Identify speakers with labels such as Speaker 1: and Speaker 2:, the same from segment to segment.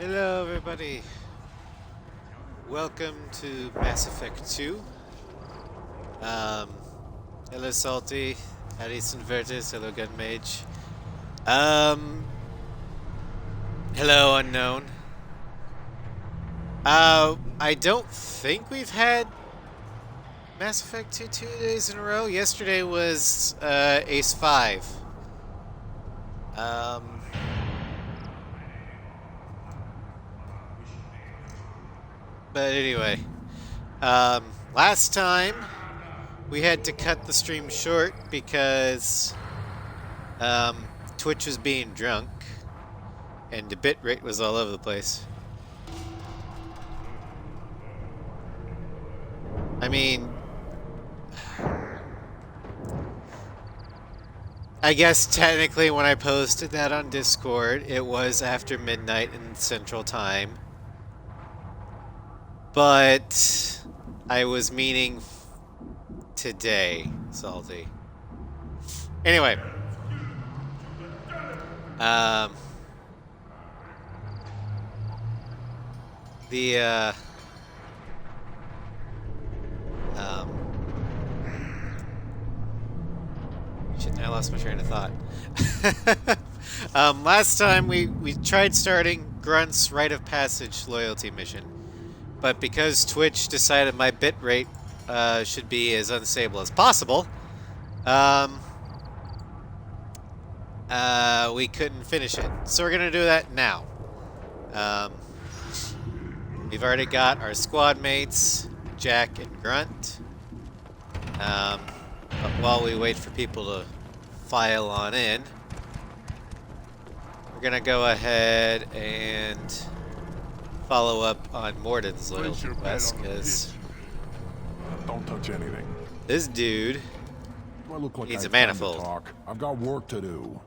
Speaker 1: Hello, everybody. Welcome to Mass Effect 2. Hello, Salty. Addison Vertis. Hello, Gun Mage. Hello, Unknown. I don't think we've had Mass Effect 2 2 days in a row. Yesterday was, Ace 5. But anyway, last time we had to cut the stream short because Twitch was being drunk and the bitrate was all over the place. I mean, I guess technically when I posted that on Discord, it was after midnight in Central Time. But I was meaning today, Salty. Anyway. Shit, I lost my train of thought. Last time we tried starting Grunt's Rite of Passage loyalty mission. But because Twitch decided my bitrate should be as unstable as possible, we couldn't finish it. So we're going to do that now. We've already got our squad mates, Jack and Grunt. But while we wait for people to file on in, we're going to go ahead and follow up on Morden's loyalty quest, because
Speaker 2: don't touch anything.
Speaker 1: This dude needs a manifold.
Speaker 2: I've got work to do.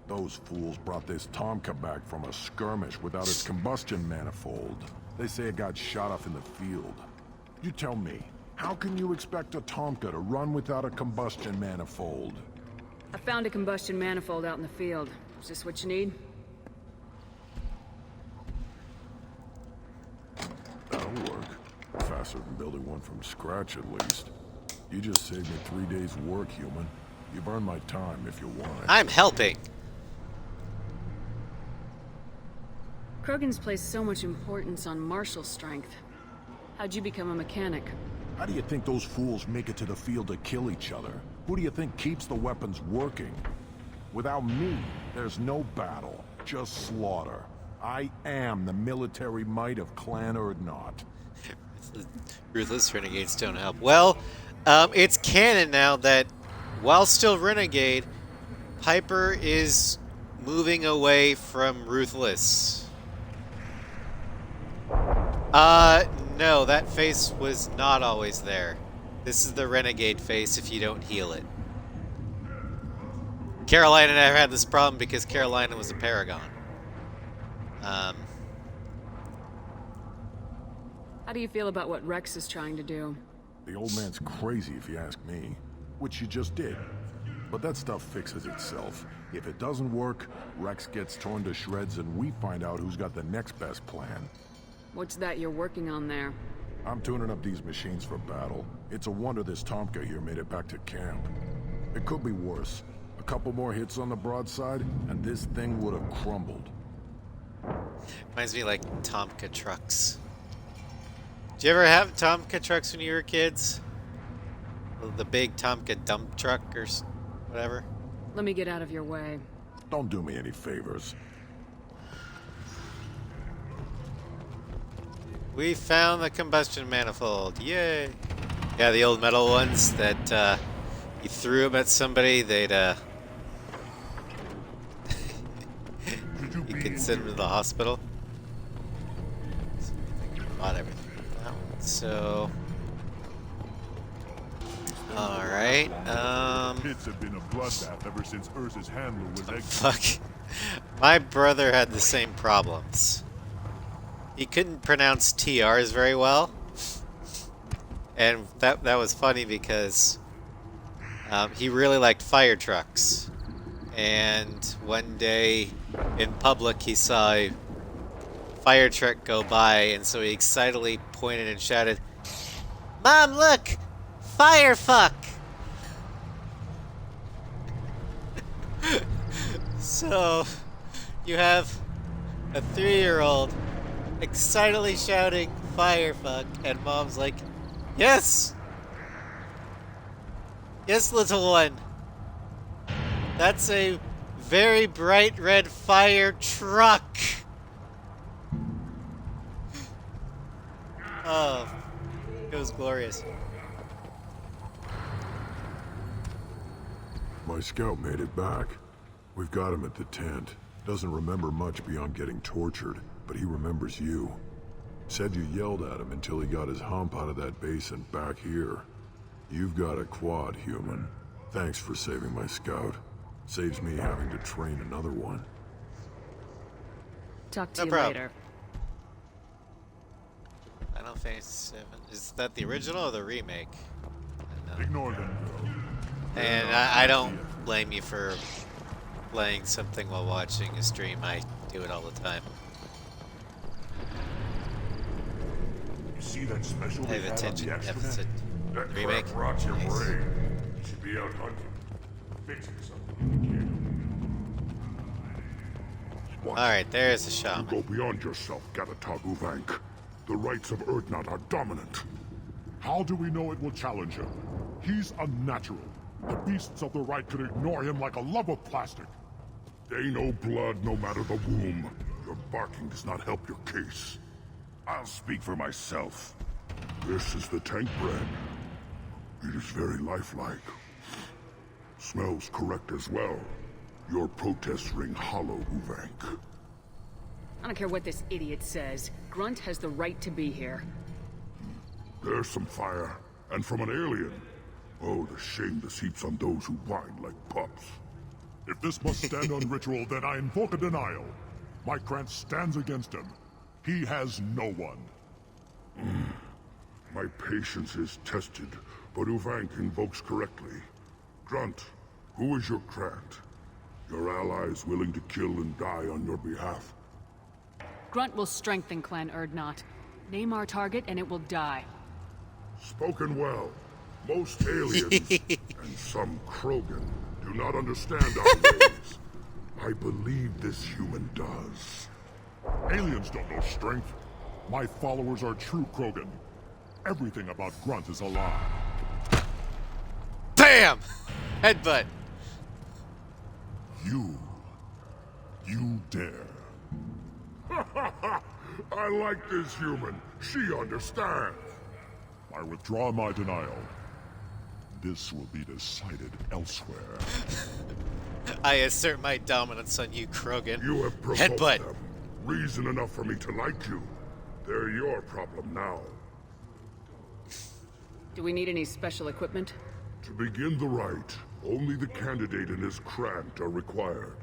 Speaker 2: Those fools brought this Tomka back from a skirmish without its combustion manifold. They say it got shot off in the field. You tell me, how can you expect a Tomka to run without a combustion manifold?
Speaker 3: I found a combustion manifold out in the field. Is this what you need?
Speaker 2: That'll work. Faster than building one from scratch, at least. You just saved me 3 days' work, human. You've earned my time if you want it.
Speaker 1: I'm helping.
Speaker 3: Krogan's placed so much importance on martial strength. How'd you become a mechanic?
Speaker 2: How do you think those fools make it to the field to kill each other? Who do you think keeps the weapons working? Without me, there's no battle, just slaughter. I am the military might of Clan Urdnot.
Speaker 1: Ruthless renegades don't help. Well, it's canon now that while still renegade, Piper is moving away from Ruthless. No, that face was not always there. This is the renegade face if you don't heal it. Carolina never had this problem because Carolina was a paragon.
Speaker 3: How do you feel about what Rex is trying to do?
Speaker 2: The old man's crazy if you ask me, which you just did. But that stuff fixes itself. If it doesn't work, Rex gets torn to shreds and we find out who's got the next best plan.
Speaker 3: What's that you're working on there?
Speaker 2: I'm tuning up these machines for battle. It's a wonder this Tomka here made it back to camp. It could be worse. A couple more hits on the broadside, and this thing would have crumbled.
Speaker 1: Reminds me like Tomka trucks. Did you ever have Tomka trucks when you were kids? The big Tomka dump truck or whatever?
Speaker 3: Let me get out of your way.
Speaker 2: Don't do me any favors.
Speaker 1: We found the combustion manifold. Yay! Yeah, the old metal ones that you threw them at somebody, they'd you could send them to the hospital. So I think we bought everything for that one. So alright,
Speaker 4: Pits have been a bloodbath ever since Ursa's handler was executed.
Speaker 1: fuck. My brother had the same problems. He couldn't pronounce TRs very well. And that was funny because he really liked fire trucks. And one day in public he saw a fire truck go by, and so he excitedly pointed and shouted, "Mom, look! Fire fuck!" So, you have a 3-year-old excitedly shouting, "Fire fuck," and Mom's like, "Yes! Yes, little one. That's a very bright red fire truck." Oh, it was glorious.
Speaker 2: My scout made it back. We've got him at the tent. Doesn't remember much beyond getting tortured, but he remembers you. Said you yelled at him until he got his hump out of that basin back here. You've got a quad, human. Thanks for saving my scout. Saves me having to train another one.
Speaker 3: Talk to
Speaker 1: No
Speaker 3: you
Speaker 1: problem.
Speaker 3: later.
Speaker 1: Final Fantasy VII. Is that the original or the remake? I don't know.
Speaker 4: Ignore them, girl.
Speaker 1: And I don't blame you for playing something while watching a stream. I do it all the time.
Speaker 4: You see that special
Speaker 1: I
Speaker 4: they
Speaker 1: have
Speaker 4: had on
Speaker 1: attention
Speaker 4: the extranet?
Speaker 1: deficit.
Speaker 4: That
Speaker 1: Remake?
Speaker 4: crap rots your
Speaker 1: Nice.
Speaker 4: brain. You should be out hunting. Fixing something.
Speaker 1: Alright, there's the
Speaker 2: You
Speaker 1: shaman.
Speaker 2: go beyond yourself, Gatatog Uvank. The rights of Urdnot are dominant.
Speaker 4: How do we know it will challenge him? He's unnatural. The beasts of the right could ignore him like a lump of plastic.
Speaker 2: They know blood no matter the womb. Your barking does not help your case. I'll speak for myself. This is the tank bread. It is very lifelike. Smells correct as well. Your protests ring hollow, Uvank.
Speaker 3: I don't care what this idiot says. Grunt has the right to be here.
Speaker 2: There's some fire, and from an alien. Oh, the shame this heaps on those who whine like pups.
Speaker 4: If this must stand on ritual, then I invoke a denial. My Krantz stands against him. He has no one.
Speaker 2: My patience is tested, but Uvank invokes correctly. Grunt, who is your Krant? Your allies willing to kill and die on your behalf?
Speaker 3: Grunt will strengthen Clan Urdnot. Name our target and it will die.
Speaker 2: Spoken well. Most aliens, and some Krogan, do not understand our ways. I believe this human does.
Speaker 4: Aliens don't know strength. My followers are true Krogan. Everything about Grunt is a lie.
Speaker 1: BAM! Headbutt.
Speaker 4: You dare.
Speaker 2: I like this human. She understands.
Speaker 4: I withdraw my denial. This will be decided elsewhere.
Speaker 1: I assert my dominance on you, Krogan.
Speaker 2: You have provoked
Speaker 1: Headbutt.
Speaker 2: them. Reason enough for me to like you. They're your problem now.
Speaker 3: Do we need any special equipment?
Speaker 2: To begin the rite, only the candidate and his Krant are required.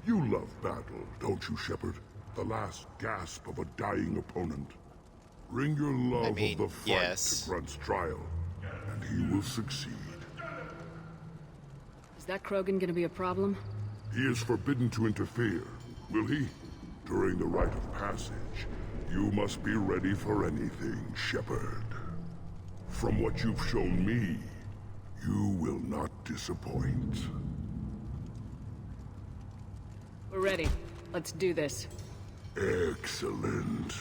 Speaker 2: You love battle, don't you, Shepard? The last gasp of a dying opponent. Bring your love
Speaker 1: mean,
Speaker 2: of the fight
Speaker 1: yes.
Speaker 2: to Grunt's trial, and he will succeed.
Speaker 3: Is that Krogan gonna be a problem?
Speaker 2: He is forbidden to interfere, will he? During the rite of passage, you must be ready for anything, Shepard. From what you've shown me, you will not disappoint.
Speaker 3: We're ready. Let's do this.
Speaker 2: Excellent.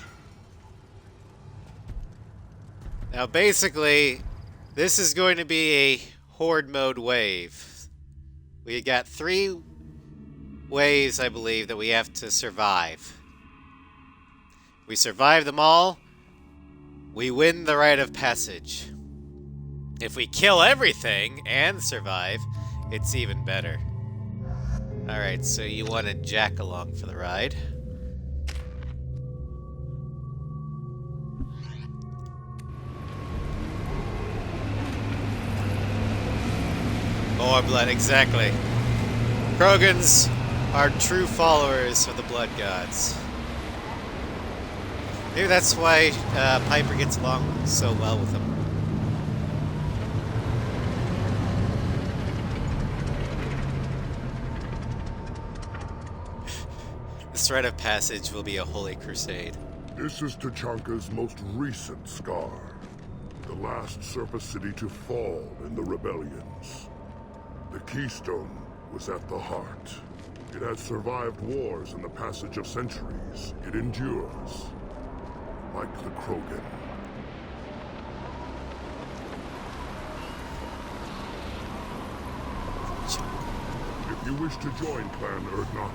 Speaker 1: Now, basically, this is going to be a horde mode wave. We got 3 waves, I believe, that we have to survive. We survive them all, we win the rite of passage. If we kill everything and survive, it's even better. Alright, so you wanted Jack along for the ride. More blood, exactly. Krogans are true followers of the blood gods. Maybe that's why Piper gets along so well with them. This rite of passage will be a holy crusade.
Speaker 4: This is Tachanka's most recent scar. The last surface city to fall in the rebellions. The Keystone was at the heart. It has survived wars and the passage of centuries. It endures. Like the Krogan. If you wish to join Clan Urdnot,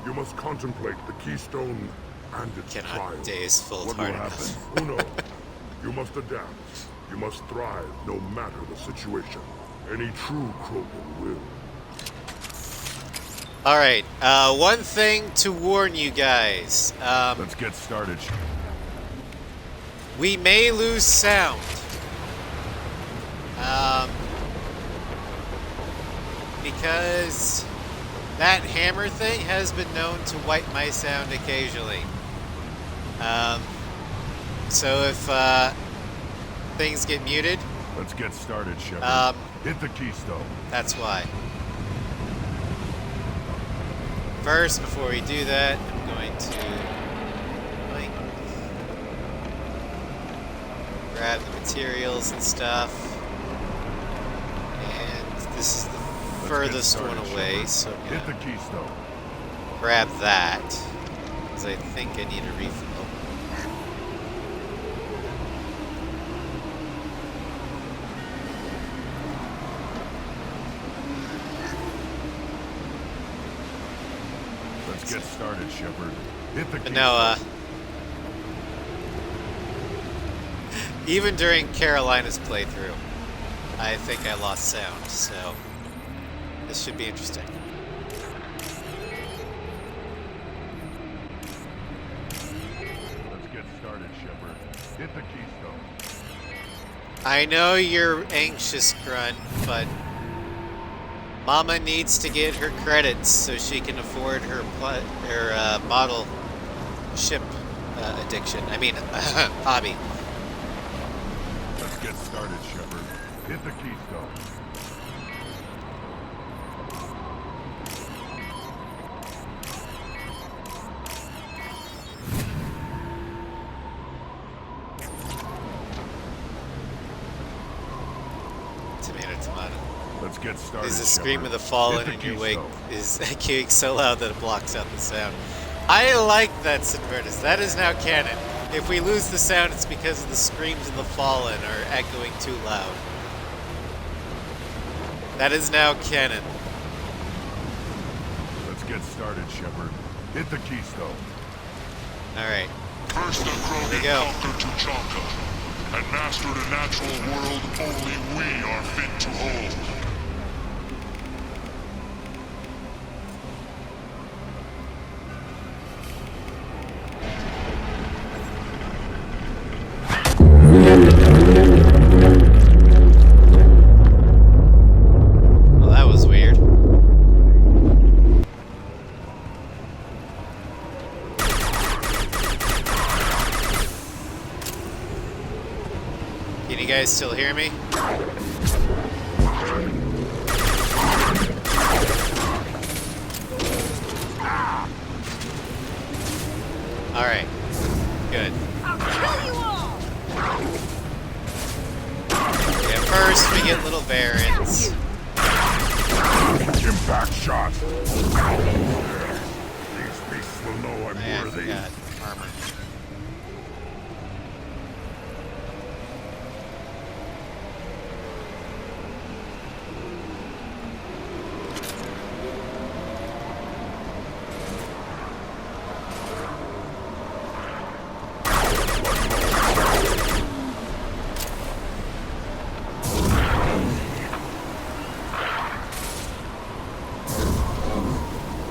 Speaker 4: you must contemplate the Keystone and its
Speaker 1: Cannot
Speaker 4: trials.
Speaker 1: daze full
Speaker 4: What will
Speaker 1: hard
Speaker 4: happen?
Speaker 1: enough.
Speaker 4: Who knows? You must adapt. You must thrive no matter the situation. Any true Krogan will.
Speaker 1: Alright, one thing to warn you guys.
Speaker 2: Let's get started.
Speaker 1: We may lose sound. Because that hammer thing has been known to wipe my sound occasionally. So if things get muted,
Speaker 2: Let's get started, Shepard. Hit the keystone.
Speaker 1: that's why. First, before we do that, I'm going to grab the materials and stuff. And this is the furthest one away, so I'm
Speaker 2: Hit the
Speaker 1: gonna
Speaker 2: keystone.
Speaker 1: grab that, because I think I need a refill.
Speaker 2: Let's get started, Shepard. Hit the
Speaker 1: But
Speaker 2: keystone.
Speaker 1: no, even during Carolina's playthrough, I think I lost sound, so this should be interesting.
Speaker 2: Let's get started, Shepard. Hit the keystone.
Speaker 1: I know you're anxious, Grunt, but Mama needs to get her credits so she can afford her model ship addiction. I mean, hobby.
Speaker 2: Let's get started, Shepard. Hit the keystone.
Speaker 1: Tomato, tomato.
Speaker 2: Let's get started.
Speaker 1: Is the scream
Speaker 2: Shepard.
Speaker 1: of the fallen
Speaker 2: Hit
Speaker 1: in your wake
Speaker 2: keystone.
Speaker 1: is echoing so loud that it blocks out the sound? I like that, Synvertus. That is now canon. If we lose the sound, it's because of the screams of the fallen are echoing too loud. That is now canon.
Speaker 2: Let's get started, Shepard. Hit the keystone.
Speaker 1: Alright.
Speaker 5: First the
Speaker 1: Here we
Speaker 5: Krogan
Speaker 1: go.
Speaker 5: conquered Tuchanka, and mastered a natural world only we are fit to hold.
Speaker 1: Well, that was weird. Can you guys still hear me? Alright. Good. Yeah, first we get little variants.
Speaker 2: Impact shot. These beasts will know I'm
Speaker 1: I
Speaker 2: worthy.
Speaker 1: forgot. Armor.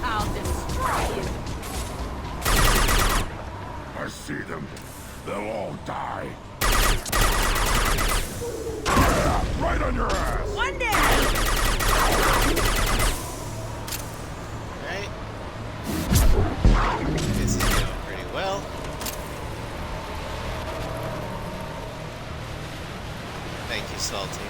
Speaker 3: I'll destroy you.
Speaker 2: I see them. They'll all die. Right on your ass.
Speaker 3: One day.
Speaker 1: Alright. This is going pretty well. Thank you, Salty.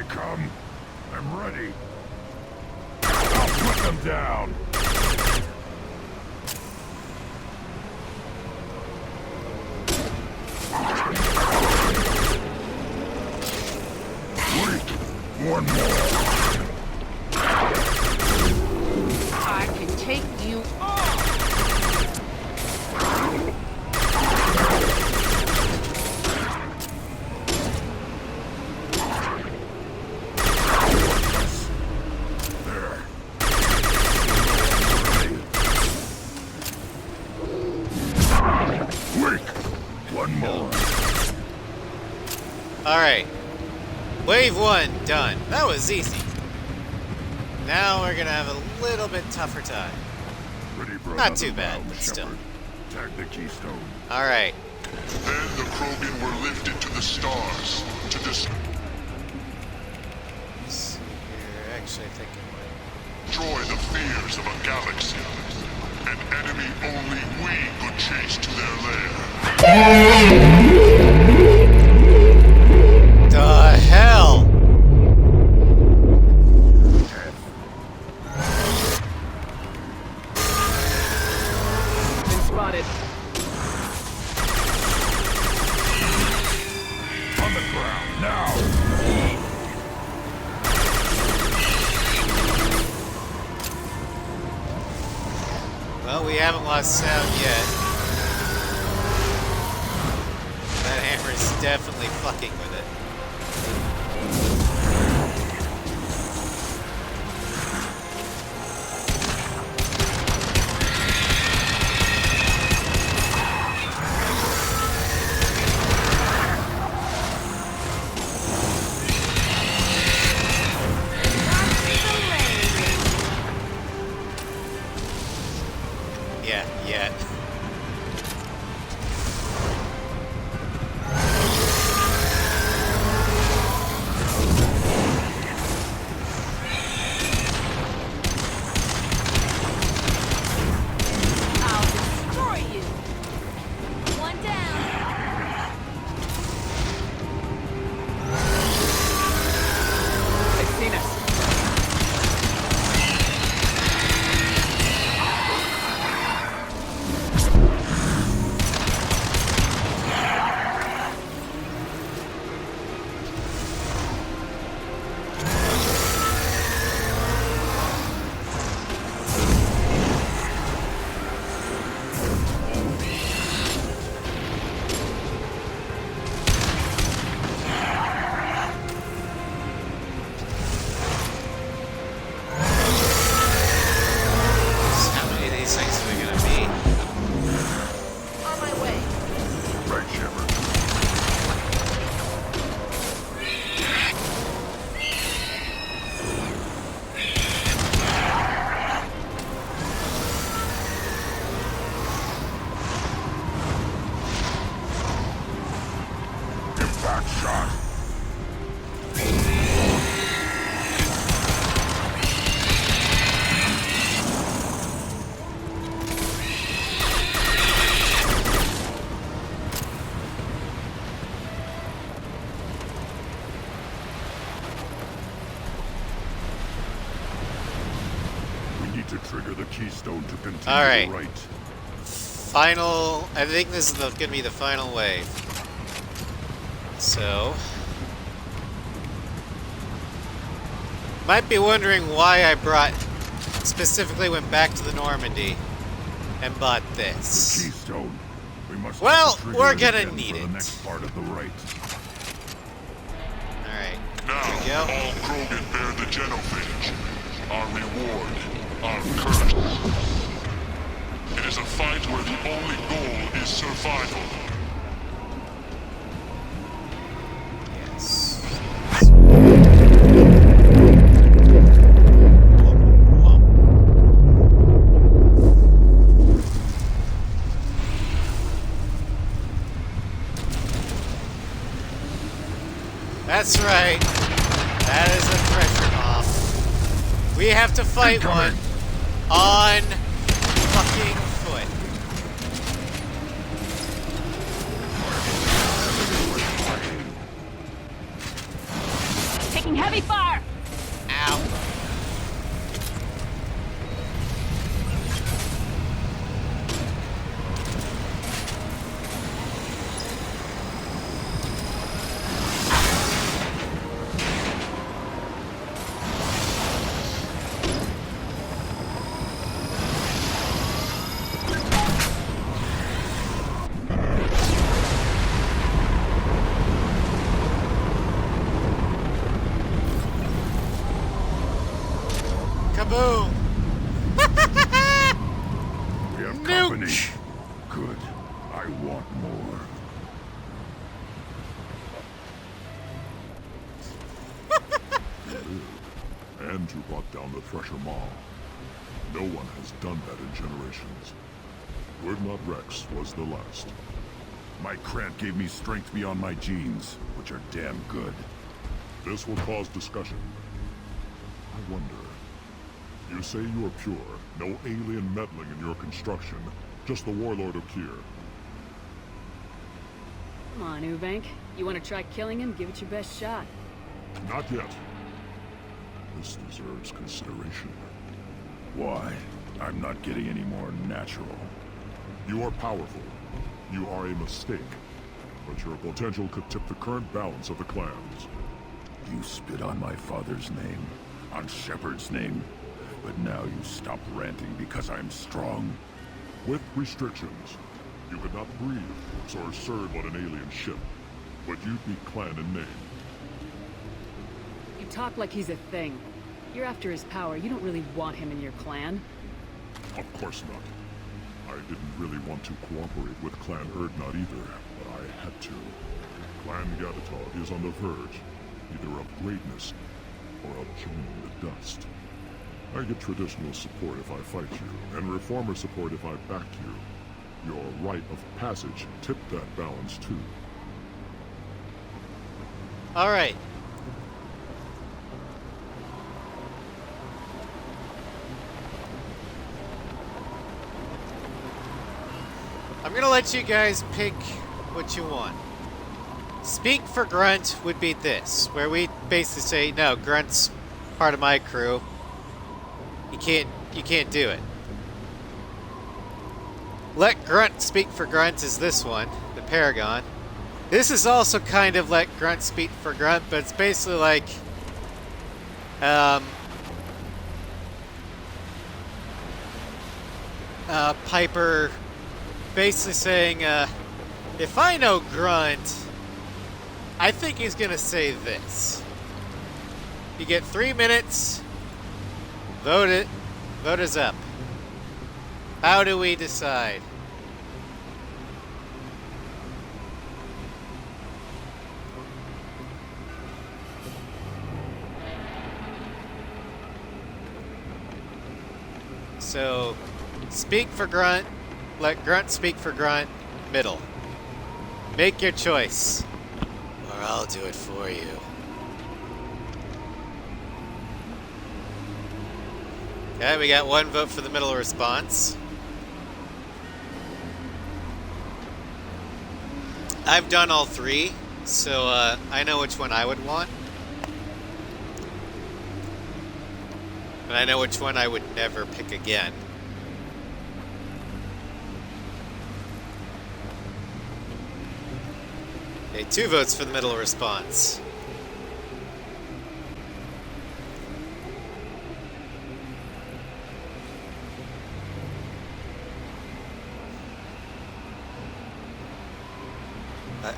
Speaker 2: come? I'm ready. I'll put them down. Wait, one more.
Speaker 3: I can take you on!
Speaker 2: There. Wait, one more.
Speaker 1: Alright. Wave 1 done. That was easy. Now we're gonna have a little bit tougher time.
Speaker 2: Ready for
Speaker 1: Not
Speaker 2: another
Speaker 1: too bad,
Speaker 2: round,
Speaker 1: but still.
Speaker 2: Shepard. Tag the keystone.
Speaker 1: Alright.
Speaker 5: Then the Krogan were lifted to the stars to destroy
Speaker 1: You're actually thinking
Speaker 5: the fears of a galaxy. An enemy only we could chase to their lair.
Speaker 1: the hell?
Speaker 3: Been spotted.
Speaker 2: On the ground, now!
Speaker 1: Well, we haven't lost sound yet. That hammer is definitely fucking with it. Yeah.
Speaker 6: I'll destroy you. One down.
Speaker 3: They've seen us.
Speaker 1: How many of these things are we gonna be?
Speaker 6: On my way.
Speaker 2: Right, Shepard. Impact shot. We need to trigger the keystone to continue
Speaker 1: All right.
Speaker 2: right.
Speaker 1: Final. I think this is gonna be the final wave. So. Might be wondering why I specifically went back to the Normandy and bought
Speaker 2: The
Speaker 1: this.
Speaker 2: keystone. We must
Speaker 1: Well,
Speaker 2: have to trigger
Speaker 1: we're
Speaker 2: it
Speaker 1: gonna
Speaker 2: again
Speaker 1: need
Speaker 2: for
Speaker 1: it.
Speaker 2: the next part of the right.
Speaker 1: Alright.
Speaker 5: Now,
Speaker 1: There we go.
Speaker 5: all Krogan bear the genophage. Our reward, our curse. It is a fight where the only goal is survival.
Speaker 1: Yes. That's right. That is a pressure bomb. We have to fight one
Speaker 2: Incoming.
Speaker 1: on fucking foot.
Speaker 3: Taking heavy
Speaker 1: Kaboom!
Speaker 2: We have
Speaker 1: Nuke!
Speaker 2: company. Good. I want more.
Speaker 4: And you brought down the Thresher Maw. No one has done that in generations. Wordnot Rex was the last.
Speaker 2: My Krant gave me strength beyond my genes, which are damn good.
Speaker 4: This will cause discussion. I wonder. You say you are pure, no alien meddling in your construction, just the warlord of Kier.
Speaker 3: Come on, Uvank. You want to try killing him? Give it your best shot.
Speaker 4: Not yet. This deserves consideration.
Speaker 2: Why? I'm not getting any more natural.
Speaker 4: You are powerful. You are a mistake. But your potential could tip the current balance of the clans.
Speaker 2: You spit on my father's name, on Shepard's name, but now you stop ranting because I'm strong.
Speaker 4: With restrictions. You could not breathe, or serve on an alien ship. But you'd be clan in name.
Speaker 3: You talk like he's a thing. You're after his power. You don't really want him in your clan.
Speaker 4: Of course not. I didn't really want to cooperate with Clan Urdnot either, but I had to. Clan Gatatog is on the verge, either of greatness or of joining the dust. I get traditional support if I fight you, and reformer support if I back you. Your rite of passage tipped that balance too.
Speaker 1: Alright. I'm gonna let you guys pick what you want. Speak for Grunt would be this, where we basically say, no, Grunt's part of my crew. You can't do it. Let Grunt speak for Grunt is this one, the Paragon. This is also kind of let Grunt speak for Grunt, but it's basically like, Piper basically saying, if I know Grunt, I think he's gonna say this. You get 3 minutes. Vote it. Vote is up. How do we decide? So, speak for Grunt. Let Grunt speak for Grunt. Middle. Make your choice. Or I'll do it for you. Okay, we got 1 vote for the middle response. I've done all 3, so I know which one I would want. And I know which one I would never pick again. Okay, 2 votes for the middle response.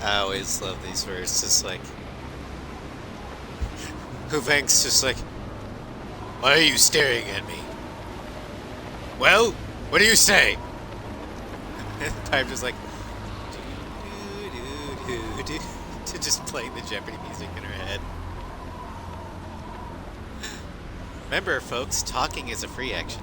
Speaker 1: I always love these where it's just like... Huvank's just like... Why are you staring at me? Well, what do you say? And Piper's just like... To just playing the Jeopardy music in her head. Remember, folks, talking is a free action.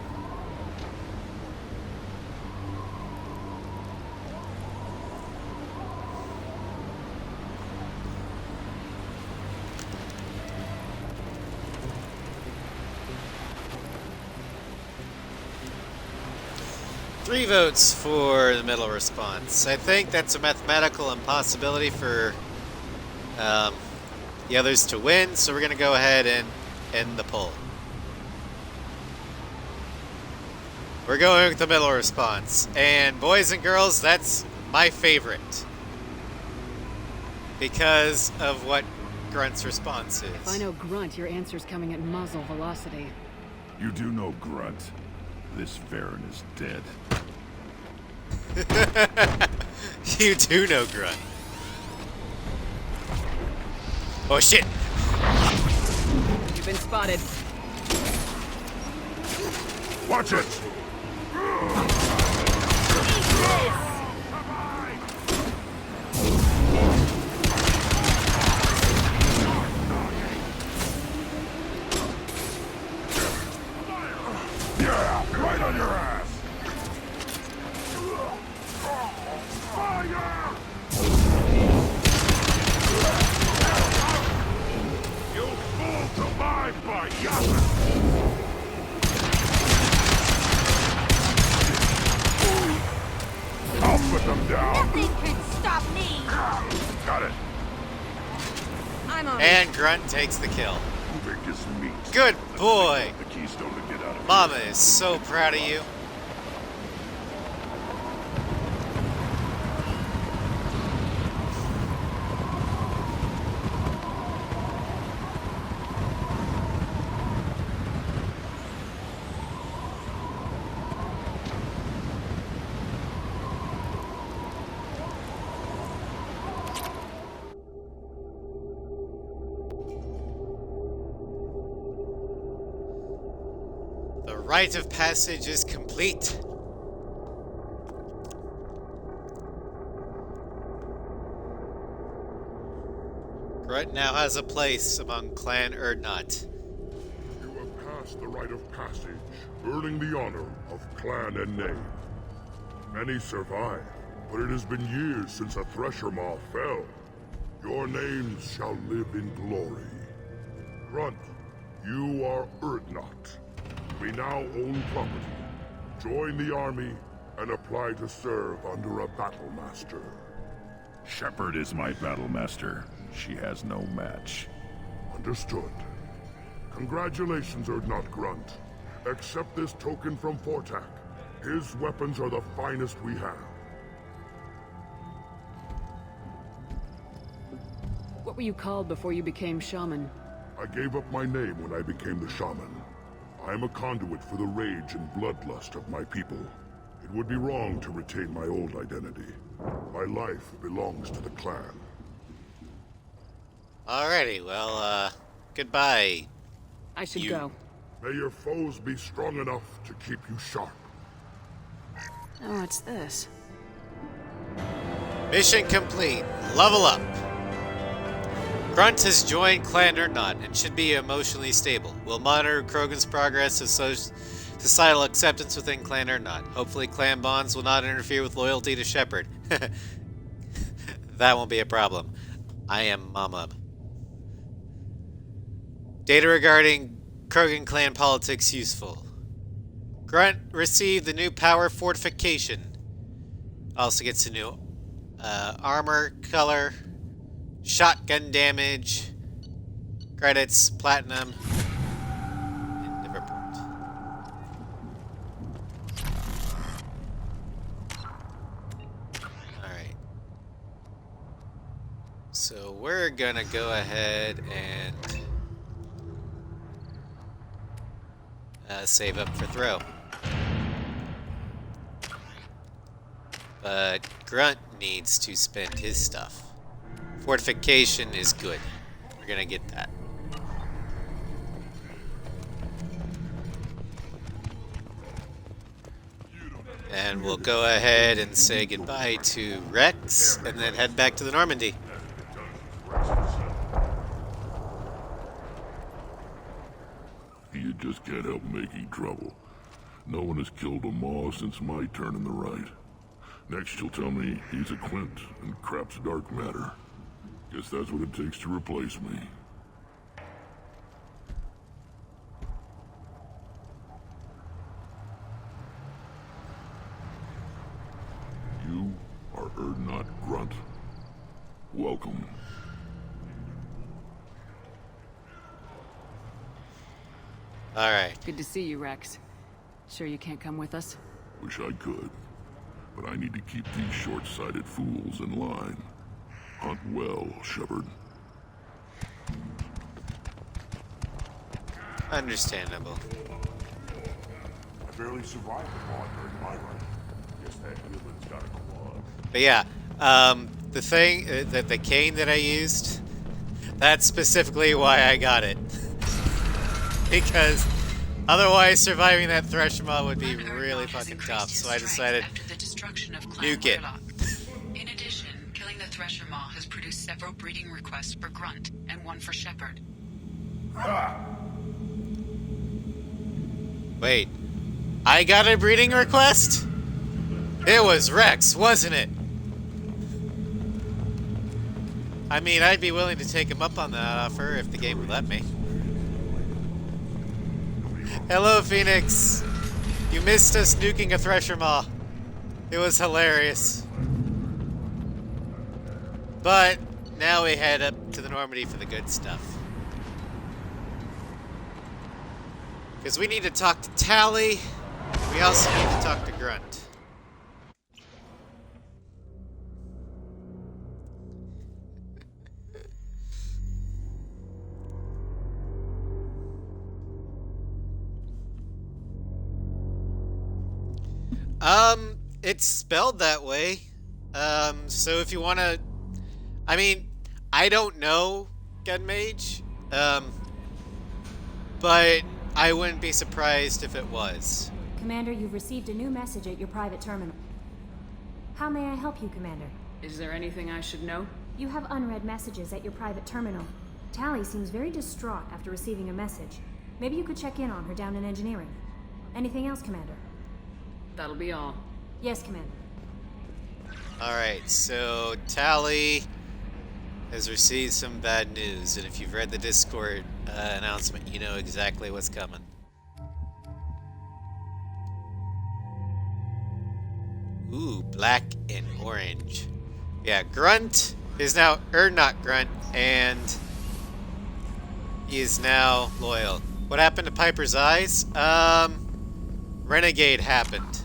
Speaker 1: Three votes for the middle response. I think that's a mathematical impossibility for the others to win, so we're going to go ahead and end the poll. We're going with the middle response. And boys and girls, that's my favorite. Because of what Grunt's response is.
Speaker 3: If I know Grunt, your answer's coming at muzzle velocity.
Speaker 2: You do know Grunt. This Varen is dead.
Speaker 1: You do know Grunt. Oh shit!
Speaker 3: You've been spotted.
Speaker 4: Watch it! Yeah, right on your ass! Fire! You fool survived by Yasser! I'll put them down.
Speaker 6: Nothing can stop me.
Speaker 4: Got it.
Speaker 6: I'm on.
Speaker 1: And Grunt takes the kill.
Speaker 4: Big as meat.
Speaker 1: Good boy.
Speaker 4: The keystone to get out of
Speaker 1: Mama is so proud of you. The rite of passage is complete. Grunt now has a place among Clan Urdnot.
Speaker 4: You have passed the rite of passage, earning the honor of clan and name. Many survive, but it has been years since a Thresher Maw fell. Your names shall live in glory. Grunt, you are Urdnot. We now own property. Join the army and apply to serve under a battle master.
Speaker 7: Shepard is my battle master. She has no match.
Speaker 4: Understood. Congratulations, Urdnot Grunt. Accept this token from Fortak. His weapons are the finest we have.
Speaker 3: What were you called before you became shaman?
Speaker 4: I gave up my name when I became the shaman. I am a conduit for the rage and bloodlust of my people. It would be wrong to retain my old identity. My life belongs to the clan.
Speaker 1: Alrighty, well, goodbye.
Speaker 3: I should
Speaker 1: You-
Speaker 3: go.
Speaker 4: May your foes be strong enough to keep you sharp.
Speaker 3: Oh, what's this?
Speaker 1: Mission complete. Level up. Grunt has joined Clan Urdnot and should be emotionally stable. We'll monitor Krogan's progress of societal acceptance within Clan Urdnot. Hopefully clan bonds will not interfere with loyalty to Shepard. That won't be a problem. I am Mama. Data regarding Krogan clan politics useful. Grunt received the new power fortification. Also gets a new armor color, shotgun damage, credits, platinum, and Liverport. Alright. So we're gonna go ahead and save up for throw. But Grunt needs to spend his stuff. Fortification is good. We're gonna get that. And we'll go ahead and say goodbye to Rex and then head back to the Normandy.
Speaker 4: You just can't help making trouble. No one has killed a Maw since my turn in the right. Next you'll tell me he's a Quint and crap's dark matter. Guess that's what it takes to replace me. You are Urdnot Grunt. Welcome.
Speaker 1: Alright.
Speaker 3: Good to see you, Rex. Sure you can't come with us?
Speaker 4: Wish I could. But I need to keep these short-sighted fools in line. Hunt well, Shepard.
Speaker 1: Understandable.
Speaker 2: I barely survived the Maw during my run. Guess that Wheelin's gotta go on.
Speaker 1: But yeah, the thing, the cane that I used, that's specifically why I got it. Because Otherwise, surviving that Threshermaw would be really fucking tough, so I decided
Speaker 8: after the destruction of Clan
Speaker 1: nuke it.
Speaker 8: Warlock. In addition, killing the Threshermaw has produced several breeding requests for Grunt and one for Shepard.
Speaker 1: Wait, I got a breeding request? It was Rex, wasn't it? I mean, I'd be willing to take him up on that offer if the game would let me. Hello, Phoenix. You missed us nuking a Threshermaw. It was hilarious. But now we head up to the Normandy for the good stuff. Because we need to talk to Tali. We also need to talk to Grunt. It's spelled that way. So if you want to... I mean, I don't know Gun Mage. But I wouldn't be surprised if it was.
Speaker 9: Commander, you've received a new message at your private terminal. How may I help you, Commander?
Speaker 3: Is there anything I should know?
Speaker 9: You have unread messages at your private terminal. Tali seems very distraught after receiving a message. Maybe you could check in on her down in engineering. Anything else, Commander?
Speaker 3: That'll be all.
Speaker 9: Yes, Commander.
Speaker 1: Alright, so Tali has received some bad news, and if you've read the Discord announcement, you know exactly what's coming. Ooh, black and orange. Yeah, Grunt is now, not Grunt, and he is now loyal. What happened to Piper's eyes? Renegade happened.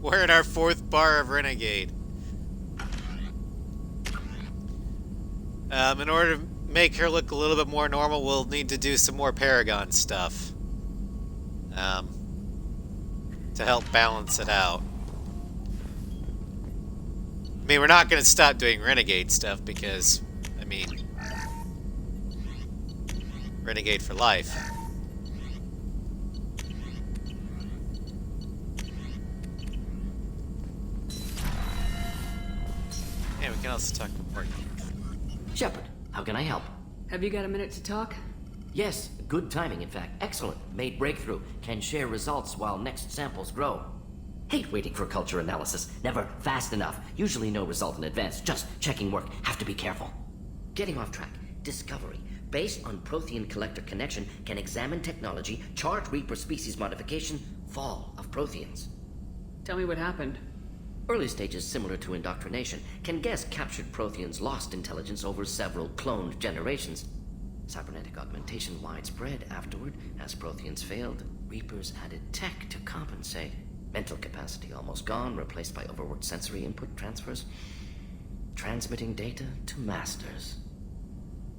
Speaker 1: We're in our 4th bar of Renegade. In order to make her look a little bit more normal, we'll need to do some more Paragon stuff. To help balance it out. I mean, we're not going to stop doing Renegade stuff because, I mean, Renegade for life. Yeah, we can also talk to Morgan.
Speaker 10: Shepard, how can I help?
Speaker 3: Have you got a minute to talk?
Speaker 10: Yes, good timing, in fact. Excellent. Made breakthrough. Can share results while next samples grow. Hate waiting for culture analysis. Never fast enough. Usually no result in advance. Just checking work. Have to be careful. Getting off track. Discovery. Based on Prothean collector connection, can examine technology, chart Reaper species modification, fall of Protheans.
Speaker 3: Tell me what happened.
Speaker 10: Early stages similar to indoctrination. Can guess captured Protheans lost intelligence over several cloned generations. Cybernetic augmentation widespread afterward. As Protheans failed, Reapers added tech to compensate. Mental capacity almost gone, replaced by overworked sensory input transfers. Transmitting data to masters.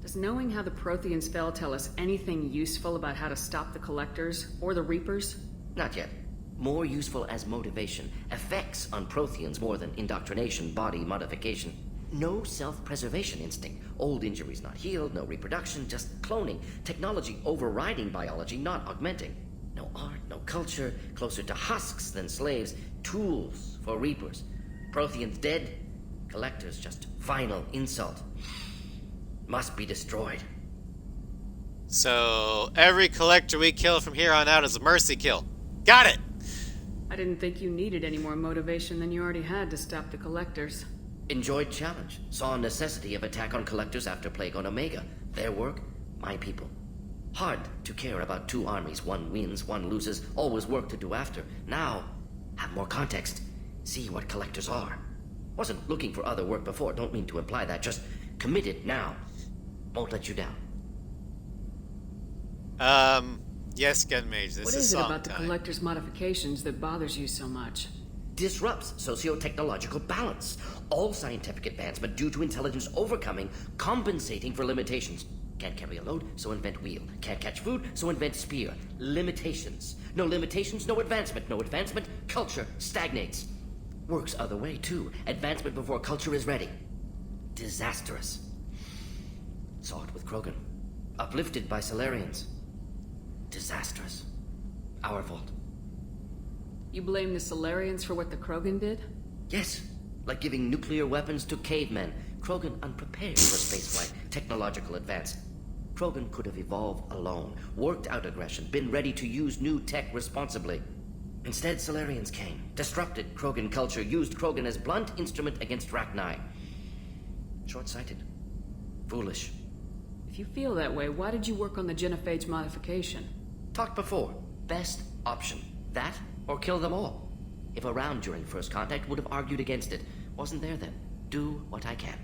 Speaker 3: Does knowing how the Protheans fell tell us anything useful about how to stop the Collectors or the Reapers?
Speaker 10: Not yet. More useful as motivation. Effects on Protheans more than indoctrination, body modification. No self-preservation instinct. Old injuries not healed, no reproduction, just cloning. Technology overriding biology, not augmenting. No art, no culture, closer to husks than slaves. Tools for Reapers. Protheans dead, Collectors just final insult. Must be destroyed.
Speaker 1: So, every Collector we kill from here on out is a mercy kill. Got it!
Speaker 3: I didn't think you needed any more motivation than you already had to stop the Collectors.
Speaker 10: Enjoyed challenge. Saw necessity of attack on Collectors after Plague on Omega. Their work, my people. Hard to care about two armies. One wins, one loses. Always work to do after. Now, have more context. See what Collectors are. Wasn't looking for other work before. Don't mean to imply that. Just committed now. Won't let you down.
Speaker 1: Yes, Gunmage, this
Speaker 3: What
Speaker 1: is
Speaker 3: is it
Speaker 1: song
Speaker 3: about the
Speaker 1: time.
Speaker 3: Collector's modifications that bothers you so much?
Speaker 10: Disrupts socio-technological balance. All scientific advancement due to intelligence overcoming, compensating for limitations. Can't carry a load, so invent wheel. Can't catch food, so invent spear. Limitations. No limitations, no advancement. No advancement, culture stagnates. Works other way, too. Advancement before culture is ready. Disastrous. Saw it with Krogan. Uplifted by Solarians. Disastrous. Our fault.
Speaker 3: You blame the Solarians for what the Krogan did?
Speaker 10: Yes, like giving nuclear weapons to cavemen. Krogan unprepared for spaceflight, technological advance. Krogan could have evolved alone, worked out aggression, been ready to use new tech responsibly. Instead, Solarians came, disrupted Krogan culture, used Krogan as blunt instrument against Rachni. Short-sighted. Foolish.
Speaker 3: If you feel that way, why did you work on the genophage modification?
Speaker 10: Talked before. Best option. That, or kill them all. If around during first contact, would have argued against it. Wasn't there then. Do what I can.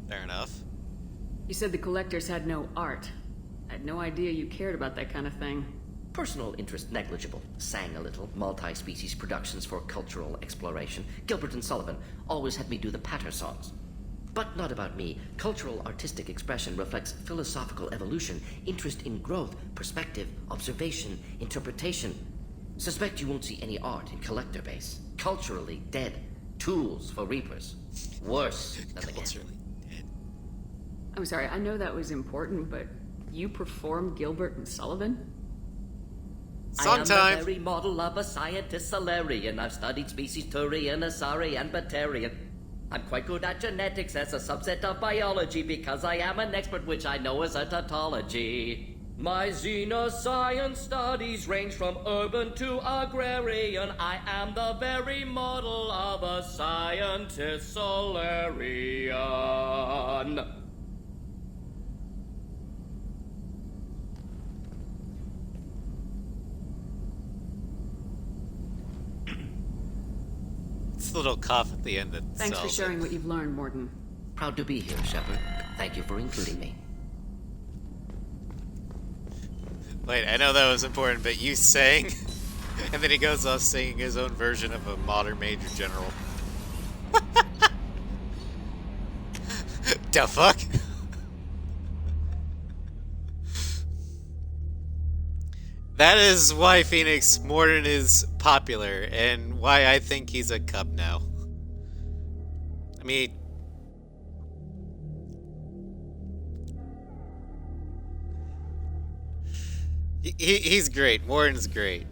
Speaker 1: Fair enough.
Speaker 3: You said the collectors had no art. I had no idea you cared about that kind of thing.
Speaker 10: Personal interest negligible. Sang a little. Multi-species productions for cultural exploration. Gilbert and Sullivan always had me do the patter songs. But not about me. Cultural artistic expression reflects philosophical evolution, interest in growth, perspective, observation, interpretation. Suspect you won't see any art in collector base. Culturally dead. Tools for reapers. Worse than the
Speaker 1: Culturally dead.
Speaker 3: I'm sorry, I know that was important, but you performed Gilbert and Sullivan?
Speaker 1: Sometimes.
Speaker 10: I am the very model of a scientist Solarian. I've studied species Turian, Asari, and Batarian. I'm quite good at genetics as a subset of biology because I am an expert, which I know is a tautology. My xenoscience studies range from urban to agrarian. I am the very model of a scientist Solarian.
Speaker 1: It's a little cough at the end that
Speaker 3: Thanks for
Speaker 1: sells
Speaker 3: sharing
Speaker 1: it.
Speaker 3: what you've learned, Morden.
Speaker 10: Proud to be here, Shepard. Thank you for including me.
Speaker 1: Wait, I know that was important, but you sang, and then he goes off singing his own version of a modern Major General. The fuck? That is why Phoenix Morden is popular, and why I think he's a cub now. I mean... He's great. Morden's great.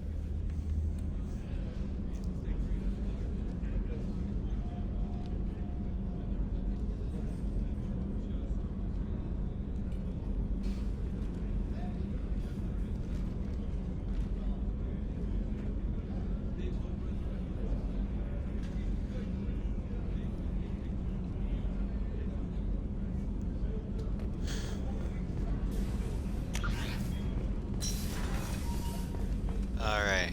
Speaker 1: Alright.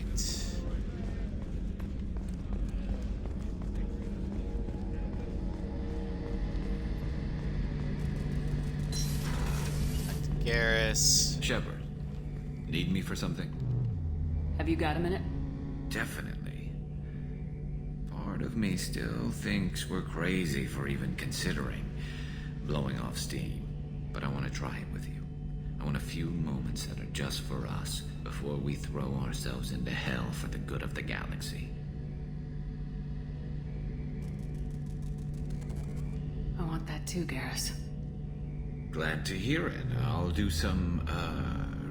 Speaker 1: Back to Garrus.
Speaker 11: Shepard, need me for something?
Speaker 3: Have you got a minute?
Speaker 11: Definitely. Part of me still thinks we're crazy for even considering blowing off steam, but I want to try it with you. I want a few moments that are just for us before we throw ourselves into hell for the good of the galaxy.
Speaker 3: I want that too, Garrus.
Speaker 11: Glad to hear it. I'll do some,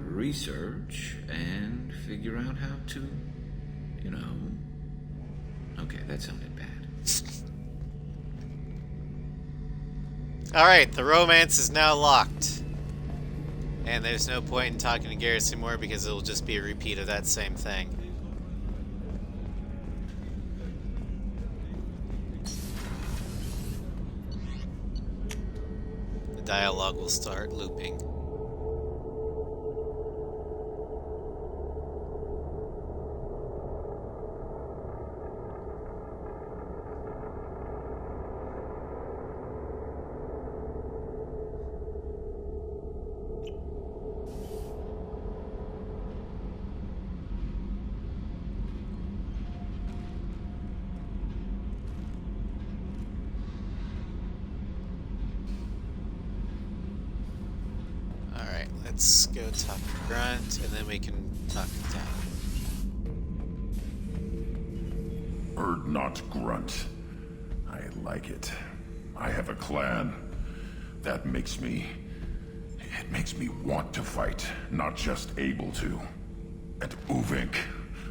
Speaker 11: research and figure out how to, you know... Okay, that sounded bad.
Speaker 1: Alright, the romance is now locked. And there's no point in talking to Garrus anymore because it'll just be a repeat of that same thing. The dialogue will start looping. Let's go talk to Grunt, and then we can talk to Tali.
Speaker 2: Erd not Grunt. I like it. I have a clan. That makes me
Speaker 7: It makes me want to fight, not just able to. And Uvink,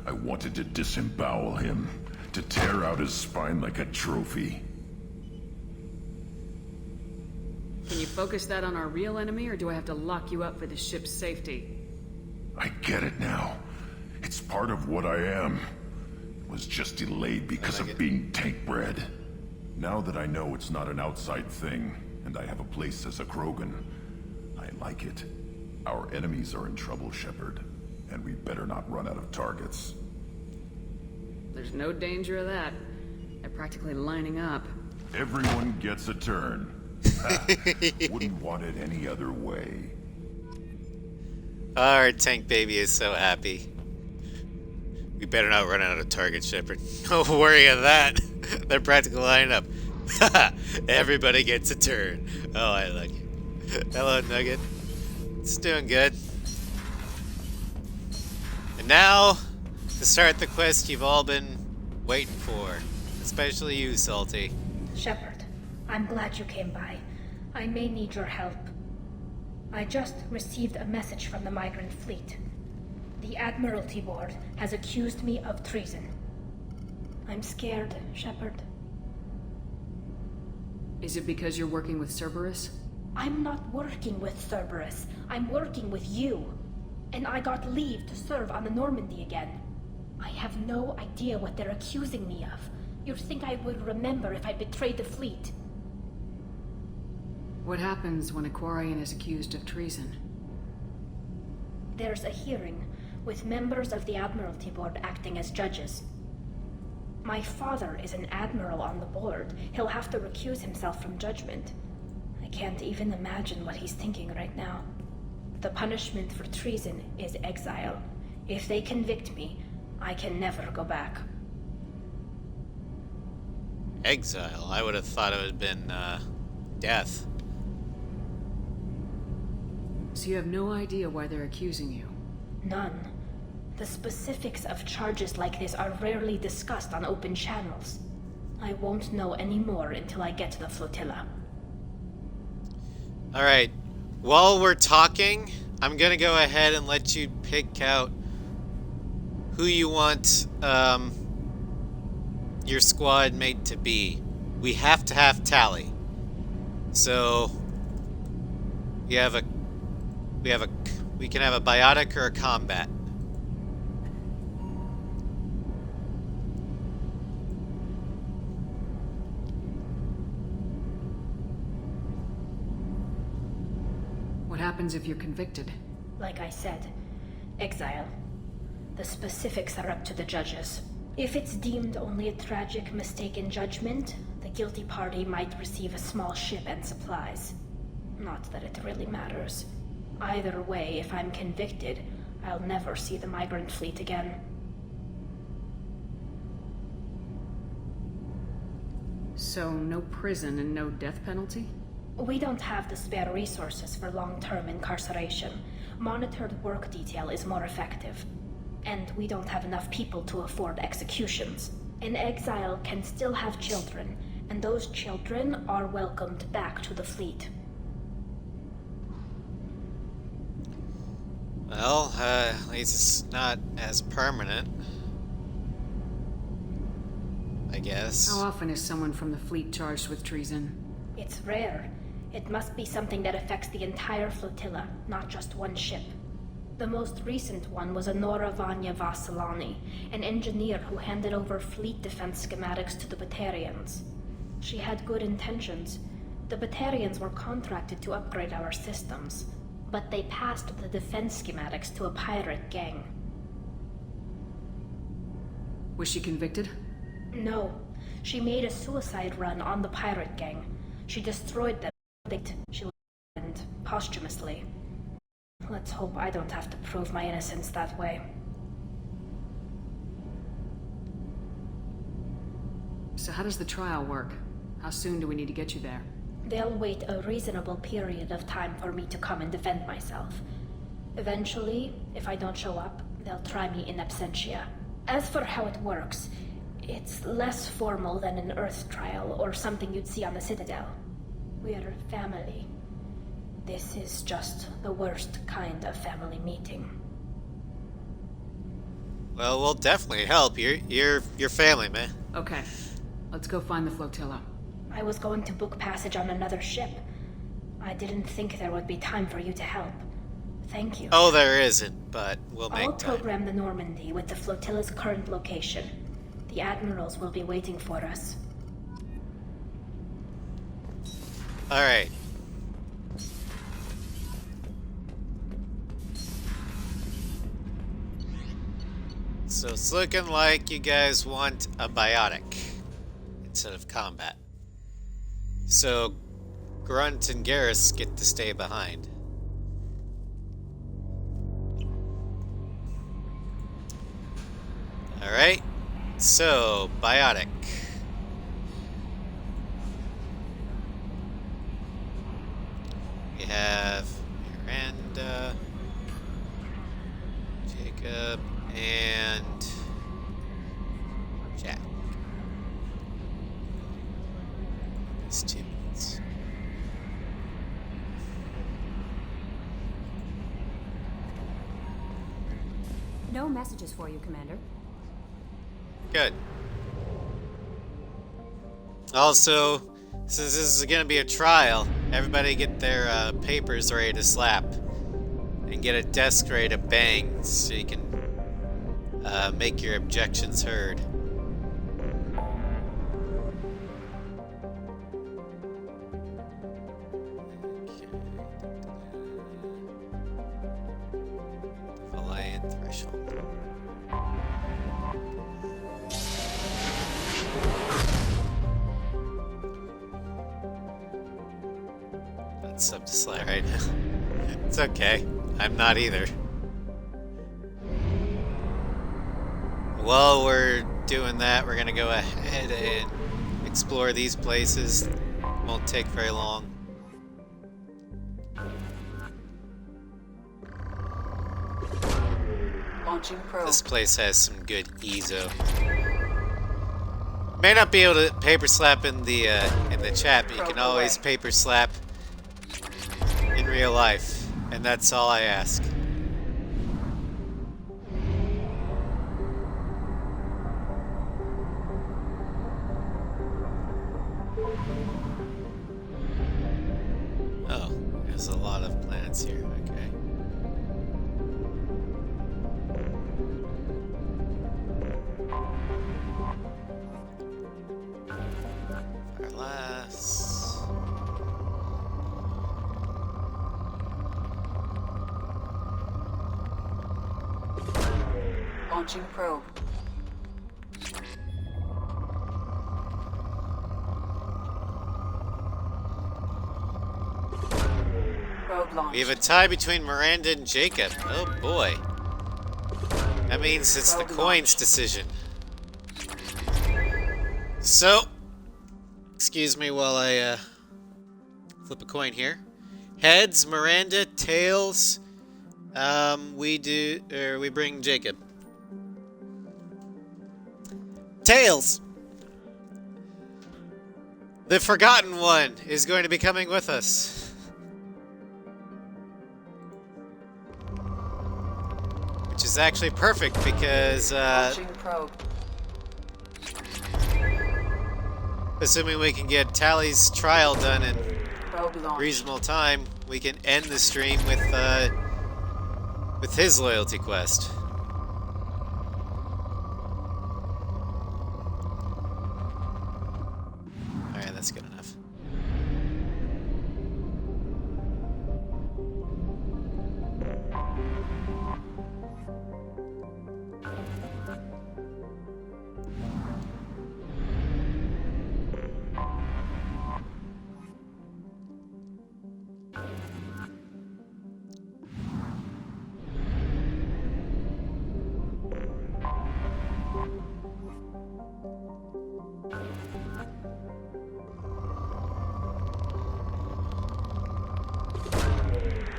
Speaker 7: I wanted to disembowel him, to tear out his spine like a trophy.
Speaker 3: Can you focus that on our real enemy, or do I have to lock you up for the ship's safety?
Speaker 7: I get it now. It's part of what I am. It was just delayed because of being tank bred. Now that I know it's not an outside thing, and I have a place as a Krogan, I like it. Our enemies are in trouble, Shepard, and we better not run out of targets.
Speaker 3: There's no danger of that. They're practically lining up.
Speaker 7: Everyone gets a turn. Wouldn't want it any other way.
Speaker 1: Our tank baby is so happy. We better not run out of target, Shepard. Don't worry of that. They're practically lining up. Everybody gets a turn. Oh, I like it. Hello, Nugget. It's doing good. And now, to start the quest you've all been waiting for. Especially you, Salty.
Speaker 12: Shepard, I'm glad you came by. I may need your help. I just received a message from the migrant fleet. The Admiralty Board has accused me of treason. I'm scared, Shepard.
Speaker 3: Is it because you're working with Cerberus?
Speaker 12: I'm not working with Cerberus. I'm working with you. And I got leave to serve on the Normandy again. I have no idea what they're accusing me of. You'd think I would remember if I betrayed the fleet.
Speaker 3: What happens when a Quarian is accused of treason?
Speaker 12: There's a hearing, with members of the Admiralty Board acting as judges. My father is an admiral on the board. He'll have to recuse himself from judgment. I can't even imagine what he's thinking right now. The punishment for treason is exile. If they convict me, I can never go back.
Speaker 1: Exile? I would have thought it would have been, death.
Speaker 3: So you have no idea why they're accusing you?
Speaker 12: None. The specifics of charges like this are rarely discussed on open channels. I won't know any more until I get to the flotilla.
Speaker 1: Alright. While we're talking, I'm gonna go ahead and let you pick out who you want your squad mate to be. We have to have Tali. So we can have a biotic or a combat.
Speaker 3: What happens if you're convicted?
Speaker 12: Like I said, exile. The specifics are up to the judges. If it's deemed only a tragic mistake in judgment, the guilty party might receive a small ship and supplies. Not that it really matters. Either way, if I'm convicted, I'll never see the migrant fleet again.
Speaker 3: So, no prison and no death penalty?
Speaker 12: We don't have the spare resources for long-term incarceration. Monitored work detail is more effective. And we don't have enough people to afford executions. An exile can still have children, and those children are welcomed back to the fleet.
Speaker 1: Well, at least it's not as permanent, I guess.
Speaker 3: How often is someone from the fleet charged with treason?
Speaker 12: It's rare. It must be something that affects the entire flotilla, not just one ship. The most recent one was Honora Vanya Vassilani, an engineer who handed over fleet defense schematics to the Batarians. She had good intentions. The Batarians were contracted to upgrade our systems, but they passed the defense schematics to a pirate gang.
Speaker 3: Was she convicted?
Speaker 12: No. She made a suicide run on the pirate gang. She destroyed them. She was burned posthumously. Let's hope I don't have to prove my innocence that way.
Speaker 3: So how does the trial work? How soon do we need to get you there?
Speaker 12: They'll wait a reasonable period of time for me to come and defend myself. Eventually, if I don't show up, they'll try me in absentia. As for how it works, it's less formal than an Earth trial or something you'd see on the Citadel. We're family. This is just the worst kind of family meeting.
Speaker 1: Well, we'll definitely help. You're family, man.
Speaker 3: Okay, let's go find the flotilla.
Speaker 12: I was going to book passage on another ship. I didn't think there would be time for you to help. Thank you.
Speaker 1: Oh, there isn't, but we'll make
Speaker 12: I'll
Speaker 1: time.
Speaker 12: program the Normandy with the flotilla's current location. The admirals will be waiting for us.
Speaker 1: All right. So it's looking like you guys want a biotic instead of combat. So Grunt and Garrus get to stay behind. Alright, so biotic. We have Miranda, Jacob, and Jack. It's 2 minutes.
Speaker 9: No messages for you, Commander.
Speaker 1: Good. Also, since this is going to be a trial, everybody get their papers ready to slap. And get a desk ready to bang so you can make your objections heard. Defiant threshold. That's up to Sly right now. It's okay. I'm not either. While we're doing that, we're gonna go ahead and explore these places. Won't take very long.
Speaker 8: Launching probe.
Speaker 1: This place has some good ezo. May not be able to paper slap in the chat, but you can always paper slap in real life, and that's all I ask. Oh, there's a lot of planets here. Okay. Fireless.
Speaker 8: Launching probe. Probe launched.
Speaker 1: We have a tie between Miranda and Jacob. Oh boy. That means it's the coin's decision. So, excuse me while I flip a coin here. Heads, Miranda. Tails, we bring Jacob. Tails! The Forgotten One is going to be coming with us. Which is actually perfect because,
Speaker 8: Launching probe.
Speaker 1: assuming we can get Tali's trial done in
Speaker 8: Probe launched.
Speaker 1: reasonable time, we can end the stream with his loyalty quest. Alright, that's good enough.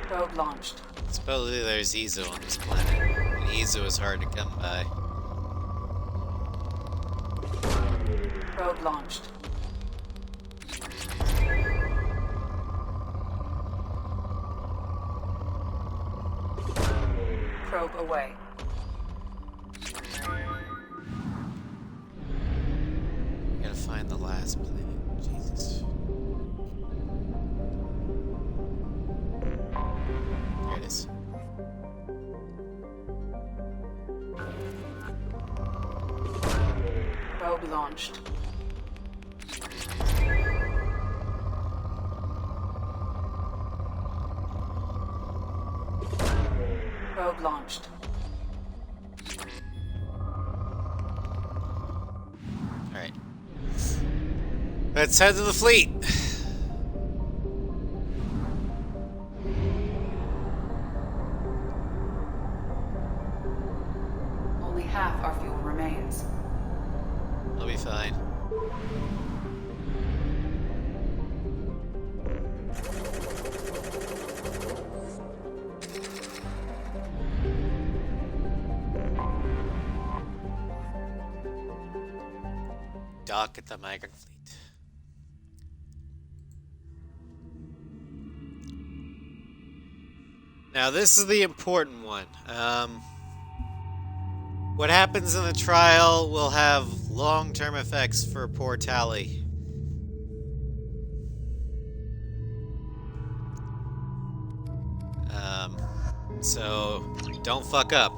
Speaker 8: Probe launched.
Speaker 1: Supposedly there's Ezo on this planet, and Ezo is hard to come by.
Speaker 8: Probe launched.
Speaker 13: probe away.
Speaker 1: We gotta find the last planet. Jesus. There it is.
Speaker 13: Probe launched. Probe launched.
Speaker 1: Alright. Let's head to the fleet.
Speaker 13: Only half our fuel remains.
Speaker 1: I'll be fine. Dock at the migrant fleet. Now this is the important one. What happens in the trial will have long-term effects for poor Tali. So don't fuck up.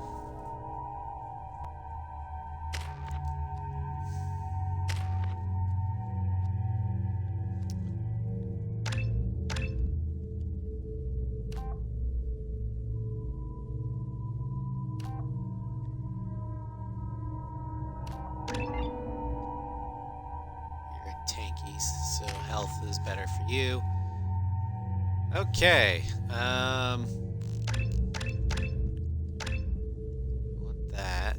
Speaker 1: So health is better for you. Okay. Want that.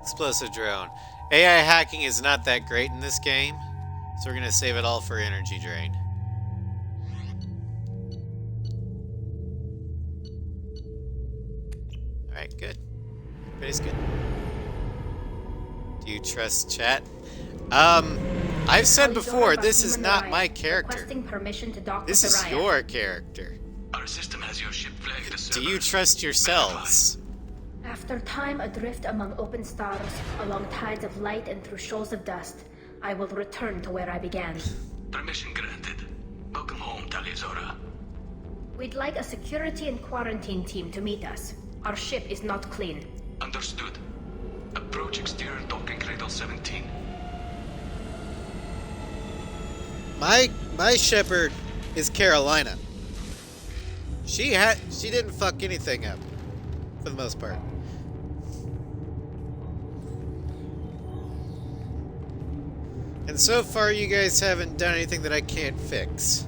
Speaker 1: Explosive drone. AI hacking is not that great in this game, so we're gonna save it all for energy drain. Alright, good. Everybody's good. Do you trust chat? I've said before, this is not my character. This is your character.
Speaker 14: Our system has your ship flagged as
Speaker 1: Do you trust yourselves?
Speaker 12: After time adrift among open stars, along tides of light and through shoals of dust, I will return to where I began.
Speaker 14: Permission granted. Welcome home, tali'zorah.
Speaker 12: We'd like a security and quarantine team to meet us. Our ship is not clean.
Speaker 14: Understood. Approach exterior docking cradle 17.
Speaker 1: My Shepard is Carolina. She didn't fuck anything up, for the most part. And so far, you guys haven't done anything that I can't fix.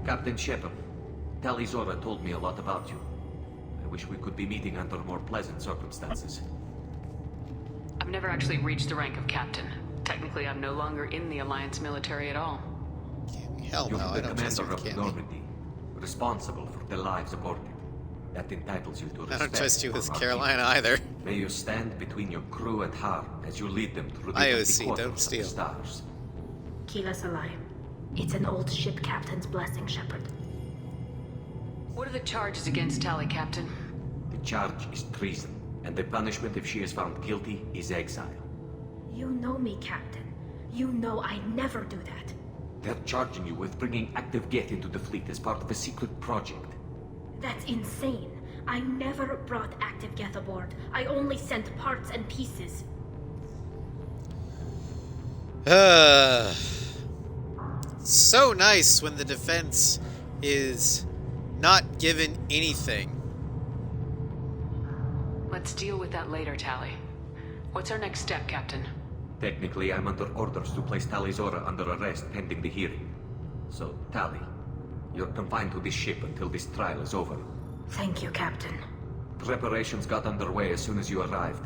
Speaker 15: Captain Shepard, tali'zorah told me a lot about you. I wish we could be meeting under more pleasant circumstances.
Speaker 13: I've never actually reached the rank of captain. Technically, I'm no longer in the Alliance military at all.
Speaker 1: Hell no, I don't trust you
Speaker 15: You're the
Speaker 1: with
Speaker 15: commander of Normandy, responsible for the lives aboard you. That entitles you to respect.
Speaker 1: I don't trust you with Carolina either.
Speaker 15: May you stand between your crew and harm as you lead them through the
Speaker 1: IOC, don't steal.
Speaker 12: Stars. Keep us alive. It's an old ship captain's blessing, Shepard.
Speaker 13: What are the charges against Tali, Captain?
Speaker 15: The charge is treason, and the punishment if she is found guilty is exile.
Speaker 12: You know me, Captain. You know I never do that.
Speaker 15: They're charging you with bringing active Geth into the fleet as part of a secret project.
Speaker 12: That's insane. I never brought active Geth aboard. I only sent parts and pieces.
Speaker 1: So nice when the defense is not given anything.
Speaker 13: Let's deal with that later, Tali. What's our next step, Captain?
Speaker 15: Technically, I'm under orders to place tali'zorah under arrest pending the hearing. So, Tali, you're confined to this ship until this trial is over.
Speaker 12: Thank you, Captain.
Speaker 15: Preparations got underway as soon as you arrived.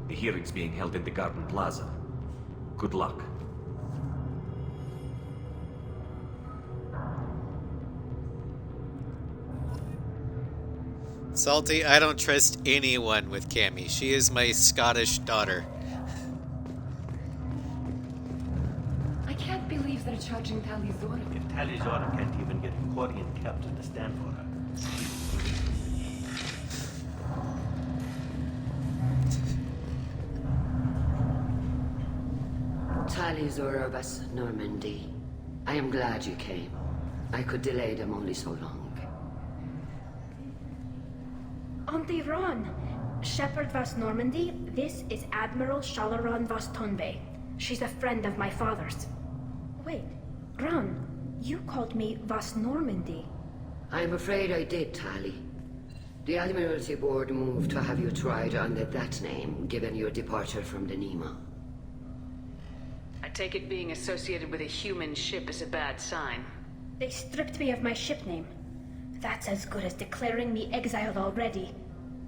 Speaker 15: The hearing's being held in the Garden Plaza. Good luck.
Speaker 1: Salty, I don't trust anyone with Cammy. She is my Scottish daughter.
Speaker 13: I can't believe they're charging tali'zorah.
Speaker 16: If tali'zorah can't even get a Quarian captain to stand for her.
Speaker 17: tali'zorah vas Normandy. I am glad you came. I could delay them only so long.
Speaker 12: Auntie Ron! Shepard vas Normandy, this is Admiral Shalaron vas Tonbe. She's a friend of my father's. Wait, Ron, you called me vas Normandy.
Speaker 17: I'm afraid I did, Tali. The Admiralty Board moved to have you tried under that name, given your departure from the Nima.
Speaker 13: I take it being associated with a human ship is a bad sign.
Speaker 12: They stripped me of my ship name. That's as good as declaring me exiled already.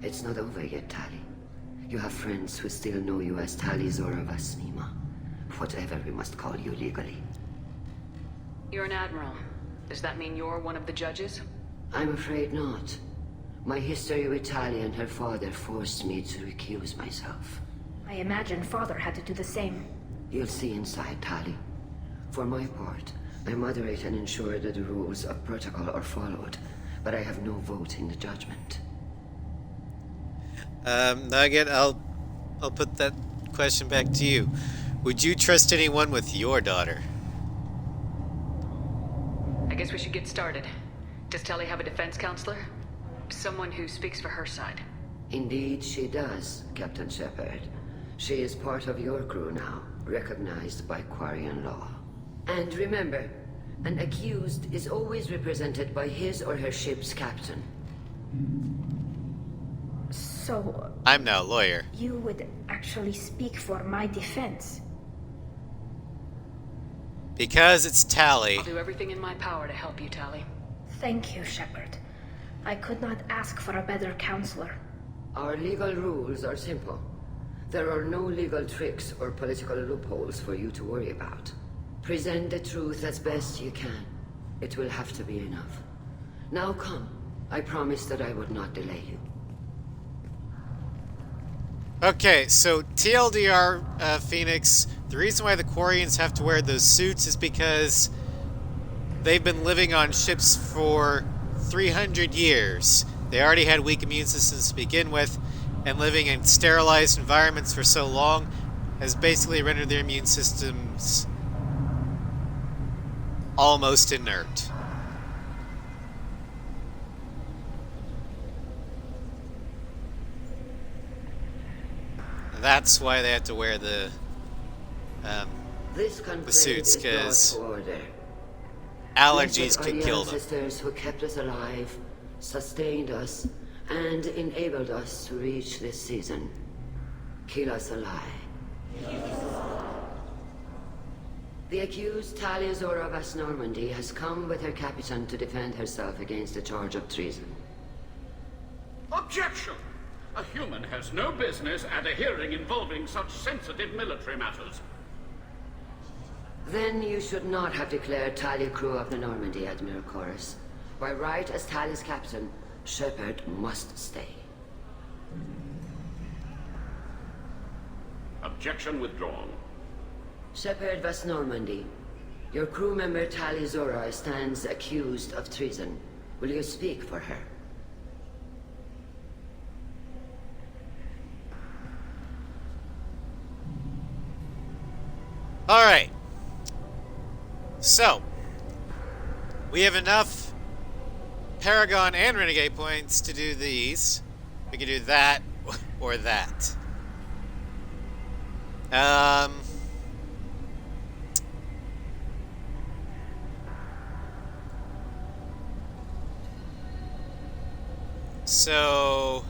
Speaker 17: It's not over yet, Tali. You have friends who still know you as tali'zorah vas Nima. Whatever we must call you legally.
Speaker 13: You're an admiral. Does that mean you're one of the judges?
Speaker 17: I'm afraid not. My history with Tali and her father forced me to recuse myself.
Speaker 12: I imagine father had to do the same.
Speaker 17: You'll see inside, Tali. For my part, I moderate and ensure that the rules of protocol are followed, but I have no vote in the judgment.
Speaker 1: Nugget, I'll put that question back to you. Would you trust anyone with your daughter?
Speaker 13: I guess we should get started. Does Tali have a defense counselor? Someone who speaks for her side.
Speaker 17: Indeed she does, Captain Shepard. She is part of your crew now, recognized by Quarian law. And remember, an accused is always represented by his or her ship's captain.
Speaker 12: So...
Speaker 1: I'm now a lawyer.
Speaker 12: You would actually speak for my defense?
Speaker 1: Because it's Tali.
Speaker 13: I'll do everything in my power to help you, Tali.
Speaker 12: Thank you, Shepard. I could not ask for a better counselor.
Speaker 17: Our legal rules are simple. There are no legal tricks or political loopholes for you to worry about. Present the truth as best you can. It will have to be enough. Now come. I promised that I would not delay you.
Speaker 1: Okay, so TLDR, Phoenix, the reason why the Quarians have to wear those suits is because they've been living on ships for 300 years. They already had weak immune systems to begin with, and living in sterilized environments for so long has basically rendered their immune systems almost inert. That's why they have to wear the suits, because allergies could kill them.
Speaker 17: Ancestors who kept us alive, sustained us, and enabled us to reach this season. Kill us alive. The accused tali'zorah vas Normandy has come with her captain to defend herself against a charge of treason.
Speaker 18: Objection! A human has no business at a hearing involving such sensitive military matters.
Speaker 17: Then you should not have declared Tali crew of the Normandy, Admiral Chorus. By right as Tali's captain, Shepard must stay.
Speaker 18: Objection withdrawn.
Speaker 17: Shepard vas Normandy, your crew member tali'zorah stands accused of treason. Will you speak for her?
Speaker 1: Alright. So, we have enough Paragon and Renegade points to do these. We can do that or that. So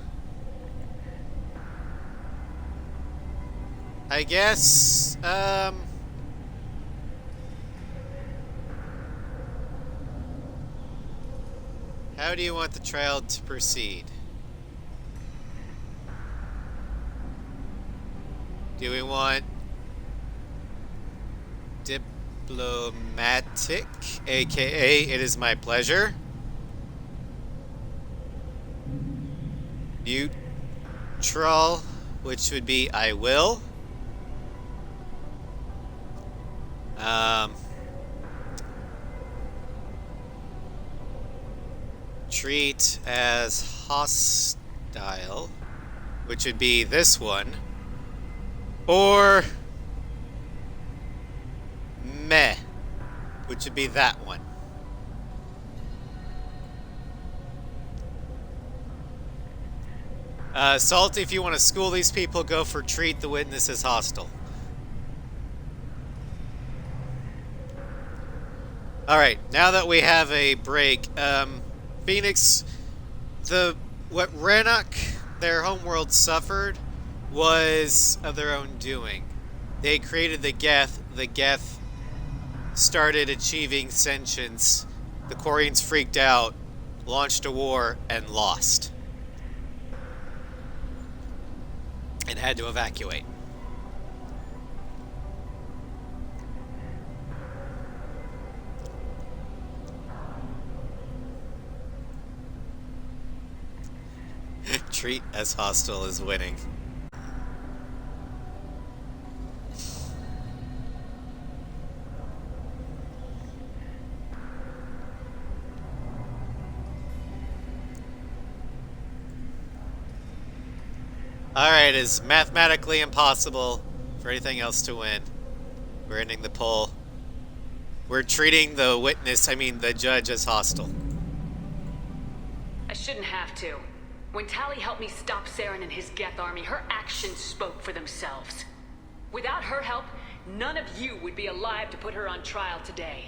Speaker 1: I guess how do you want the trial to proceed? Do we want Diplomatic, aka it is my pleasure. Neutral, which would be I will. Treat as hostile, which would be this one. Or meh, which would be that one. Salty, if you want to school these people, go for treat the witness as hostile. Alright, now that we have a break, Phoenix, what Renok, their homeworld, suffered was of their own doing. They created the Geth. The Geth started achieving sentience. The Quarians freaked out, launched a war, and lost. And had to evacuate. Treat as hostile as winning. Alright, it's mathematically impossible for anything else to win. We're ending the poll. We're treating the witness, the judge, as hostile.
Speaker 13: I shouldn't have to. When Tali helped me stop Saren and his Geth army, her actions spoke for themselves. Without her help, none of you would be alive to put her on trial today.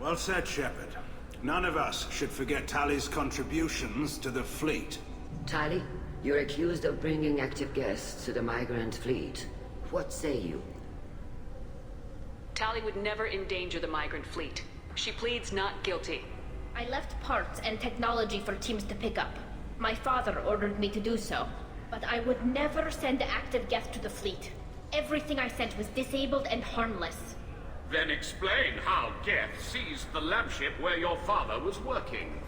Speaker 19: Well said, Shepard. None of us should forget Tali's contributions to the fleet.
Speaker 17: Tali, you're accused of bringing active guests to the migrant fleet. What say you?
Speaker 13: Tali would never endanger the migrant fleet. She pleads not guilty.
Speaker 12: I left parts and technology for teams to pick up. My father ordered me to do so, but I would never send active Geth to the fleet. Everything I sent was disabled and harmless.
Speaker 18: Then explain how Geth seized the lab ship where your father was working.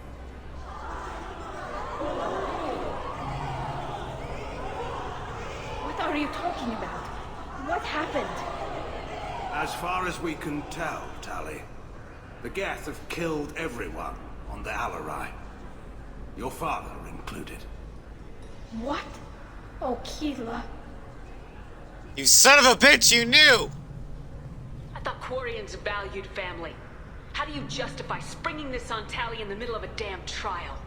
Speaker 12: What are you talking about? What happened?
Speaker 19: As far as we can tell, Tali, the Geth have killed everyone on the Alarai. Your father included.
Speaker 12: What? Oh, Keela.
Speaker 1: You son of a bitch, you knew!
Speaker 13: I thought Quarians valued family. How do you justify springing this on Tali in the middle of a damn trial?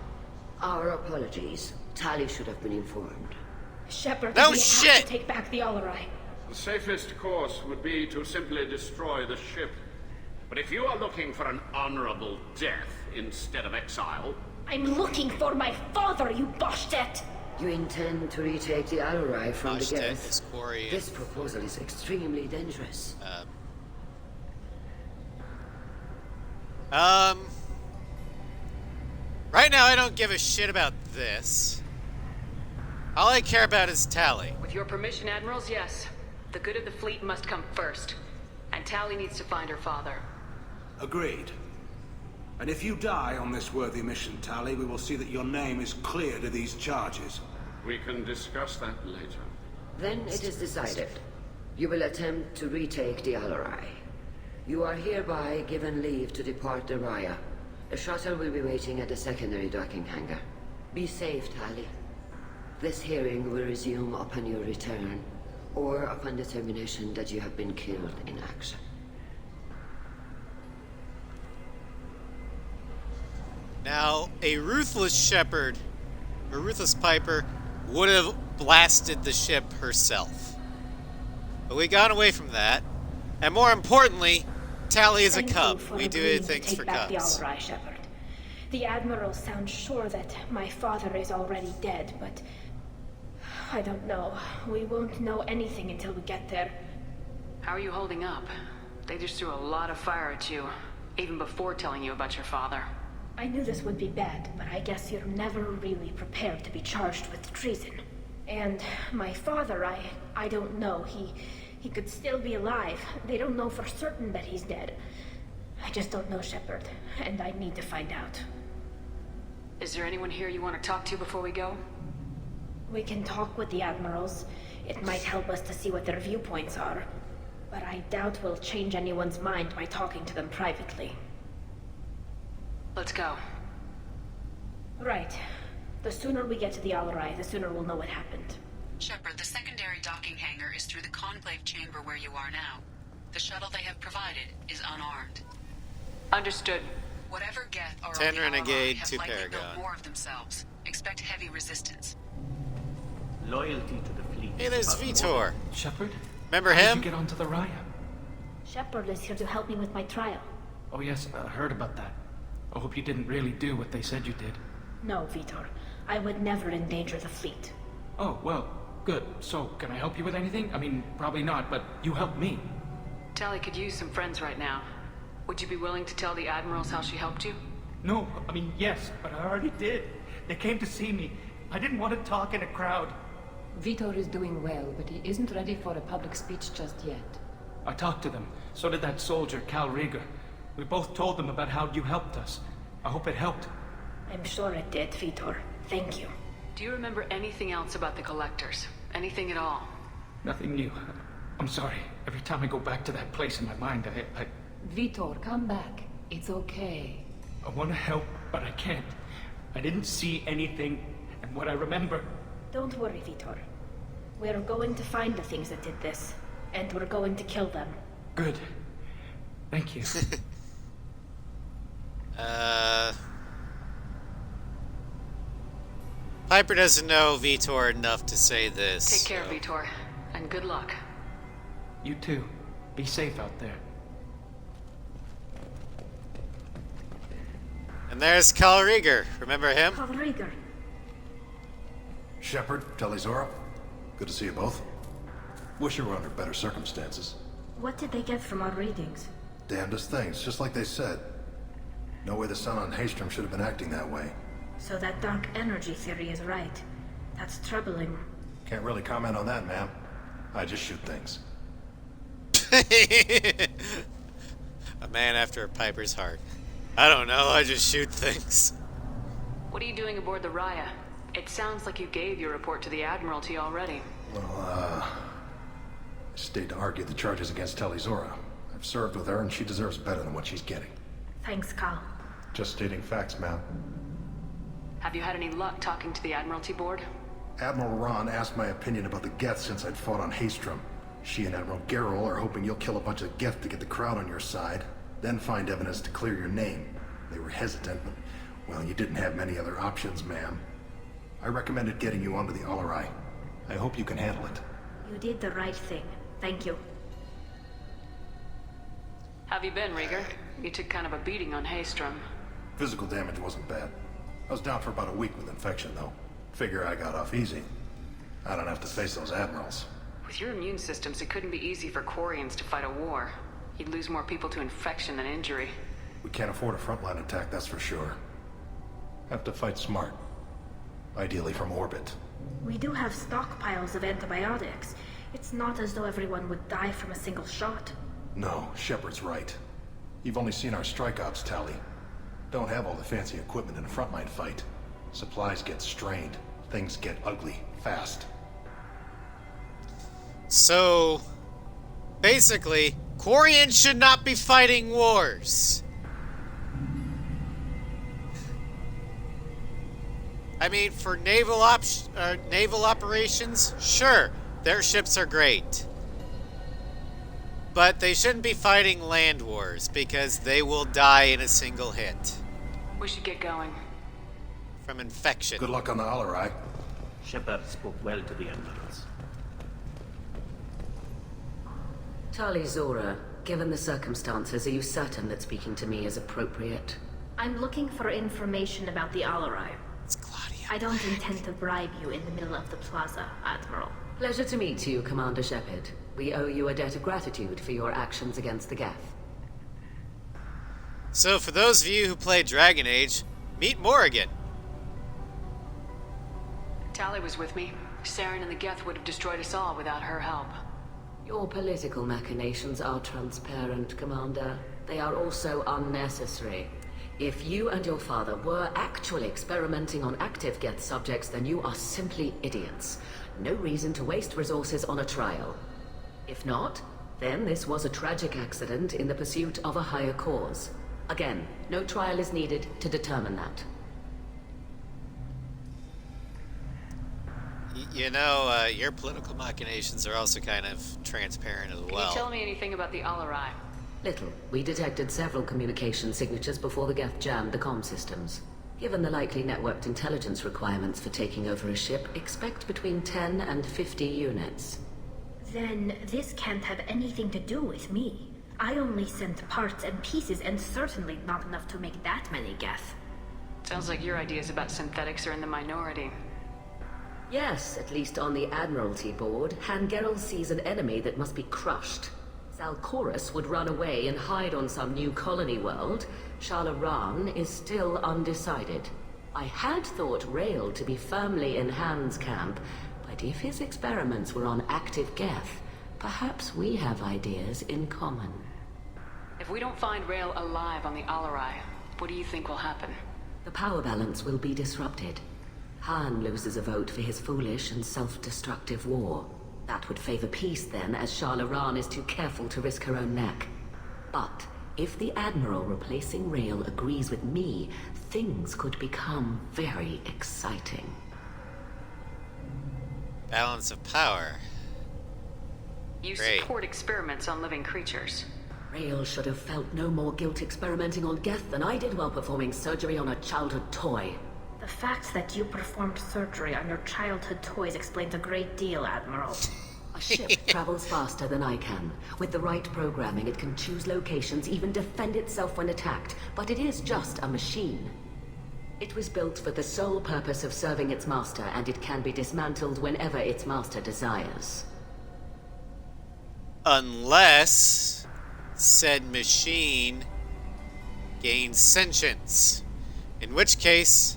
Speaker 17: Our apologies. Tali should have been informed.
Speaker 12: Shepard,
Speaker 1: no
Speaker 12: we
Speaker 1: shit!
Speaker 12: have to take back the Alarai.
Speaker 18: The safest course would be to simply destroy the ship. But if you are looking for an honorable death instead of exile...
Speaker 12: I'm looking for my father, you Boshtet!
Speaker 17: You intend to retake the Alarai from the Geth? This proposal is extremely dangerous.
Speaker 1: Right now I don't give a shit about this. All I care about is Tali.
Speaker 13: With your permission, Admirals, yes. The good of the fleet must come first. And Tali needs to find her father.
Speaker 19: Agreed. And if you die on this worthy mission, Tali, we will see that your name is cleared of these charges.
Speaker 18: We can discuss that later.
Speaker 17: Then it is decided. You will attempt to retake the Alarai. You are hereby given leave to depart the Raya. A shuttle will be waiting at the secondary docking hangar. Be safe, Tali. This hearing will resume upon your return, or upon determination that you have been killed in action.
Speaker 1: Now, a ruthless Shepard, a ruthless Piper, would have blasted the ship herself. But we got away from that. And more importantly, Tali is a cub. We do things for cubs.
Speaker 12: The Alarai, Shepard. The Admiral sounds sure that my father is already dead, but... I don't know. We won't know anything until we get there.
Speaker 13: How are you holding up? They just threw a lot of fire at you, even before telling you about your father.
Speaker 12: I knew this would be bad, but I guess you're never really prepared to be charged with treason. And my father, I don't know. He could still be alive. They don't know for certain that he's dead. just don't know, Shepard, and I need to find out.
Speaker 13: Is there anyone here you want to talk to before we go?
Speaker 12: We can talk with the admirals. It might help us to see what their viewpoints are. But I doubt we'll change anyone's mind by talking to them privately.
Speaker 13: Let's go.
Speaker 12: Right. The sooner we get to the Alarai, the sooner we'll know what happened.
Speaker 8: Shepard, the secondary docking hangar is through the conclave chamber where you are now. The shuttle they have provided is unarmed.
Speaker 13: Understood.
Speaker 8: Whatever Geth are
Speaker 1: 10
Speaker 8: on the
Speaker 1: Renegade,
Speaker 8: Alarai have
Speaker 1: 2
Speaker 8: likely
Speaker 1: Paragon.
Speaker 8: built more of themselves. Expect heavy resistance.
Speaker 16: Loyalty to the fleet.
Speaker 1: Hey, there's Vitor.
Speaker 20: Shepard?
Speaker 1: Remember
Speaker 20: How did
Speaker 1: him?
Speaker 20: you get onto the Raya?
Speaker 12: Shepard is here to help me with my trial.
Speaker 20: Oh yes, I heard about that. I hope you didn't really do what they said you did.
Speaker 12: No, Vitor. I would never endanger the fleet.
Speaker 20: Oh, well, good. So, can I help you with anything? I mean, probably not, but you helped me.
Speaker 13: Tali could use some friends right now. Would you be willing to tell the admirals how she helped you?
Speaker 20: No, I mean, yes, but I already did. They came to see me. I didn't want to talk in a crowd.
Speaker 21: Vitor is doing well, but he isn't ready for a public speech just yet.
Speaker 20: I talked to them. So did that soldier, Cal Rieger. We both told them about how you helped us. I hope it helped.
Speaker 12: I'm sure it did, Vitor. Thank you.
Speaker 13: Do you remember anything else about the Collectors? Anything at all?
Speaker 20: Nothing new. I'm sorry. Every time I go back to that place in my mind, I
Speaker 21: Vitor, come back. It's okay.
Speaker 20: I want to help, but I can't. I didn't see anything, and what I remember...
Speaker 12: Don't worry, Vitor. We're going to find the things that did this, and we're going to kill them.
Speaker 20: Good. Thank you.
Speaker 1: Piper doesn't know Vitor enough to say this.
Speaker 13: Take care, Vitor, and good luck.
Speaker 20: You too. Be safe out there.
Speaker 1: And there's Cal Rieger. Remember him?
Speaker 12: Cal Rieger.
Speaker 22: Shepard, tali'zorah. Good to see you both. Wish you were under better circumstances.
Speaker 12: What did they get from our readings?
Speaker 22: Damnedest things, just like they said. No way the sun on Haystrom should have been acting that way.
Speaker 12: So that dark energy theory is right. That's troubling.
Speaker 22: Can't really comment on that, ma'am. I just shoot things.
Speaker 1: A man after Piper's heart. I don't know, I just shoot things.
Speaker 13: What are you doing aboard the Raya? It sounds like you gave your report to the Admiralty already.
Speaker 22: Well, I stayed to argue the charges against tali'zorah. I've served with her, and she deserves better than what she's getting.
Speaker 12: Thanks, Cal.
Speaker 22: Just stating facts, ma'am.
Speaker 13: Have you had any luck talking to the Admiralty Board?
Speaker 22: Admiral Ron asked my opinion about the Geth since I'd fought on Haystrom. She and Admiral Gerrel are hoping you'll kill a bunch of Geth to get the crowd on your side, then find evidence to clear your name. They were hesitant, but, well, you didn't have many other options, ma'am. I recommended getting you onto the Alarai. I hope you can handle it.
Speaker 12: You did the right thing. Thank you.
Speaker 13: Have you been, Rieger? You took kind of a beating on Haystrom.
Speaker 22: Physical damage wasn't bad. I was down for about a week with infection, though. Figure I got off easy. I don't have to face those admirals.
Speaker 13: With your immune systems, it couldn't be easy for Quarians to fight a war. You'd lose more people to infection than injury.
Speaker 22: We can't afford a frontline attack, that's for sure. Have to fight smart. Ideally from orbit.
Speaker 12: We do have stockpiles of antibiotics. It's not as though everyone would die from a single shot.
Speaker 22: No, Shepard's right. You've only seen our strike ops tally. Don't have all the fancy equipment in a frontline fight. Supplies get strained. Things get ugly, fast.
Speaker 1: So, basically, Quarians should not be fighting wars. I mean, for naval operations, sure, their ships are great. But they shouldn't be fighting land wars, because they will die in a single hit.
Speaker 13: We should get going.
Speaker 1: From infection.
Speaker 22: Good luck on the Alarai.
Speaker 16: Shepard spoke well to the admirals.
Speaker 17: tali'zorah, given the circumstances, are you certain that speaking to me is appropriate?
Speaker 12: I'm looking for information about the Alarai.
Speaker 1: It's Claudia.
Speaker 12: I don't intend to bribe you in the middle of the plaza, Admiral.
Speaker 17: Pleasure to meet you, Commander Shepard. We owe you a debt of gratitude for your actions against the Geth.
Speaker 1: So for those of you who play Dragon Age, meet Morrigan.
Speaker 13: Tali was with me. Saren and the Geth would have destroyed us all without her help.
Speaker 17: Your political machinations are transparent, Commander.
Speaker 5: They are also unnecessary. If you and your father were actually experimenting on active Geth subjects, then you are simply idiots. No reason to waste resources on a trial. If not, then this was a tragic accident in the pursuit of a higher cause. Again, no trial is needed to determine that.
Speaker 1: You know, your political machinations are also kind of transparent as well.
Speaker 13: Can you tell me anything about the Alarai?
Speaker 5: Little. We detected several communication signatures before the Geth jammed the comm systems. Given the likely networked intelligence requirements for taking over a ship, expect between 10 and 50 units.
Speaker 12: Then this can't have anything to do with me. I only sent parts and pieces, and certainly not enough to make that many Geth.
Speaker 13: Sounds like your ideas about synthetics are in the minority.
Speaker 5: Yes, at least on the Admiralty board, Hangerel sees an enemy that must be crushed. Zalcorus would run away and hide on some new colony world. Shalaran is still undecided. I had thought Rail to be firmly in Han's camp, but if his experiments were on active Geth, perhaps we have ideas in common.
Speaker 13: If we don't find Rail alive on the Alarai, what do you think will happen?
Speaker 5: The power balance will be disrupted. Han loses a vote for his foolish and self-destructive war. That would favor peace then, as Shalaran is too careful to risk her own neck. But if the Admiral replacing Rail agrees with me, things could become very exciting.
Speaker 1: Balance of power.
Speaker 13: You
Speaker 1: Great.
Speaker 13: support experiments on living creatures.
Speaker 5: Rail should have felt no more guilt experimenting on Geth than I did while performing surgery on a childhood toy.
Speaker 12: The fact that you performed surgery on your childhood toys explains a great deal, Admiral.
Speaker 5: A ship travels faster than I can. With the right programming, it can choose locations, even defend itself when attacked. But it is just a machine. It was built for the sole purpose of serving its master, and it can be dismantled whenever its master desires.
Speaker 1: Unless said machine gains sentience. In which case,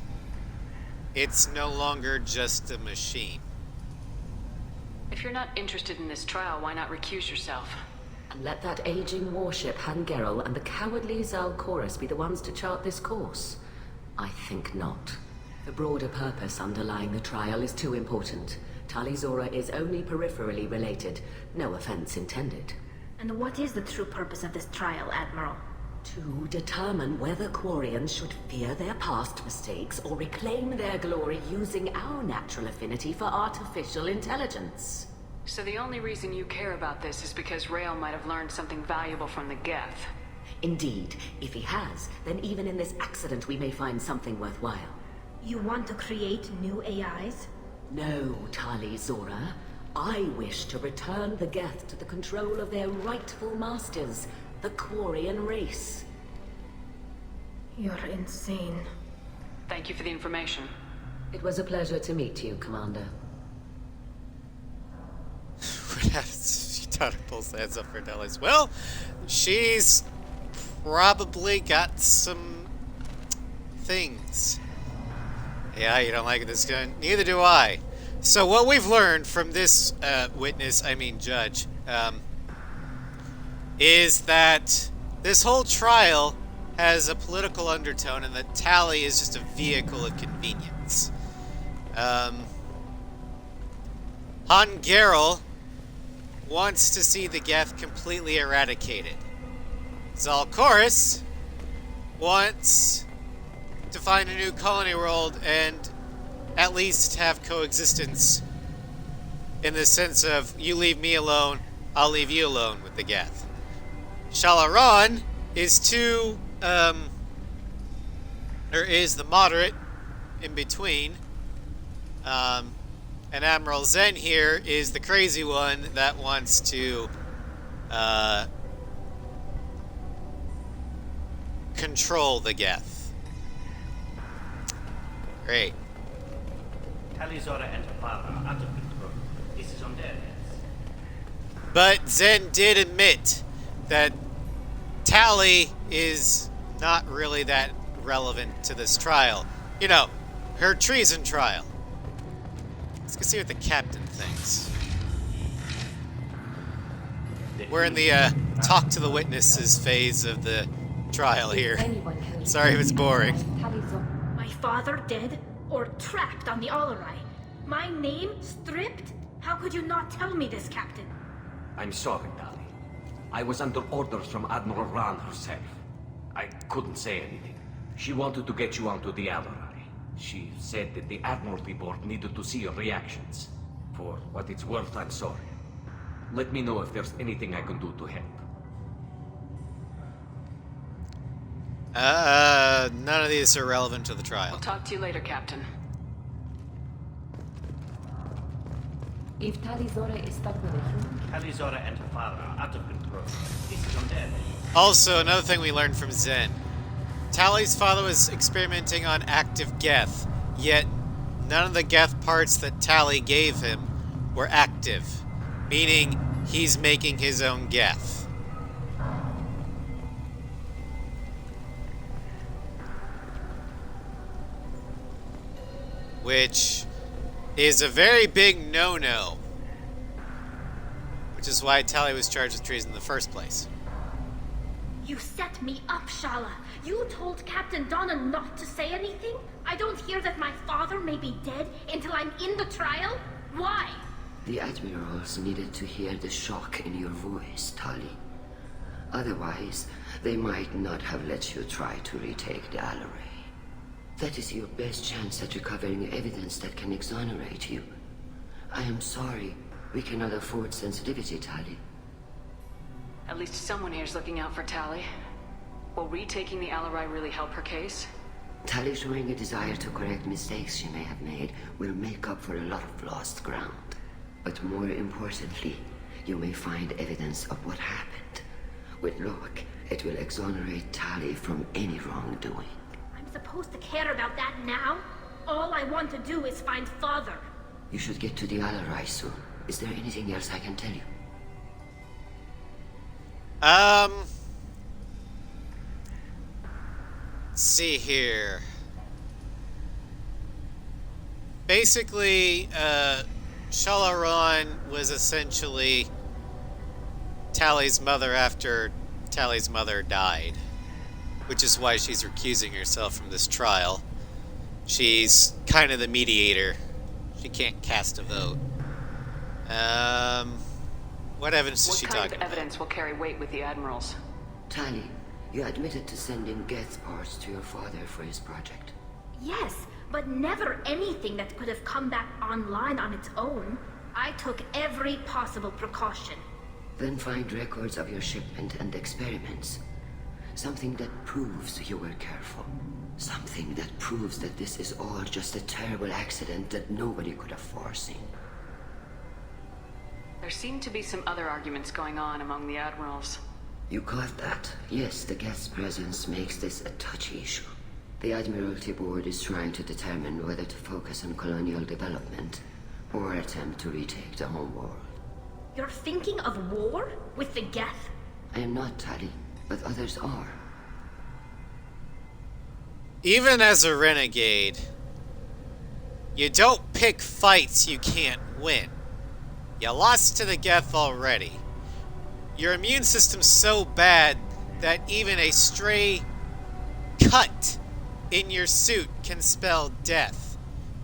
Speaker 1: it's no longer just a machine.
Speaker 13: If you're not interested in this trial, why not recuse yourself?
Speaker 5: And let that aging warship Hangerel and the cowardly Zalcorus be the ones to chart this course? I think not. The broader purpose underlying the trial is too important. Tali'zorah is only peripherally related. No offense intended.
Speaker 12: And what is the true purpose of this trial, Admiral?
Speaker 5: To determine whether Quarians should fear their past mistakes or reclaim their glory using our natural affinity for artificial intelligence.
Speaker 13: So the only reason you care about this is because Rail might have learned something valuable from the Geth.
Speaker 5: Indeed. If he has, then even in this accident we may find something worthwhile.
Speaker 12: You want to create new AIs?
Speaker 5: No, Tali'zorah. I wish to return the Geth to the control of their rightful masters, the Quarian race.
Speaker 12: You're insane.
Speaker 13: Thank you for the information.
Speaker 5: It was a pleasure to meet you, Commander.
Speaker 1: Daughter pulls the heads up for Dallas. Well, she's probably got some things. Yeah, you don't like this gun? Neither do I. So what we've learned from this judge, is that this whole trial has a political undertone and that Tali is just a vehicle of convenience. Hangerel wants to see the Geth completely eradicated. Zalcorus wants to find a new colony world and at least have coexistence in the sense of you leave me alone, I'll leave you alone with the Geth. Shalaran is is the moderate in between. And Admiral Zen here is the crazy one that wants to control the Geth. Great.
Speaker 16: Tali'zorah and her father are out of control. This is on their hands.
Speaker 1: But Zen did admit that Tali is not really that relevant to this trial. You know, her treason trial. Let's go see what the captain thinks.
Speaker 16: The
Speaker 1: We're in the talk to the witnesses phase of the trial here. Sorry if it's boring.
Speaker 12: My father dead? Or trapped on the Alarai? My name stripped? How could you not tell me this, Captain?
Speaker 15: I'm sorry, Tali. I was under orders from Admiral Ran herself. I couldn't say anything. She wanted to get you onto the Alarai. She said that the Admiralty Board needed to see your reactions. For what it's worth, I'm sorry. Let me know if there's anything I can do to help.
Speaker 1: None of these are relevant to the trial.
Speaker 13: I'll talk to you later, Captain.
Speaker 21: If tali'zorah is stuck with a human...
Speaker 16: Tali'zorah and her father are out of control. This is on their
Speaker 1: Also, another thing we learned from Zen. Tali's father was experimenting on active Geth, yet none of the Geth parts that Tali gave him were active, meaning he's making his own Geth. Which is a very big no-no. Which is why Tali was charged with treason in the first place.
Speaker 12: You set me up, Shala. You told Captain Donna not to say anything? I don't hear that my father may be dead until I'm in the trial? Why?
Speaker 17: The admirals needed to hear the shock in your voice, Tali. Otherwise, they might not have let you try to retake the Alarai. That is your best chance at recovering evidence that can exonerate you. I am sorry. We cannot afford sensitivity, Tali.
Speaker 13: At least someone here's looking out for Tali. Will retaking the Alarai really help her case?
Speaker 17: Tali showing a desire to correct mistakes she may have made will make up for a lot of lost ground. But more importantly, you may find evidence of what happened. With luck, it will exonerate Tali from any wrongdoing.
Speaker 12: I'm supposed to care about that now? All I want to do is find Father.
Speaker 17: You should get to the Alarai soon. Is there anything else I can tell you?
Speaker 1: Let's see here. Basically, Shalaron was essentially Tali's mother after Tali's mother died, which is why she's recusing herself from this trial. She's kind of the mediator. She can't cast a vote. What evidence is she talking about?
Speaker 13: What kind of evidence will carry weight with the admirals?
Speaker 17: Tali, you admitted to sending Geth parts to your father for his project.
Speaker 12: Yes, but never anything that could have come back online on its own. I took every possible precaution.
Speaker 17: Then find records of your shipment and experiments. Something that proves you were careful. Something that proves that this is all just a terrible accident that nobody could have foreseen.
Speaker 13: There seem to be some other arguments going on among the admirals.
Speaker 17: You caught that? Yes, the Geth's presence makes this a touchy issue. The Admiralty Board is trying to determine whether to focus on colonial development or attempt to retake the home world.
Speaker 12: You're thinking of war? With the Geth?
Speaker 17: I am not, Tali, but others are.
Speaker 1: Even as a renegade, you don't pick fights you can't win. You lost to the Geth already. Your immune system's so bad that even a stray cut in your suit can spell death.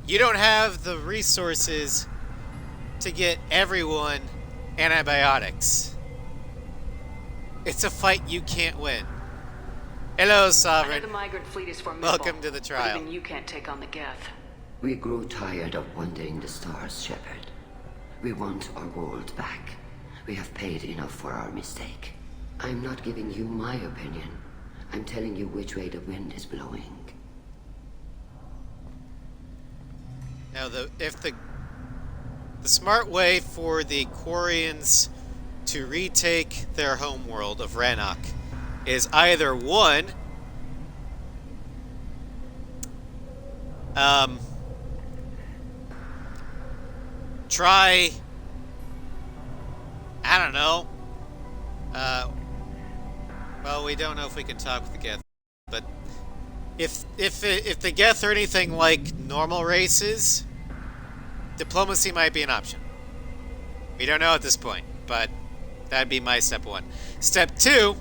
Speaker 1: You don't have the resources to get everyone antibiotics. It's a fight you can't win. Hello, Sovereign.
Speaker 13: I know the migrant fleet is formidable.
Speaker 1: Welcome to the trial.
Speaker 13: But even you can't take on the Geth.
Speaker 17: We grow tired of wandering the stars, Shepard. We want our world back. We have paid enough for our mistake. I'm not giving you my opinion. I'm telling you which way the wind is blowing.
Speaker 1: Now, if the smart way for the Quarians to retake their homeworld of Rannoch is either one, try, I don't know, well, we don't know if we can talk with the Geth, but if the Geth are anything like normal races, diplomacy might be an option. We don't know at this point, but That'd be my step 1. Step 2,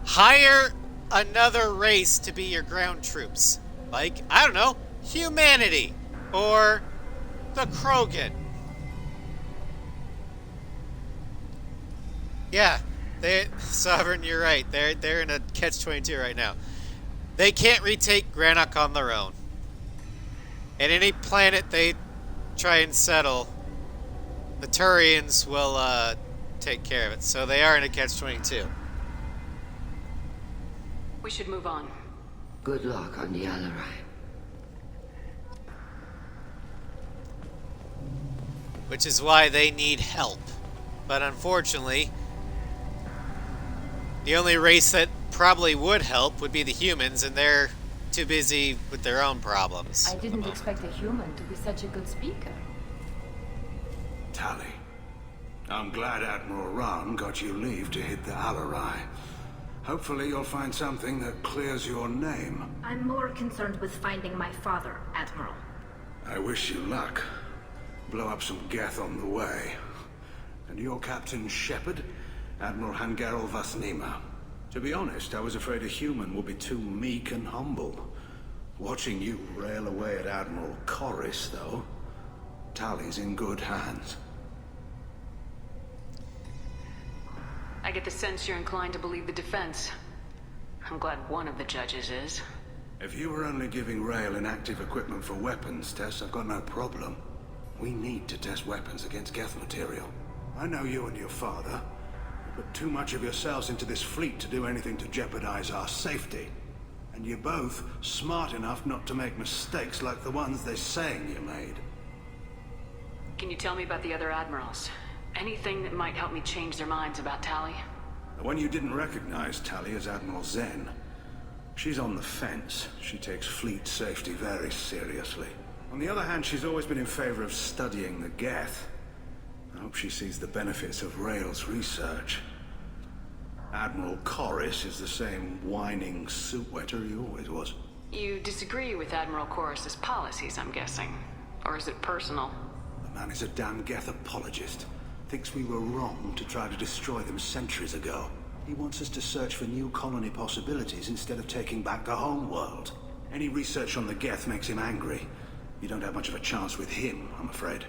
Speaker 1: hire another race to be your ground troops. Like, I don't know, humanity or the Krogan. Yeah, Sovereign, you're right. They're in a catch-22 right now. They can't retake Granok on their own. And any planet they try and settle, the Turians will take care of it. So they are in a catch-22.
Speaker 13: We should move on.
Speaker 17: Good luck on the Alarai.
Speaker 1: Which is why they need help. But unfortunately, the only race that probably would help would be the humans, and they're too busy with their own problems.
Speaker 21: I didn't expect a human to be such a good speaker.
Speaker 19: Tali, I'm glad Admiral Rahn got you leave to hit the Alarai. Hopefully you'll find something that clears your name.
Speaker 12: I'm more concerned with finding my father, Admiral.
Speaker 19: I wish you luck. Blow up some Geth on the way. And your Captain Shepard? Admiral Hangerel Vasnima. To be honest, I was afraid a human would be too meek and humble. Watching you rail away at Admiral Corris, though, Tali's in good hands.
Speaker 13: I get the sense you're inclined to believe the defense. I'm glad one of the judges is.
Speaker 19: If you were only giving Rail inactive equipment for weapons tests, I've got no problem. We need to test weapons against Geth material. I know you and your father put too much of yourselves into this fleet to do anything to jeopardize our safety. And you're both smart enough not to make mistakes like the ones they're saying you made.
Speaker 13: Can you tell me about the other admirals? Anything that might help me change their minds about Tali?
Speaker 19: The one you didn't recognize Tali as Admiral Zen. She's on the fence. She takes fleet safety very seriously. On the other hand, she's always been in favor of studying the Geth. I hope she sees the benefits of Rail's research. Admiral Corris is the same whining suit wetter he always was.
Speaker 13: You disagree with Admiral Corris's policies, I'm guessing. Or is it personal?
Speaker 19: The man is a damn Geth apologist. Thinks we were wrong to try to destroy them centuries ago. He wants us to search for new colony possibilities instead of taking back the home world. Any research on the Geth makes him angry. You don't have much of a chance with him, I'm afraid.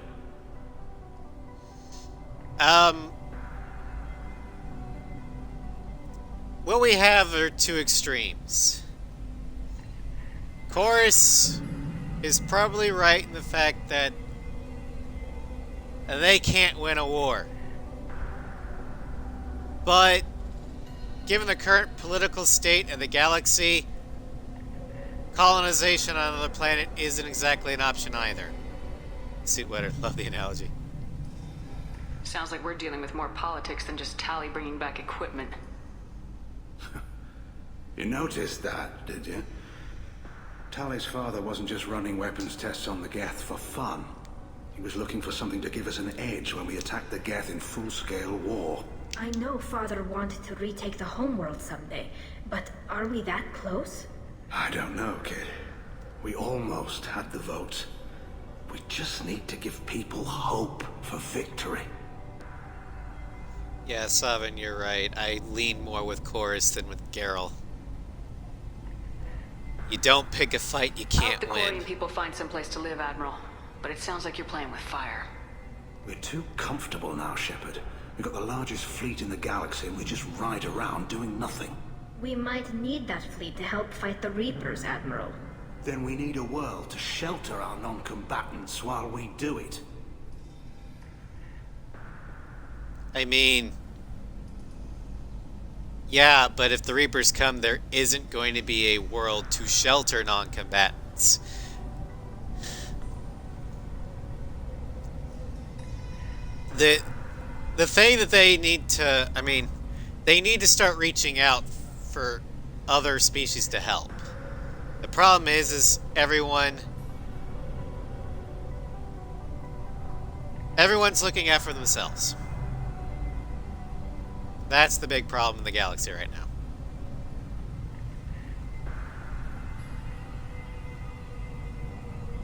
Speaker 1: What we have are two extremes. Chorus is probably right in the fact that they can't win a war. But given the current political state of the galaxy, colonization on another planet isn't exactly an option either. Suit wetter, love the analogy.
Speaker 13: Sounds like we're dealing with more politics than just Tali bringing back equipment.
Speaker 19: You noticed that, did you? Tali's father wasn't just running weapons tests on the Geth for fun. He was looking for something to give us an edge when we attacked the Geth in full-scale war.
Speaker 12: I know Father wanted to retake the homeworld someday, but are we that close?
Speaker 19: I don't know, kid. We almost had the votes. We just need to give people hope for victory.
Speaker 1: Yeah, Savin, you're right. I lean more with Chorus than with Geralt. You don't pick a fight you can't
Speaker 13: the
Speaker 1: win.
Speaker 13: Quarian people find someplace to live, Admiral. But it sounds like you're playing with fire.
Speaker 19: We're too comfortable now, Shepard. We've got the largest fleet in the galaxy and we just ride around doing nothing.
Speaker 12: We might need that fleet to help fight the Reapers, Admiral.
Speaker 19: Then we need a world to shelter our non-combatants while we do it.
Speaker 1: I mean, yeah, but if the Reapers come, there isn't going to be a world to shelter non-combatants. The thing that they need to, I mean, they need to start reaching out for other species to help. The problem is everyone's looking out for themselves. That's the big problem in the galaxy right now.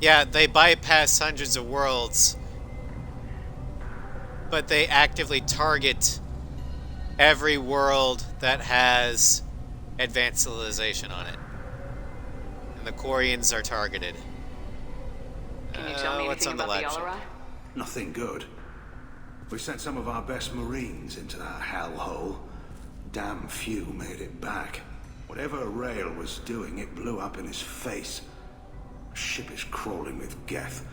Speaker 1: Yeah, they bypass hundreds of worlds but they actively target every world that has advanced civilization on it. And the Quarians are targeted.
Speaker 13: Can you tell me
Speaker 1: what's
Speaker 13: anything
Speaker 1: on the
Speaker 13: about the
Speaker 1: lab
Speaker 13: Alarai?
Speaker 19: Nothing good. We sent some of our best Marines into that hellhole. Damn few made it back. Whatever Rail was doing, it blew up in his face. The ship is crawling with Geth.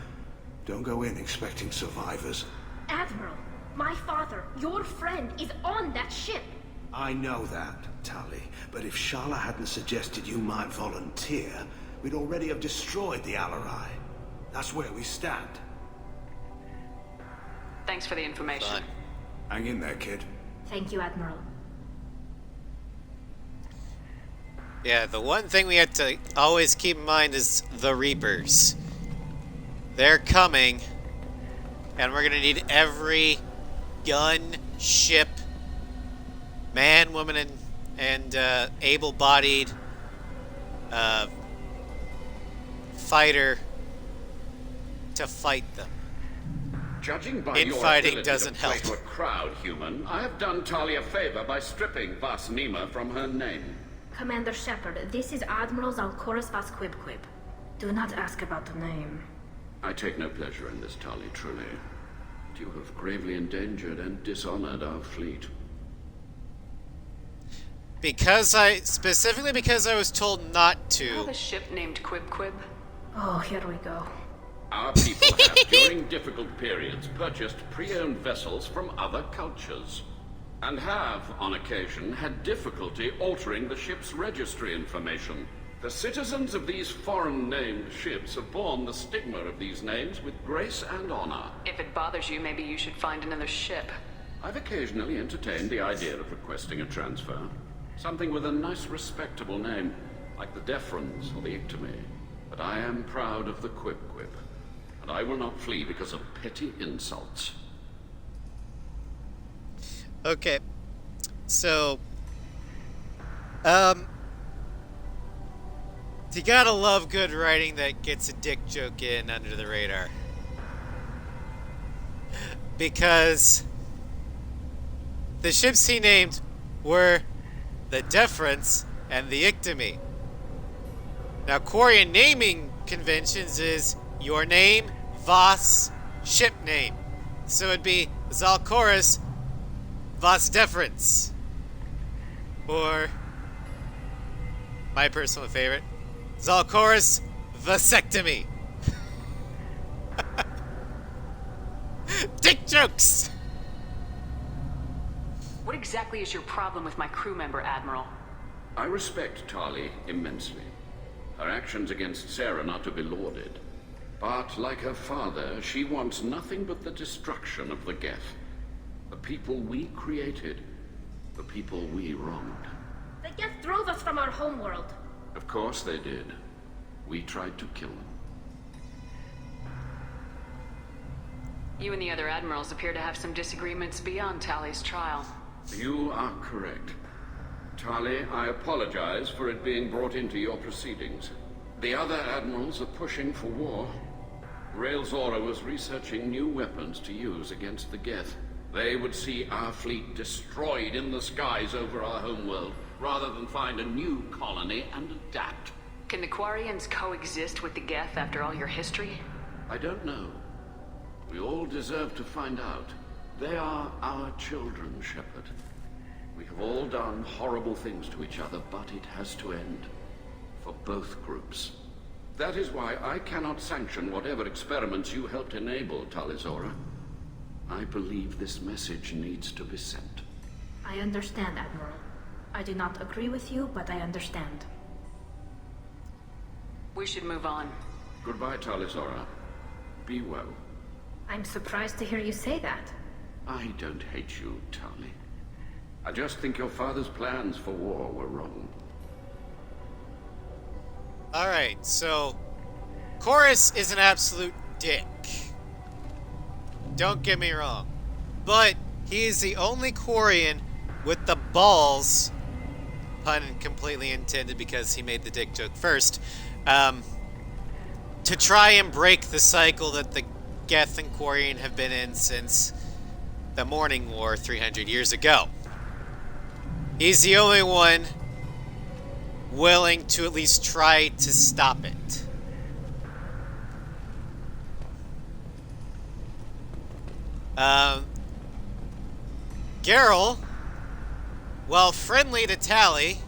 Speaker 19: Don't go in expecting survivors.
Speaker 12: Admiral, my father, your friend, is on that ship.
Speaker 19: I know that, Tali, but if Shala hadn't suggested you might volunteer, we'd already have destroyed the Alarai. That's where we stand.
Speaker 13: Thanks for the information.
Speaker 19: Hang in there, kid.
Speaker 12: Thank you, Admiral.
Speaker 1: Yeah, the one thing we have to always keep in mind is the Reapers. They're coming, and we're gonna need every gun, ship, man, woman, and able-bodied fighter to fight them.
Speaker 18: Judging by your
Speaker 1: Infighting
Speaker 18: ability
Speaker 1: doesn't
Speaker 18: to play
Speaker 1: help.
Speaker 18: to a crowd, human, I have done Talia a favor by stripping Vas Nima from her name.
Speaker 12: Commander Shepard, this is Admiral Zalkoris Vasquibquib. Do not ask about the name.
Speaker 18: I take no pleasure in this, Tali, truly. You have gravely endangered and dishonored our fleet.
Speaker 1: Specifically because I was told not
Speaker 13: You have
Speaker 1: to.
Speaker 13: a ship named Quib Quib?
Speaker 12: Oh, here we go.
Speaker 18: Our people have, during difficult periods, purchased pre-owned vessels from other cultures, and have, on occasion, had difficulty altering the ship's registry information. The citizens of these foreign-named ships have borne the stigma of these names with grace and honor.
Speaker 13: If it bothers you, maybe you should find another ship.
Speaker 18: I've occasionally entertained the idea of requesting a transfer. Something with a nice, respectable name, like the Deferens or the Ictomy. But I am proud of the Quib Quib, and I will not flee because of petty insults.
Speaker 1: Okay. So, you gotta love good writing that gets a dick joke in under the radar. Because the ships he named were the Deference and the Ictomy. Now, Quarian naming conventions is your name, Voss, ship name. So it'd be Zalkoris Voss Deference. Or, my personal favorite, Zalkoris Vasectomy. Dick jokes!
Speaker 13: What exactly is your problem with my crew member, Admiral?
Speaker 18: I respect Tali immensely. Her actions against Sarah are not to be lauded. But, like her father, she wants nothing but the destruction of the Geth. The people we created. The people we wronged.
Speaker 12: The Geth drove us from our homeworld.
Speaker 18: Of course they did. We tried to kill them.
Speaker 13: You and the other admirals appear to have some disagreements beyond Tali's trial.
Speaker 18: You are correct. Tali, I apologize for it being brought into your proceedings. The other admirals are pushing for war. Tali'zorah was researching new weapons to use against the Geth. They would see our fleet destroyed in the skies over our homeworld, rather than find a new colony and adapt.
Speaker 13: Can the Quarians coexist with the Geth after all your history?
Speaker 18: I don't know. We all deserve to find out. They are our children, Shepard. We have all done horrible things to each other, but it has to end. For both groups. That is why I cannot sanction whatever experiments you helped enable, tali'zorah. I believe this message needs to be sent.
Speaker 12: I understand, Admiral. I do not agree with you, but I understand.
Speaker 13: We should move on.
Speaker 18: Goodbye, tali'zorah. Be well.
Speaker 12: I'm surprised to hear you say that.
Speaker 18: I don't hate you, Tali. I just think your father's plans for war were wrong.
Speaker 1: Alright, so Chorus is an absolute dick. Don't get me wrong. But he is the only Quarian with the balls, pun completely intended because he made the dick joke first, to try and break the cycle that the Geth and Quarian have been in since the Morning War 300 years ago. He's the only one willing to at least try to stop it. Geralt, while friendly to Tali,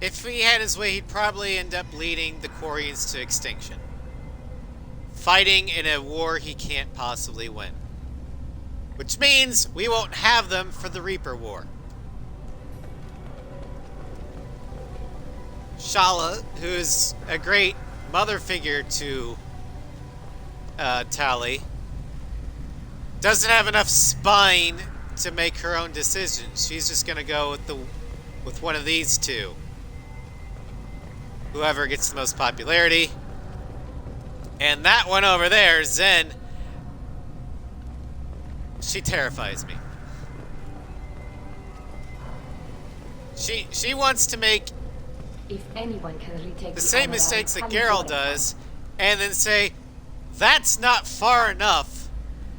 Speaker 1: if he had his way, he'd probably end up leading the Quarians to extinction. Fighting in a war he can't possibly win. Which means we won't have them for the Reaper War. Shala, who's a great mother figure to Tali, doesn't have enough spine to make her own decisions. She's just gonna go with one of these two. Whoever gets the most popularity. And that one over there, Zen, she terrifies me. She wants to make
Speaker 21: If anyone can retake
Speaker 1: the same mistakes that Geralt does, and then say, that's not far enough.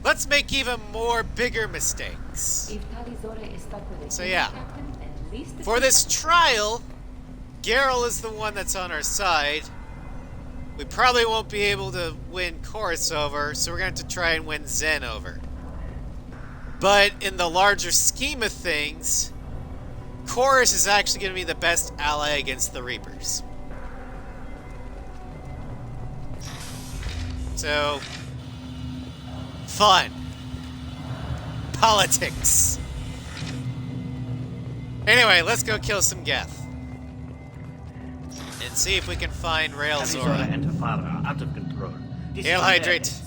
Speaker 1: Let's make even more bigger mistakes.
Speaker 21: If tali'zorah is stuck with a
Speaker 1: So yeah,
Speaker 21: captain, at least the
Speaker 1: for this trial, Geralt is the one that's on our side. We probably won't be able to win Chorus over, so we're going to have to try and win Zen over. But in the larger scheme of things, Chorus is actually going to be the best ally against the Reapers. So, fun. Politics. Anyway, let's go kill some Geth. And see if we can find
Speaker 16: Tali'zorah
Speaker 1: Railzora.
Speaker 16: and her father are out of control. This is
Speaker 1: Hail Hydrate.
Speaker 16: unfair.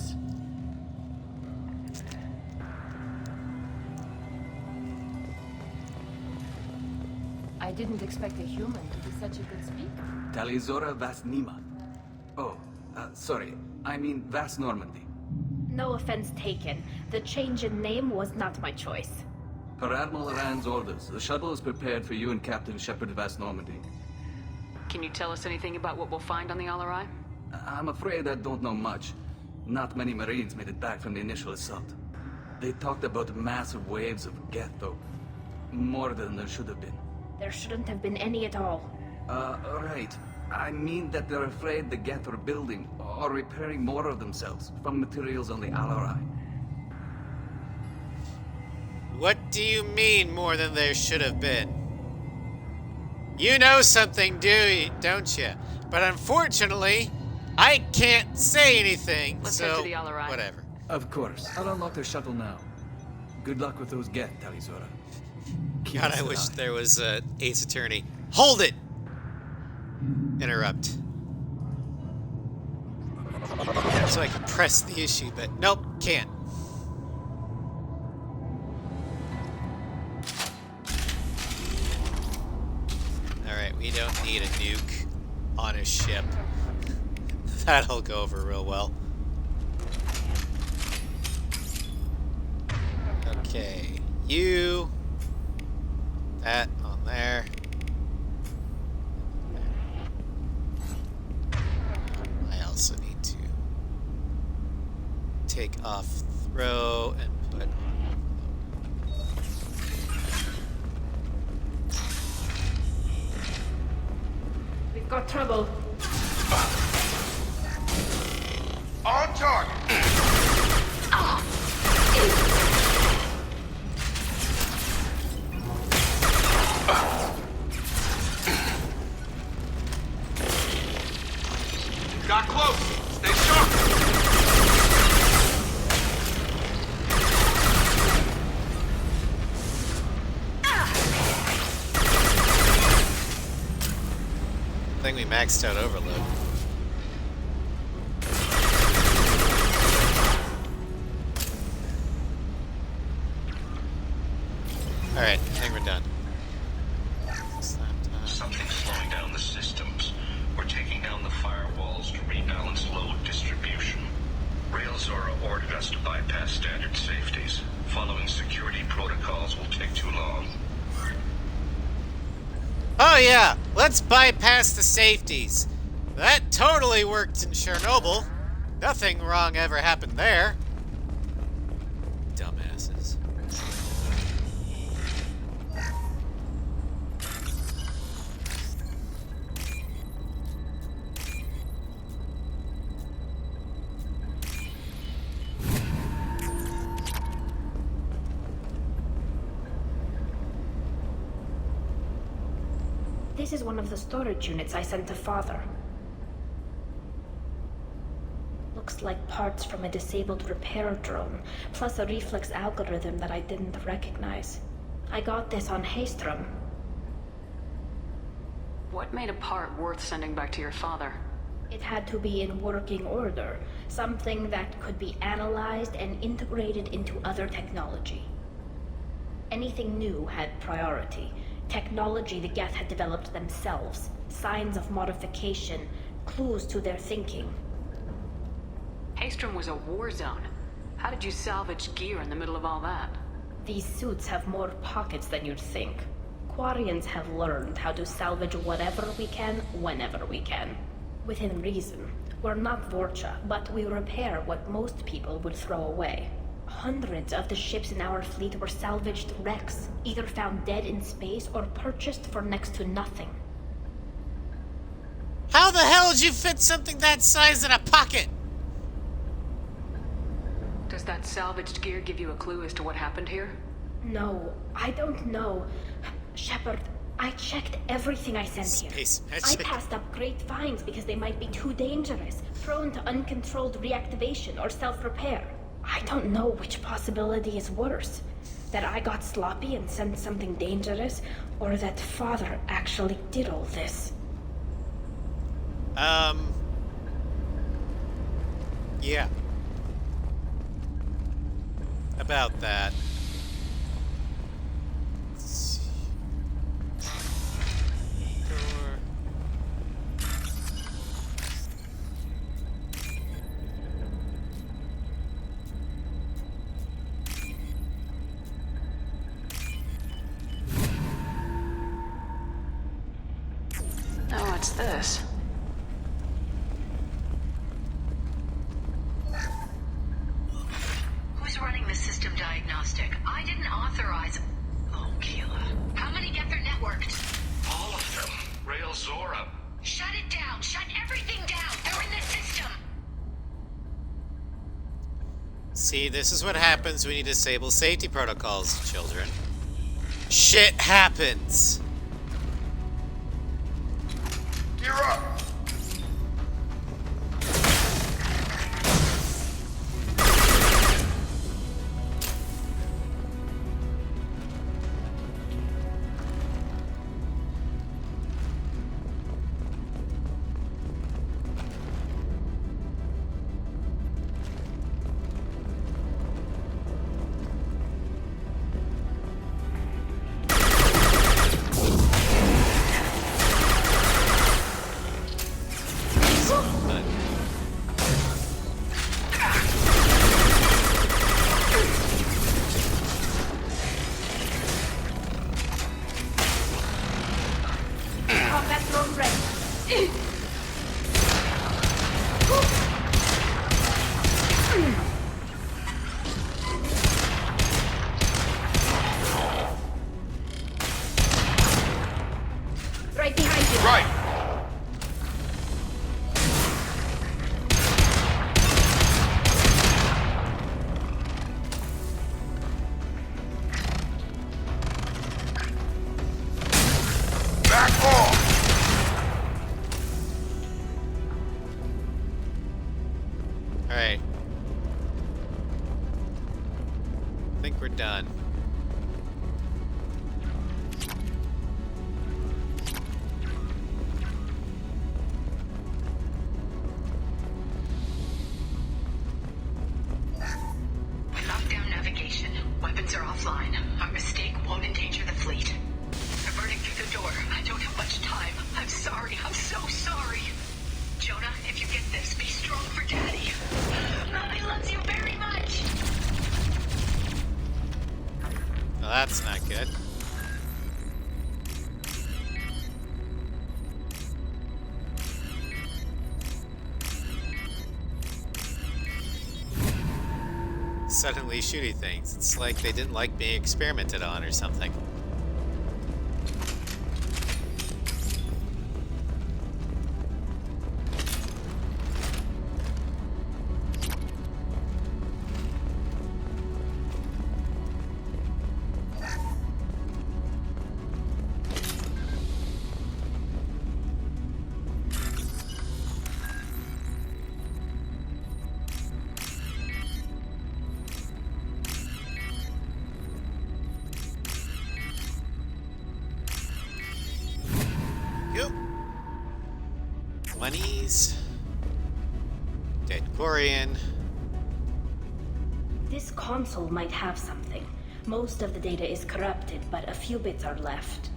Speaker 21: I didn't expect a human to be such a good speaker.
Speaker 15: Tali'zorah Vasnima. Oh, sorry. I mean Vas Normandy.
Speaker 12: No offense taken. The change in name was not my choice.
Speaker 15: Per Admiral Rand's orders, the shuttle is prepared for you and Captain Shepard Vas Normandy.
Speaker 13: Can you tell us anything about what we'll find on the Alarai?
Speaker 15: I'm afraid I don't know much. Not many Marines made it back from the initial assault. They talked about massive waves of Geth, though. More than there should have been.
Speaker 12: There shouldn't have been any at all.
Speaker 15: Right. I mean that they're afraid the Geth are building or repairing more of themselves from materials on the Alarai.
Speaker 1: What do you mean more than there should have been? You know something, don't you? But unfortunately, I can't say anything,
Speaker 13: Let's
Speaker 1: so
Speaker 13: head to the Alarai.
Speaker 1: whatever.
Speaker 15: Of course. I'll unlock their shuttle now. Good luck with those Geth, Tali'zorah.
Speaker 1: God, I wish there was a Ace Attorney. Hold it! Interrupt. So I can press the issue, but nope, can't. Alright, we don't need a nuke on a ship. That'll go over real well. Okay, you... That on there. I also need to take off throw and put on.
Speaker 12: We've got trouble.
Speaker 14: On target! Got close! Stay sharp!
Speaker 1: I think we maxed out overload. Alright, I think we're done.
Speaker 14: Something's slowing down the systems. We're taking down the firewalls to rebalance load distribution. Railzorah ordered us to bypass standard safeties. Following security protocols will take too long.
Speaker 1: Oh yeah, let's bypass the safeties. That totally worked in Chernobyl. Nothing wrong ever happened there.
Speaker 12: This is one of the storage units I sent to Father. Looks like parts from a disabled repair drone, plus a reflex algorithm that I didn't recognize. I got this on Haystrom.
Speaker 13: What made a part worth sending back to your father?
Speaker 12: It had to be in working order, something that could be analyzed and integrated into other technology. Anything new had priority. Technology the Geth had developed themselves, signs of modification, clues to their thinking.
Speaker 13: Haystrom was a war zone. How did you salvage gear in the middle of all that?
Speaker 12: These suits have more pockets than you'd think. Quarians have learned how to salvage whatever we can, whenever we can. Within reason. We're not Vorcha, but we repair what most people would throw away. Hundreds of the ships in our fleet were salvaged wrecks, either found dead in space or purchased for next to nothing.
Speaker 1: How the hell did you fit something that size in a pocket?
Speaker 13: Does that salvaged gear give you a clue as to what happened here?
Speaker 12: No, I don't know. Shepard, I checked everything I sent
Speaker 1: Space
Speaker 12: here.
Speaker 1: magic.
Speaker 12: I passed up great finds because they might be too dangerous, prone to uncontrolled reactivation or self-repair. I don't know which possibility is worse. That I got sloppy and sent something dangerous, or that Father actually did all this.
Speaker 1: Yeah. About that. Let's see. Door.
Speaker 13: Oh, what's this?
Speaker 8: Who's running the system diagnostic? I didn't authorize... Oh, Keela. How many get their networked?
Speaker 14: All of them. Tali'zorah.
Speaker 8: Shut it down! Shut everything down! They're in the system!
Speaker 1: See, this is what happens when you disable safety protocols, children. Shit happens.
Speaker 7: Gear up!
Speaker 12: Combat drone ready. Right behind you.
Speaker 7: Right! Back off!
Speaker 1: Alright. I think we're done.
Speaker 8: We locked down navigation. Weapons are offline. Our mistake won't endanger the fleet. They're burning through the door. I don't have much time. I'm sorry. I'm so sorry. Jonah, if you get this, be strong for Daddy. Mommy loves you very much.
Speaker 1: Well, that's not good. Suddenly shooty things. It's like they didn't like being experimented on or something. monies. Dead Quarian.
Speaker 12: This console might have something. Most of the data is corrupted, but a few bits are left.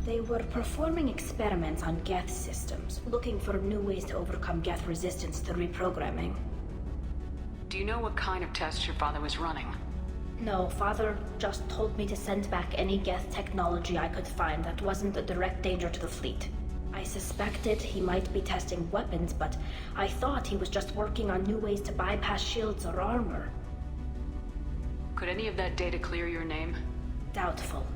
Speaker 12: They were performing experiments on Geth systems, looking for new ways to overcome Geth resistance to reprogramming.
Speaker 13: Do you know what kind of tests your father was running?
Speaker 12: No, Father just told me to send back any Geth technology I could find that wasn't a direct danger to the fleet. I suspected he might be testing weapons, but I thought he was just working on new ways to bypass shields or armor.
Speaker 13: Could any of that data clear your name?
Speaker 12: Doubtful.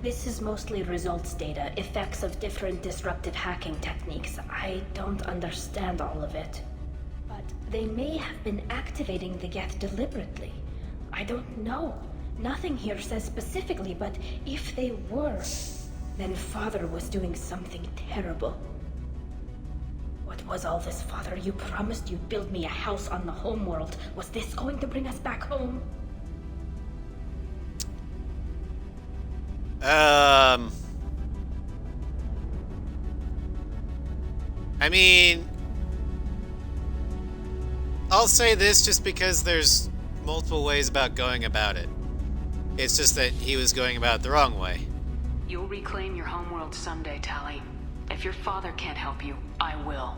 Speaker 12: This is mostly results data, effects of different disruptive hacking techniques. I don't understand all of it. But they may have been activating the Geth deliberately. I don't know. Nothing here says specifically, but if they were, then Father was doing something terrible. What was all this, Father? You promised you'd build me a house on the homeworld. Was this going to bring us back home?
Speaker 1: I mean, I'll say this just because there's multiple ways about going about it. It's just that he was going about it the wrong way.
Speaker 13: You'll reclaim your homeworld someday, Tali. If your father can't help you, I will.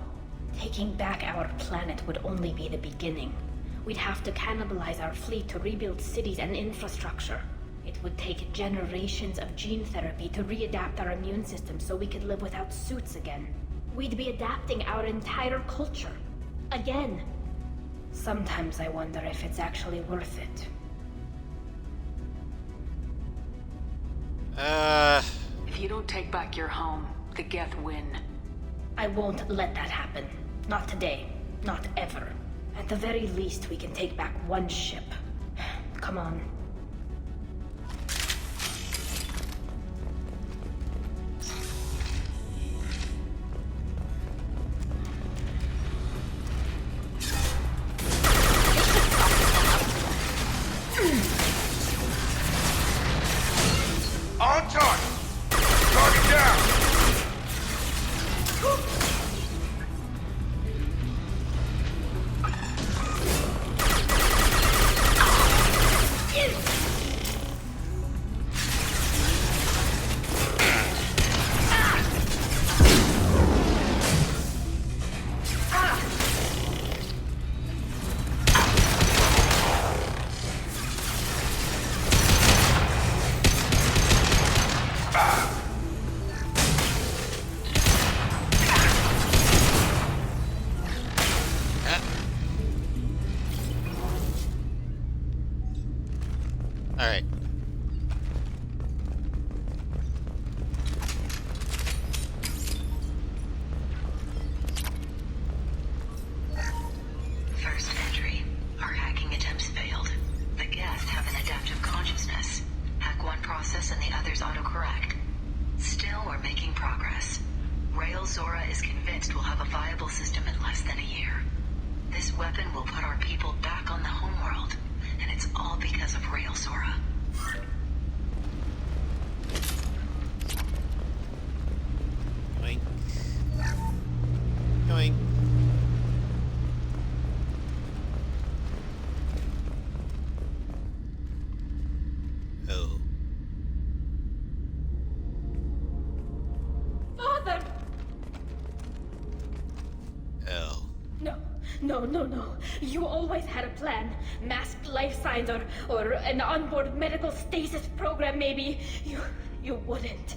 Speaker 12: Taking back our planet would only be the beginning. We'd have to cannibalize our fleet to rebuild cities and infrastructure. It would take generations of gene therapy to readapt our immune system so we could live without suits again. We'd be adapting our entire culture. Again. Sometimes I wonder if it's actually worth it.
Speaker 13: If you don't take back your home, the Geth win.
Speaker 12: I won't let that happen. Not today. Not ever. At the very least, we can take back one ship. Come on.
Speaker 4: On target! Target down!
Speaker 1: Alright.
Speaker 8: First entry. Our hacking attempts failed. The Geth have an adaptive consciousness. Hack one process and the others autocorrect. Still, we're making progress. Tali'zorah is convinced we'll have a viable system in less than a year. This weapon will put our people back on the homeworld, and it's all because of Tali'zorah.
Speaker 1: Yoink. Yoink. Oh.
Speaker 12: Father!
Speaker 1: Oh.
Speaker 12: No. You always had a plan. Masked life signs or an onboard medical stasis program, maybe. You wouldn't.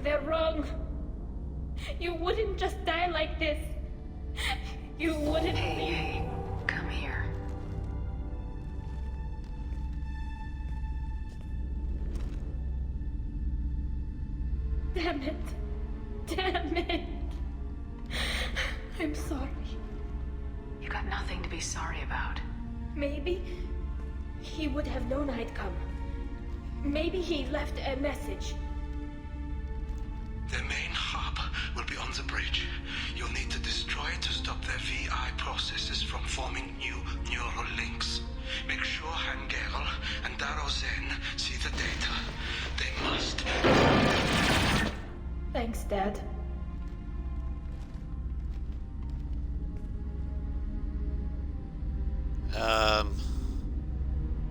Speaker 12: They're wrong. You wouldn't just die like this. You wouldn't.
Speaker 13: Hey, come here.
Speaker 12: Damn it. I'm sorry.
Speaker 13: You got nothing to be sorry about.
Speaker 12: Maybe he would have known I'd come. Maybe he left a message.
Speaker 6: The main hub will be on the bridge. You'll need to destroy it to stop their VI processes from forming new neural links. Make sure Hangerl and Darrow's
Speaker 12: instead.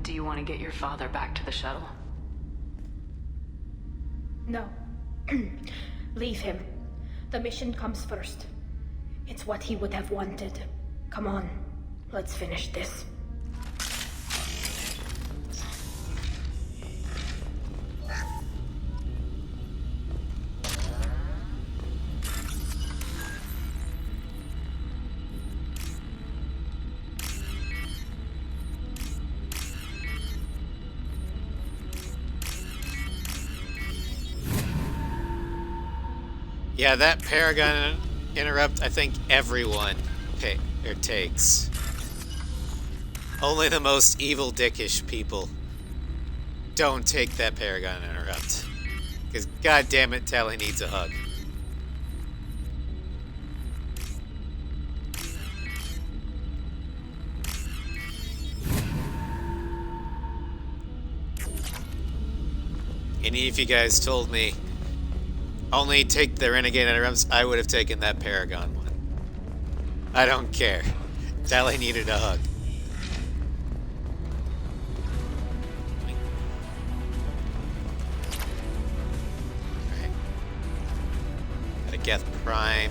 Speaker 13: Do you want to get your father back to the shuttle?
Speaker 12: No. Leave him. The mission comes first. It's what he would have wanted. Come on, let's finish this.
Speaker 1: Yeah, that Paragon interrupt, I think everyone takes. Only the most evil dickish people don't take that Paragon interrupt. Because goddammit, Tali needs a hug. And if you guys told me only take the Renegade interrupts, I would have taken that Paragon one. I don't care. Tali needed a hug. Alright. Got a Geth Prime.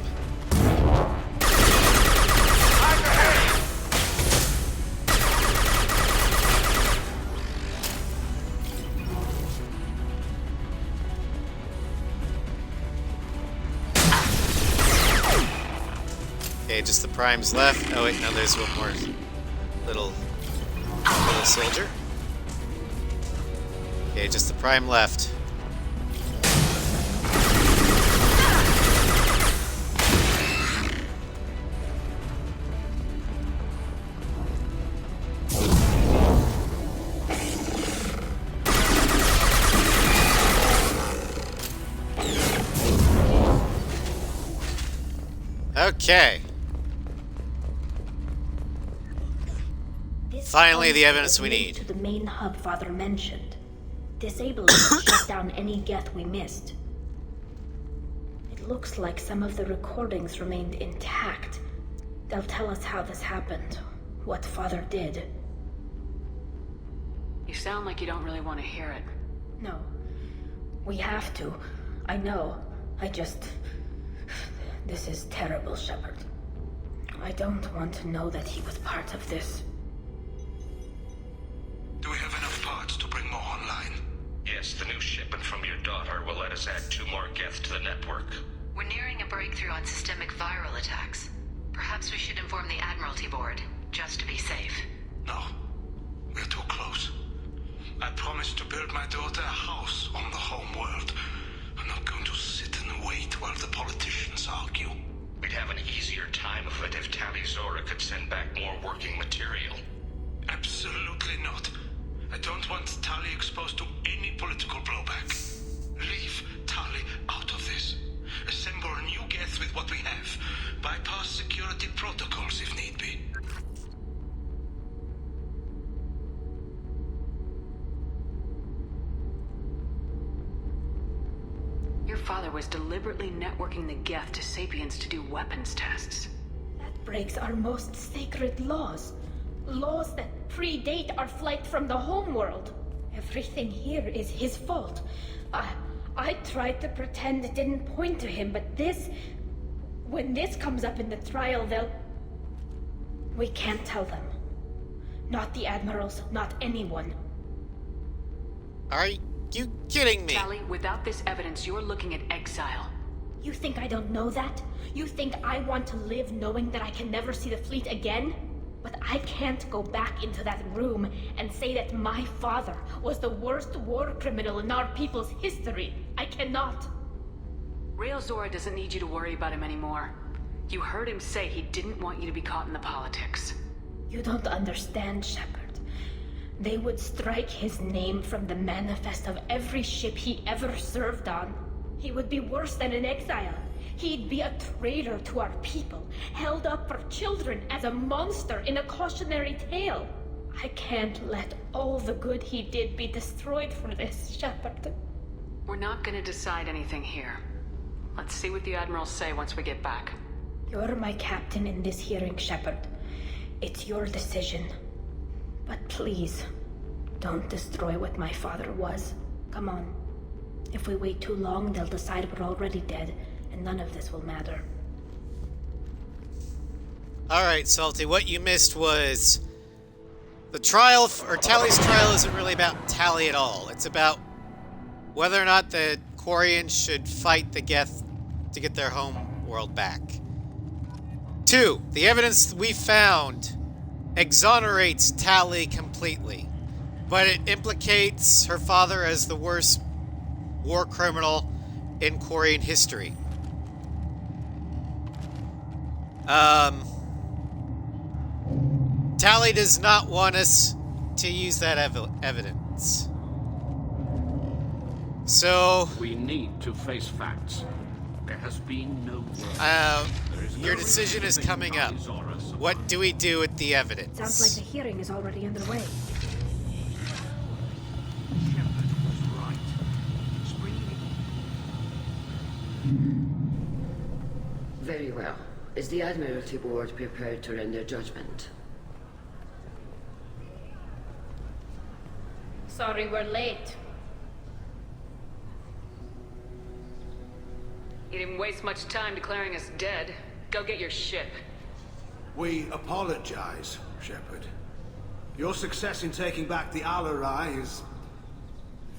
Speaker 1: Okay, just the primes left. Oh wait, no, there's one more little soldier. Okay, just the prime left. Okay. Finally, the evidence we need.
Speaker 12: To the main hub Father mentioned. Disable it to shut down any Geth we missed. It looks like some of the recordings remained intact. They'll tell us how this happened, what Father did.
Speaker 13: You sound like you don't really want to hear it.
Speaker 12: No. We have to. I know. This is terrible, Shepard. I don't want to know that he was part of this.
Speaker 6: Do we have enough parts to bring more online?
Speaker 14: Yes, the new shipment from your daughter will let us add 2 more Geth to the network.
Speaker 8: We're nearing a breakthrough on systemic viral attacks. Perhaps we should inform the Admiralty Board, just to be safe.
Speaker 6: No. We're too close. I promised to build my daughter a house on the home world. I'm not going to sit and wait while the politicians argue.
Speaker 14: We'd have an easier time of it if tali'zorah could send back more working material.
Speaker 6: Absolutely not. I don't want Tali exposed to any political blowback. Leave Tali out of this. Assemble new Geth with what we have. Bypass security protocols if need be.
Speaker 13: Your father was deliberately networking the Geth to Sapiens to do weapons tests.
Speaker 12: That breaks our most sacred laws. Laws that predate our flight from the homeworld. Everything here is his fault. I tried to pretend it didn't point to him, but when this comes up in the trial, we can't tell them. Not the admirals, not anyone.
Speaker 1: Are you kidding me?
Speaker 13: Tali, without this evidence, you're looking at exile.
Speaker 12: You think I don't know that? You think I want to live knowing that I can never see the fleet again? But I can't go back into that room and say that my father was the worst war criminal in our people's history. I cannot.
Speaker 13: Tali'zorah doesn't need you to worry about him anymore. You heard him say he didn't want you to be caught in the politics.
Speaker 12: You don't understand, Shepard. They would strike his name from the manifest of every ship he ever served on. He would be worse than an exile. He'd be a traitor to our people, held up for children as a monster in a cautionary tale. I can't let all the good he did be destroyed for this, Shepard.
Speaker 13: We're not gonna decide anything here. Let's see what the admirals say once we get back.
Speaker 12: You're my captain in this hearing, Shepard. It's your decision. But please, don't destroy what my father was. Come on. If we wait too long, they'll decide we're already dead, and none of this will matter.
Speaker 1: Alright, Salty, what you missed was... The trial, or Tali's trial, isn't really about Tali at all. It's about whether or not the Quarians should fight the Geth to get their home world back. 2. The evidence we found exonerates Tali completely, but it implicates her father as the worst war criminal in Quarian history. Tali does not want us to use that evidence. So...
Speaker 18: We need to face facts. There has been no
Speaker 1: your decision is coming up. What do we do with the evidence?
Speaker 12: Sounds like the hearing is already underway.
Speaker 17: Very well. Is the Admiralty Board prepared to render judgment?
Speaker 12: Sorry we're late.
Speaker 13: You didn't waste much time declaring us dead. Go get your ship.
Speaker 19: We apologize, Shepard. Your success in taking back the Al-Arai is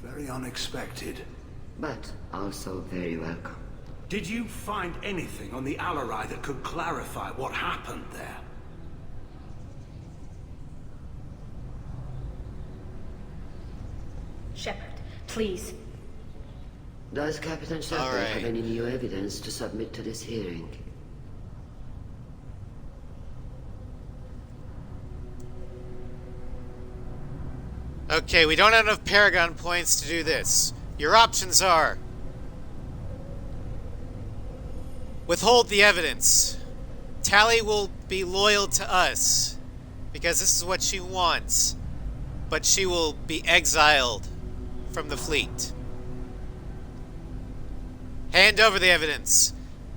Speaker 19: very unexpected.
Speaker 17: But also very welcome.
Speaker 19: Did you find anything on the Al-Arai that could clarify what happened there?
Speaker 12: Shepard, please.
Speaker 17: Does Captain Shepard have any new evidence to submit to this hearing?
Speaker 1: Okay, we don't have enough Paragon points to do this. Your options are... withhold the evidence. Tali will be loyal to us, because this is what she wants. But she will be exiled from the fleet. Hand over the evidence.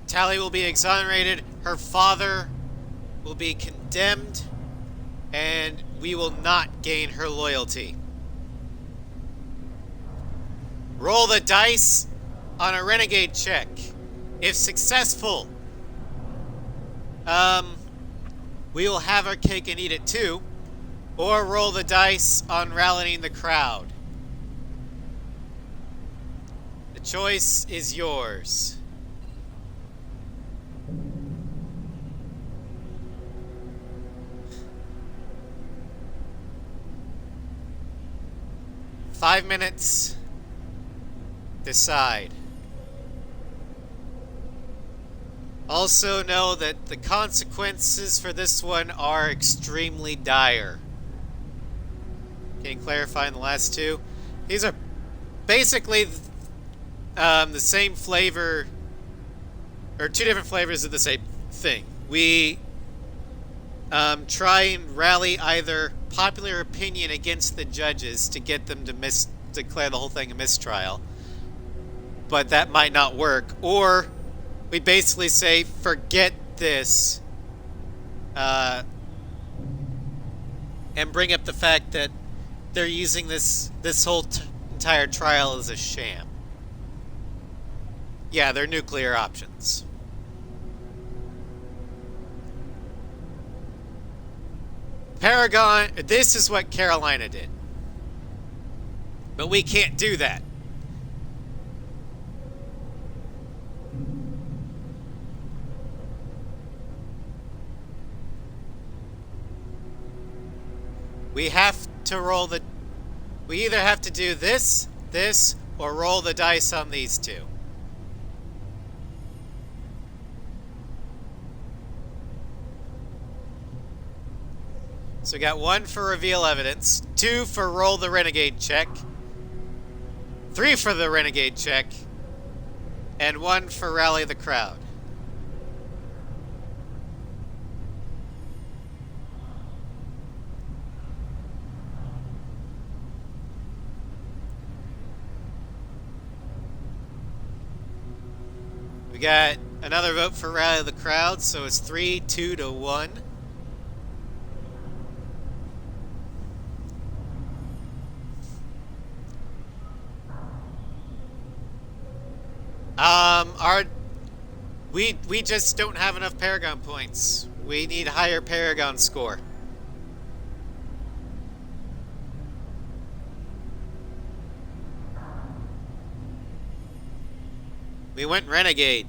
Speaker 1: Tali will be exonerated, her father will be condemned, and we will not gain her loyalty. Roll the dice on a renegade check. If successful, we will have our cake and eat it too. Or roll the dice on rallying the crowd. The choice is yours. Five minutes. Decide. Also know that the consequences for this one are extremely dire. Can you clarify in the last two? These are basically the same flavor, or two different flavors of the same thing. We try and rally either popular opinion against the judges to get them to declare the whole thing a mistrial, but that might not work, or we basically say, forget this, and bring up the fact that they're using this whole entire trial as a sham. Yeah, they're nuclear options. Paragon, this is what Carolina did. But we can't do that. We have to roll the... We either have to do this, or roll the dice on these two. So we got 1 for reveal evidence, 2 for roll the renegade check, 3 for the renegade check, and 1 for rally the crowd. We got another vote for Rally the Crowd, so it's 3-2 to 1. We just don't have enough Paragon points. We need higher Paragon score. We went Renegade.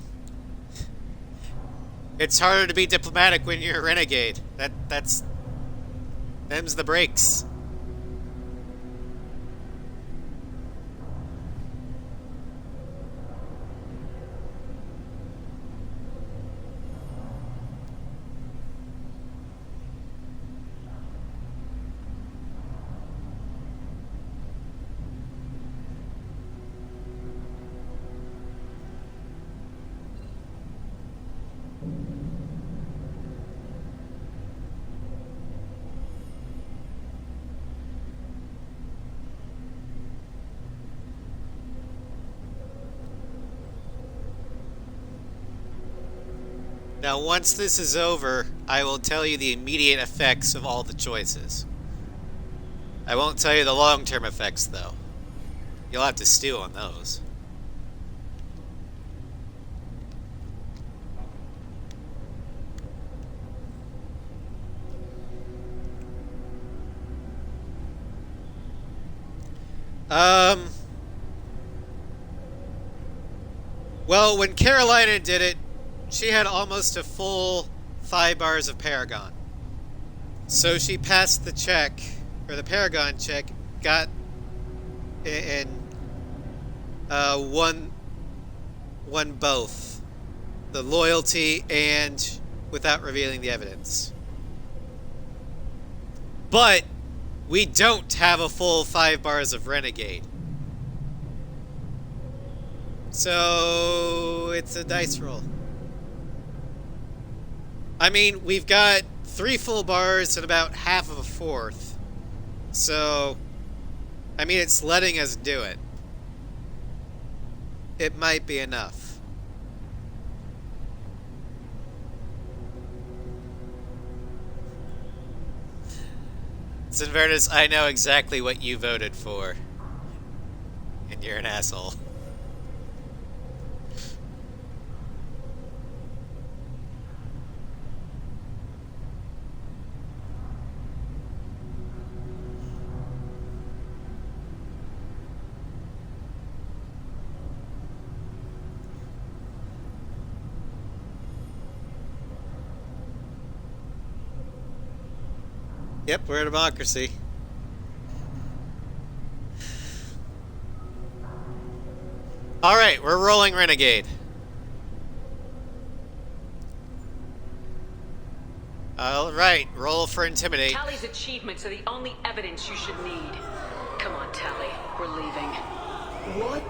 Speaker 1: It's harder to be diplomatic when you're a Renegade. Them's the breaks. Now, once this is over, I will tell you the immediate effects of all the choices. I won't tell you the long-term effects, though. You'll have to stew on those. Well, when Carolina did it, she had almost a full 5 bars of Paragon. So she passed the check, or the Paragon check, got and won both. The loyalty and without revealing the evidence. But we don't have a full 5 bars of Renegade. So it's a dice roll. I mean, we've got 3 full bars and about half of a fourth. So, I mean, it's letting us do it. It might be enough. Sinverdis, I know exactly what you voted for. And you're an asshole. Yep, we're a democracy. Alright, we're rolling Renegade. Alright, roll for Intimidate.
Speaker 13: Tali's achievements are the only evidence you should need. Come on, Tali. We're leaving.
Speaker 18: What?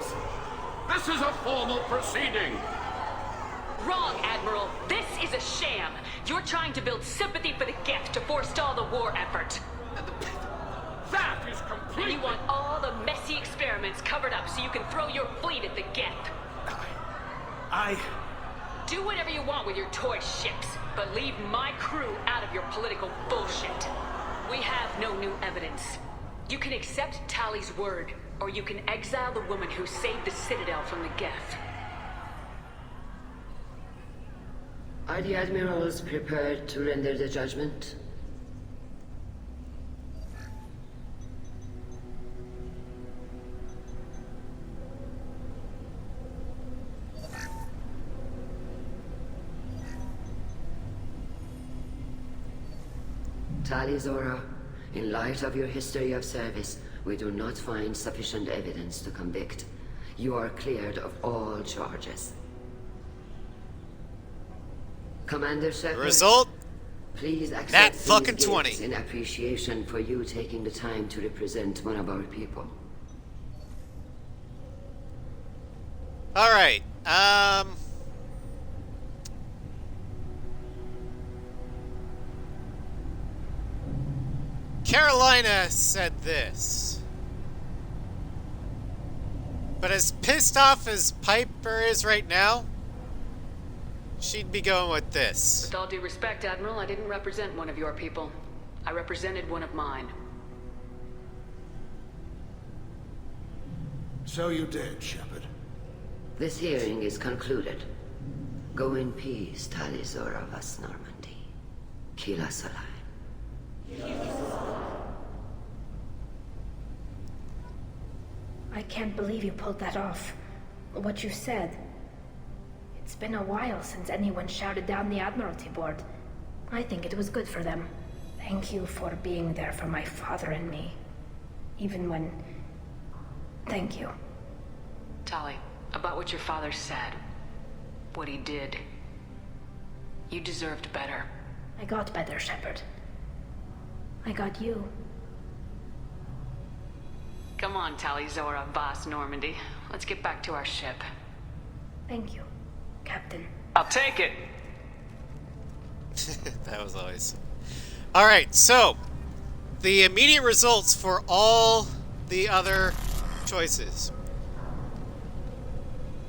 Speaker 18: This is a formal proceeding.
Speaker 13: Wrong, Admiral. This is a sham. You're trying to build sympathy for the Geth to forestall the war effort.
Speaker 18: That is completely...
Speaker 13: And you want all the messy experiments covered up so you can throw your fleet at the Geth. Do whatever you want with your toy ships, but leave my crew out of your political bullshit. We have no new evidence. You can accept Tali's word, or you can exile the woman who saved the Citadel from the Geth.
Speaker 17: Are the admirals prepared to render the judgment? Tali'zorah, in light of your history of service, we do not find sufficient evidence to convict. You are cleared of all charges. Commander Shepard,
Speaker 1: result?
Speaker 17: Please accept
Speaker 1: that fucking
Speaker 17: these
Speaker 1: 20
Speaker 17: gifts in appreciation for you taking the time to represent one of our people.
Speaker 1: All right. Carolina said this. But as pissed off as Piper is right now, she'd be going with this.
Speaker 13: With all due respect, Admiral, I didn't represent one of your people. I represented one of mine.
Speaker 19: So you did, Shepard.
Speaker 17: This hearing is concluded. Go in peace, tali'zorah vas Normandy. Kila Salam.
Speaker 12: I can't believe you pulled that off. What you said. It's been a while since anyone shouted down the Admiralty Board. I think it was good for them. Thank you for being there for my father and me. Even when... Thank you.
Speaker 13: Tali, about what your father said, what he did, you deserved better.
Speaker 12: I got better, Shepard. I got you.
Speaker 13: Come on, tali'zorah vas Normandy. Let's get back to our ship.
Speaker 12: Thank you, Captain.
Speaker 13: I'll take it!
Speaker 1: That was always... Alright, so... the immediate results for all the other choices.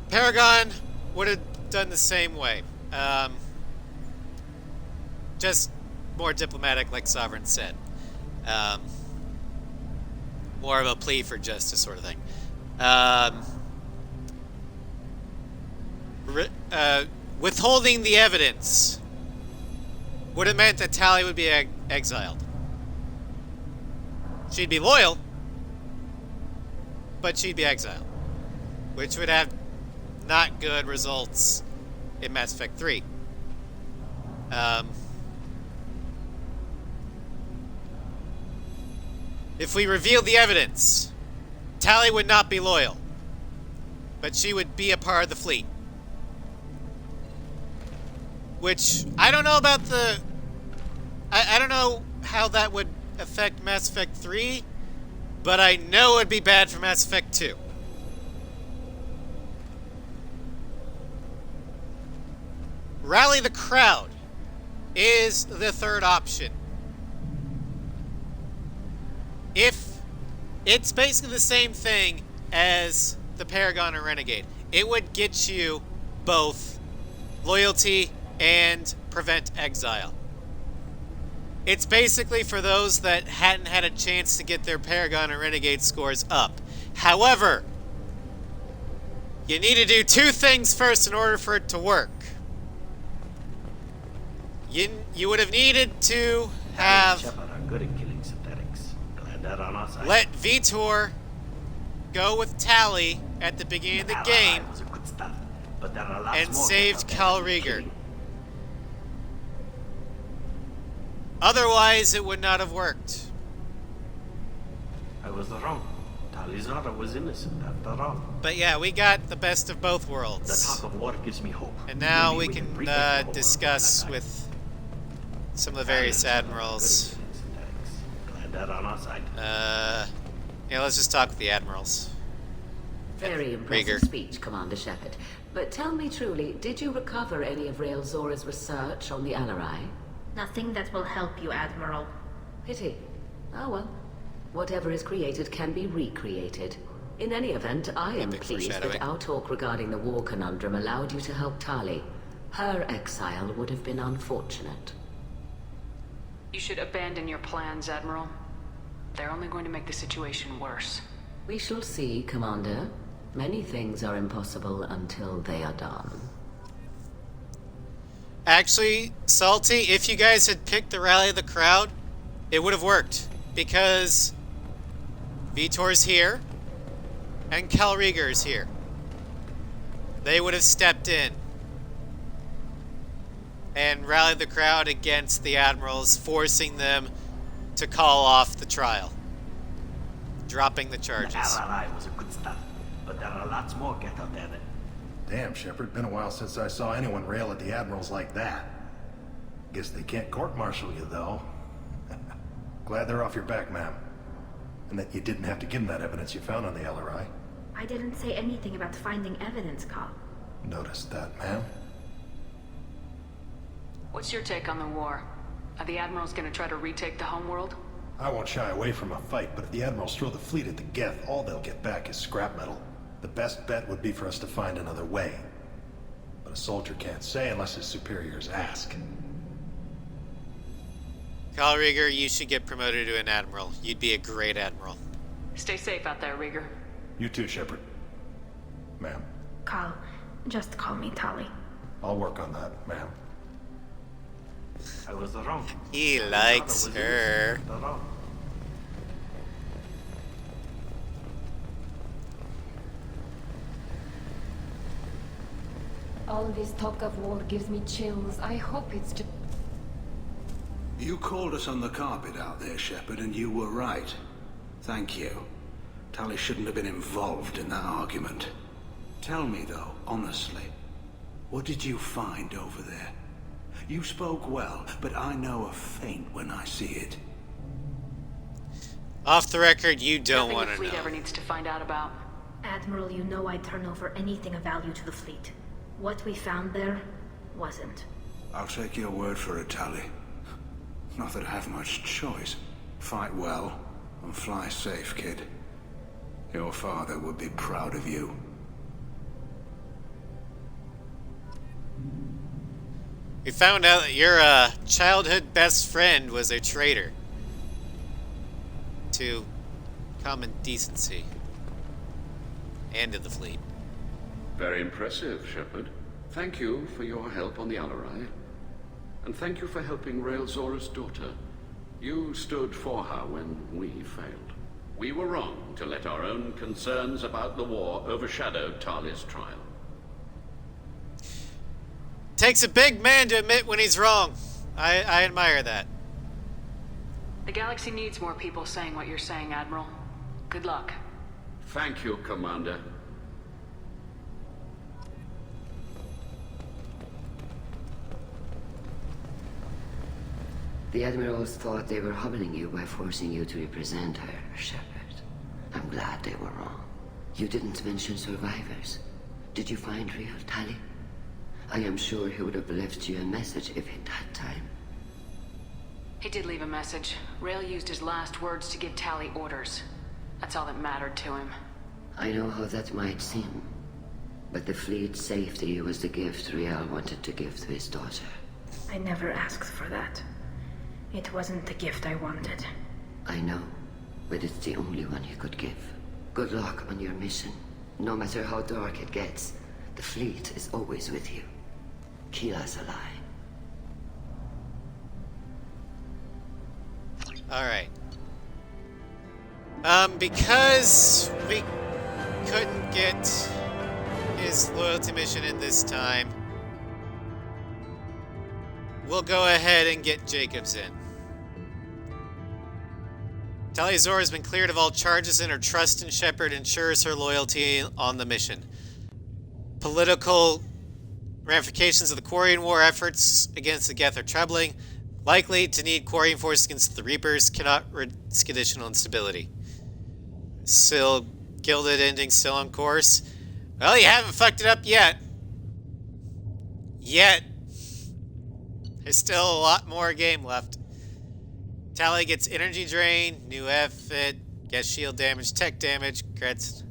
Speaker 1: Paragon would have done the same way. Just more diplomatic, like Sovereign said. More of a plea for justice sort of thing. Withholding the evidence would have meant that Tali would be exiled. She'd be loyal, but she'd be exiled, which would have not good results in Mass Effect 3. If we revealed the evidence, Tali would not be loyal, but she would be a part of the fleet. Which, I don't know about the... I don't know how that would affect Mass Effect 3, but I know it would be bad for Mass Effect 2. Rally the crowd is the third option. If it's basically the same thing as the Paragon or Renegade, it would get you both loyalty and prevent exile. It's basically for those that hadn't had a chance to get their Paragon or Renegade scores up. However, you need to do two things first in order for it to work. You would have needed to have
Speaker 15: Shepard are good at killing synthetics. Glad that on our side.
Speaker 1: let Vitor go with Tali at the beginning of the game
Speaker 15: Was a good start, but there are lots
Speaker 1: and
Speaker 15: more
Speaker 1: saved
Speaker 15: out there
Speaker 1: Cal
Speaker 15: to be
Speaker 1: Rieger.
Speaker 15: killing.
Speaker 1: Otherwise, it would not have worked.
Speaker 15: I was wrong. tali'zorah was innocent after all.
Speaker 1: But yeah, we got the best of both
Speaker 15: The
Speaker 1: worlds.
Speaker 15: talk of war gives me hope.
Speaker 1: And now
Speaker 15: Maybe
Speaker 1: we can
Speaker 15: bring back the hope
Speaker 1: discuss
Speaker 15: of that
Speaker 1: with some of the various admirals.
Speaker 15: Glad that on our side.
Speaker 1: Yeah, let's just talk with the admirals.
Speaker 5: Very impressive
Speaker 1: Rieger.
Speaker 5: speech, Commander Shepard. But tell me truly, did you recover any of Rael Zora's research on the Alarai?
Speaker 12: Nothing that will help you, Admiral.
Speaker 5: Pity. Oh well. Whatever is created can be recreated. In any event, I am
Speaker 1: big
Speaker 5: pleased that
Speaker 1: foreshadowing.
Speaker 5: our talk regarding the war conundrum allowed you to help Tali. Her exile would have been unfortunate.
Speaker 13: You should abandon your plans, Admiral. They're only going to make the situation worse.
Speaker 5: We shall see, Commander. Many things are impossible until they are done.
Speaker 1: Actually, Salty, if you guys had picked the Rally of the Crowd, it would have worked. Because Vitor's here, and Cal Rieger's here. They would have stepped in and rallied the crowd against the admirals, forcing them to call off the trial, dropping the charges.
Speaker 15: The Alarai was a good start, but there are lots more get out there.
Speaker 22: Damn, Shepard, been a while since I saw anyone rail at the admirals like that. Guess they can't court-martial you, though. Glad they're off your back, ma'am. And that you didn't have to give them that evidence you found on the LRI.
Speaker 12: I didn't say anything about finding evidence, Cal.
Speaker 22: Noticed that, ma'am.
Speaker 13: What's your take on the war? Are the admirals going to try to retake the homeworld?
Speaker 22: I won't shy away from a fight, but if the admirals throw the fleet at the Geth, all they'll get back is scrap metal. The best bet would be for us to find another way. But A soldier can't say unless his superiors ask.
Speaker 1: Kyle Rieger, you should get promoted to an admiral. You'd be a great admiral.
Speaker 13: Stay safe out there, Rieger.
Speaker 22: You too, Shepard. Ma'am.
Speaker 12: Carl, just call me Tali.
Speaker 22: I'll work on that, ma'am.
Speaker 16: I was wrong.
Speaker 1: He likes her.
Speaker 21: All this talk of war gives me chills. I hope it's just...
Speaker 19: You called us on the carpet out there, Shepard, and you were right. Thank you. Tali shouldn't have been involved in that argument. Tell me, though, honestly, what did you find over there? You spoke well, but I know a feint when I see it.
Speaker 1: Off the record, you don't
Speaker 13: Nothing
Speaker 1: want
Speaker 13: the
Speaker 1: to
Speaker 13: fleet
Speaker 1: know.
Speaker 13: ever needs to find out about.
Speaker 12: Admiral, you know I'd turn over anything of value to the fleet. What we found there wasn't.
Speaker 19: I'll take your word for it, Tali. Not that I have much choice. Fight well, and fly safe, kid. Your father would be proud of you.
Speaker 1: We found out that your childhood best friend was a traitor to common decency and to the fleet.
Speaker 18: Very impressive, Shepard. Thank you for your help on the Alarai. And thank you for helping Rael'Zorah's daughter. You stood for her when we failed. We were wrong to let our own concerns about the war overshadow Tali's trial.
Speaker 1: Takes a big man to admit when he's wrong. I admire that.
Speaker 13: The galaxy needs more people saying what you're saying, Admiral. Good luck.
Speaker 18: Thank you, Commander.
Speaker 17: The Admirals thought they were humbling you by forcing you to represent her, Shepard. I'm glad they were wrong. You didn't mention survivors. Did you find real Tali? I am sure he would have left you a message if he'd had time.
Speaker 13: He did leave a message. Rael used his last words to give Tali orders. That's all that mattered to him.
Speaker 17: I know how that might seem, but the fleet's safety was the gift Rael wanted to give to his daughter.
Speaker 12: I never asked for that. It wasn't the gift I wanted.
Speaker 17: I know, but it's the only one you could give. Good luck on your mission. No matter how dark it gets, the fleet is always with you. Keep us alive.
Speaker 1: Alright. Because we couldn't get his loyalty mission in this time, we'll go ahead and get Jacobs in. Tali'zorah has been cleared of all charges, and her trust in Shepard ensures her loyalty on the mission. Political ramifications of the Quarian War efforts against the Geth are troubling. Likely to need Quarian forces against the Reapers, cannot risk additional instability. Still, Gilded ending still on course. Well, you haven't fucked it up yet. There's still a lot more game left. Tali gets energy drain, new effort, gets shield damage, tech damage, crits.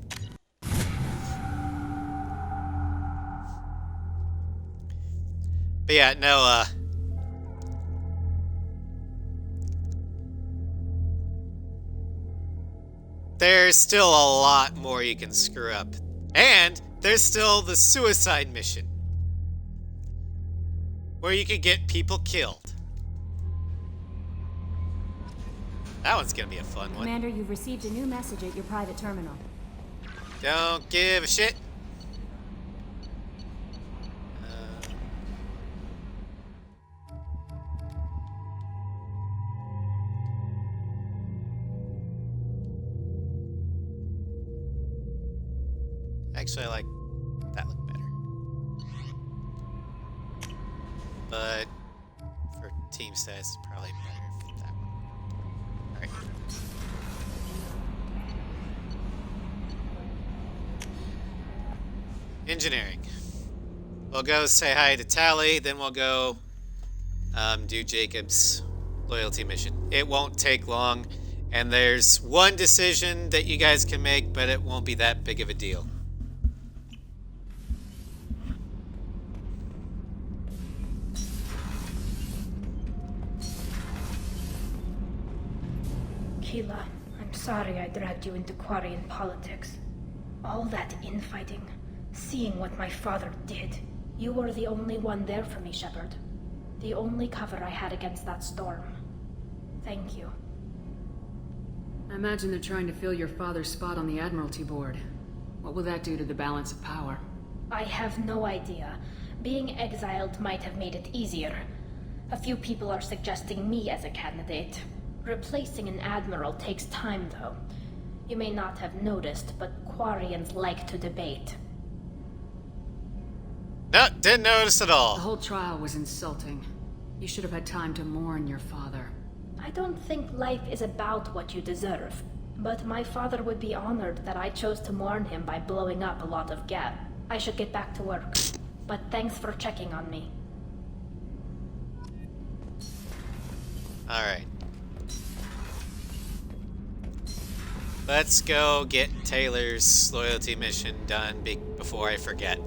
Speaker 1: But yeah, no, there's still a lot more you can screw up. And there's still the suicide mission, where you could get people killed. That one's gonna be a fun one.
Speaker 9: Commander, you've received a new message at your private terminal.
Speaker 1: Don't give a shit. Actually, I like that look better. But for team stats, it's probably better for that one. Alright. Engineering. We'll go say hi to Tali, then we'll go do Jacob's loyalty mission. It won't take long, and there's one decision that you guys can make, but it won't be that big of a deal.
Speaker 12: Tequila, I'm sorry I dragged you into Quarian politics. All that infighting, seeing what my father did. You were the only one there for me, Shepard. The only cover I had against that storm. Thank you.
Speaker 3: I imagine they're trying to fill your father's spot on the Admiralty Board. What will that do to the balance of power?
Speaker 12: I have no idea. Being exiled might have made it easier. A few people are suggesting me as a candidate. Replacing an admiral takes time, though. You may not have noticed, but Quarians like to debate.
Speaker 1: No, didn't notice at all.
Speaker 3: The whole trial was insulting. You should have had time to mourn your father.
Speaker 12: I don't think life is about what you deserve, but my father would be honored that I chose to mourn him by blowing up a lot of gas. I should get back to work, but thanks for checking on me.
Speaker 1: Alright. Let's go get Taylor's loyalty mission done before I forget.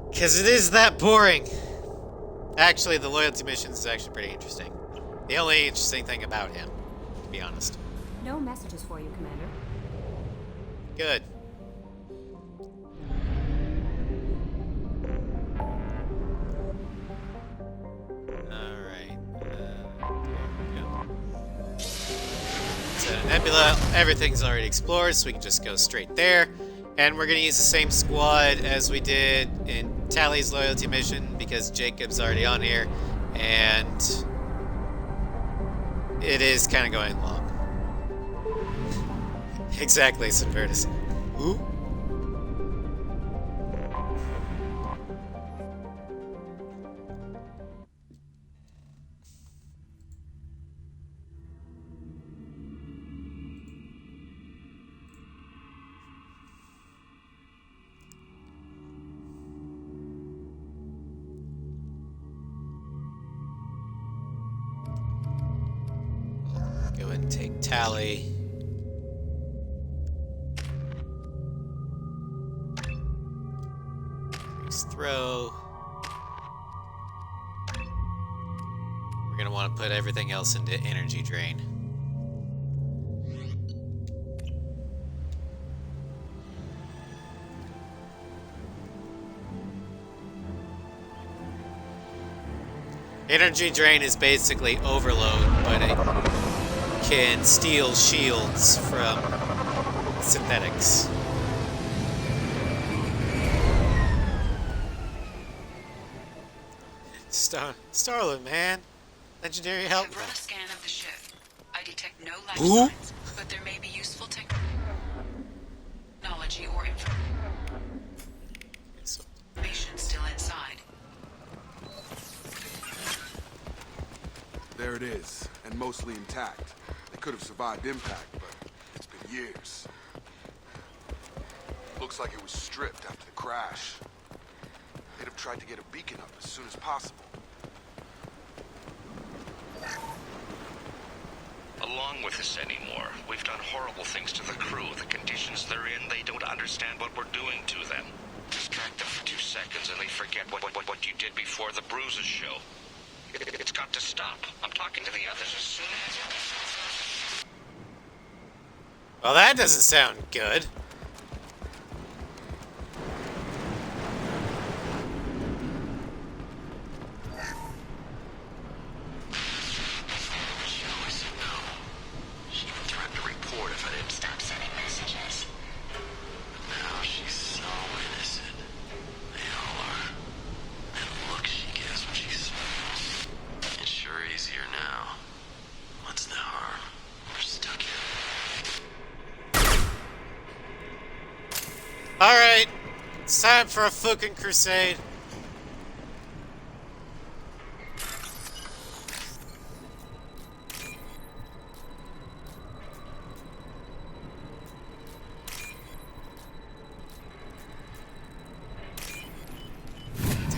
Speaker 1: Because it is that boring. Actually, the loyalty mission is actually pretty interesting. The only interesting thing about him, to be honest.
Speaker 9: No messages for you, Commander.
Speaker 1: Good. Alright. So, Nebula, everything's already explored, so we can just go straight there. And we're going to use the same squad as we did in Tali's loyalty mission, because Jacob's already on here, and it is kind of going long. Exactly, Subvertus. Ooh. Go ahead and take Tali. Throw. We're gonna want to put everything else into energy drain. Energy drain is basically overload, but it can steal shields from synthetics. Starlin, man. Legendary help.
Speaker 10: I've run a scan of the ship. I detect no life
Speaker 1: Ooh.
Speaker 10: signs, but there may be useful technology or information still inside.
Speaker 11: There it is, and mostly intact. They could have survived impact, but it's been years. Looks like it was stripped after the crash. They'd have tried to get a beacon up as soon as possible.
Speaker 14: Along with this anymore, we've done horrible things to the crew. The conditions they're in, they don't understand what we're doing to them. Distract them for 2 seconds and they forget what you did before the bruises show. It's got to stop. I'm talking to the others as soon as...
Speaker 1: Well, that doesn't sound good. Alright, it's time for a fucking crusade.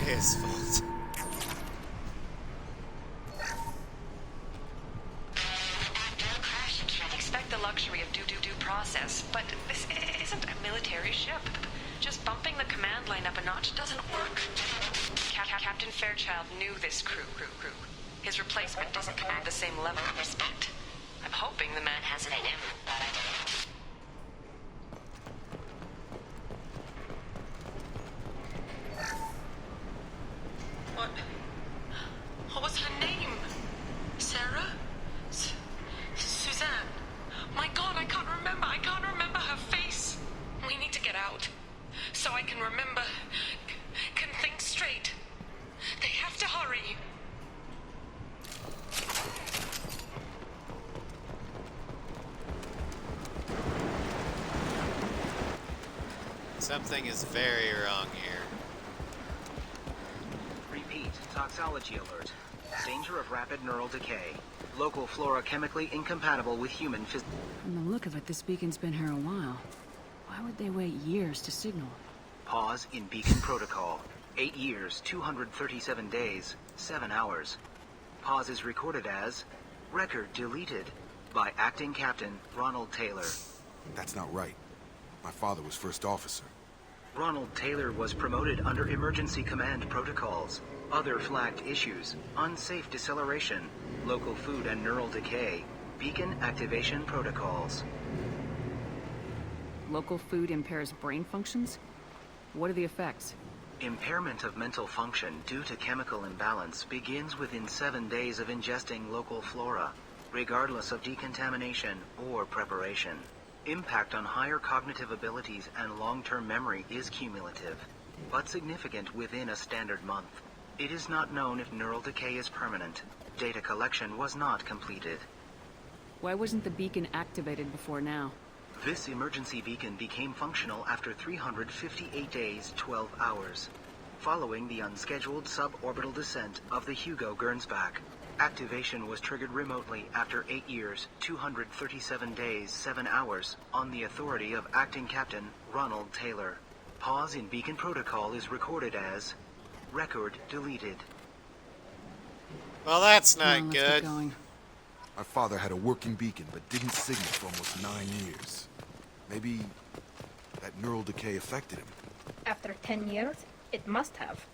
Speaker 1: His fault.
Speaker 10: Expect the luxury of due process, but this isn't a military ship. Just bumping the command line up a notch doesn't work. Captain Fairchild knew this crew. His replacement doesn't command the same level of respect. I'm hoping the man has it in him. What was her name? Sarah? Suzanne? My God, I can't remember. I can't remember her face. We need to get out. So I can remember. Can think straight. They have to hurry.
Speaker 1: Something is very wrong here.
Speaker 2: Repeat, toxology alert. Danger of rapid neural decay. Local flora chemically incompatible with human phys-
Speaker 3: From the look of it, this beacon's been here a while. Why would they wait years to signal?
Speaker 2: Pause in beacon protocol. 8 years, 237 days, 7 hours. Pause is recorded as record deleted by acting captain Ronald Taylor.
Speaker 11: That's not right. My father was first officer.
Speaker 2: Ronald Taylor was promoted under emergency command protocols. Other flagged issues: unsafe deceleration, local food and neural decay, beacon activation protocols.
Speaker 3: Local food impairs brain functions? What are the effects?
Speaker 2: Impairment of mental function due to chemical imbalance begins within 7 days of ingesting local flora, regardless of decontamination or preparation. Impact on higher cognitive abilities and long-term memory is cumulative, but significant within a standard month. It is not known if neural decay is permanent. Data collection was not completed.
Speaker 3: Why wasn't the beacon activated before now?
Speaker 2: This emergency beacon became functional after 358 days, 12 hours, following the unscheduled suborbital descent of the Hugo Gernsback. Activation was triggered remotely after 8 years, 237 days, 7 hours, on the authority of Acting Captain Ronald Taylor. Pause in beacon protocol is recorded as record deleted.
Speaker 1: Well, that's not good.
Speaker 11: My father had a working beacon, but didn't signal for almost 9 years. Maybe that neural decay affected him.
Speaker 12: After 10 years, it must have.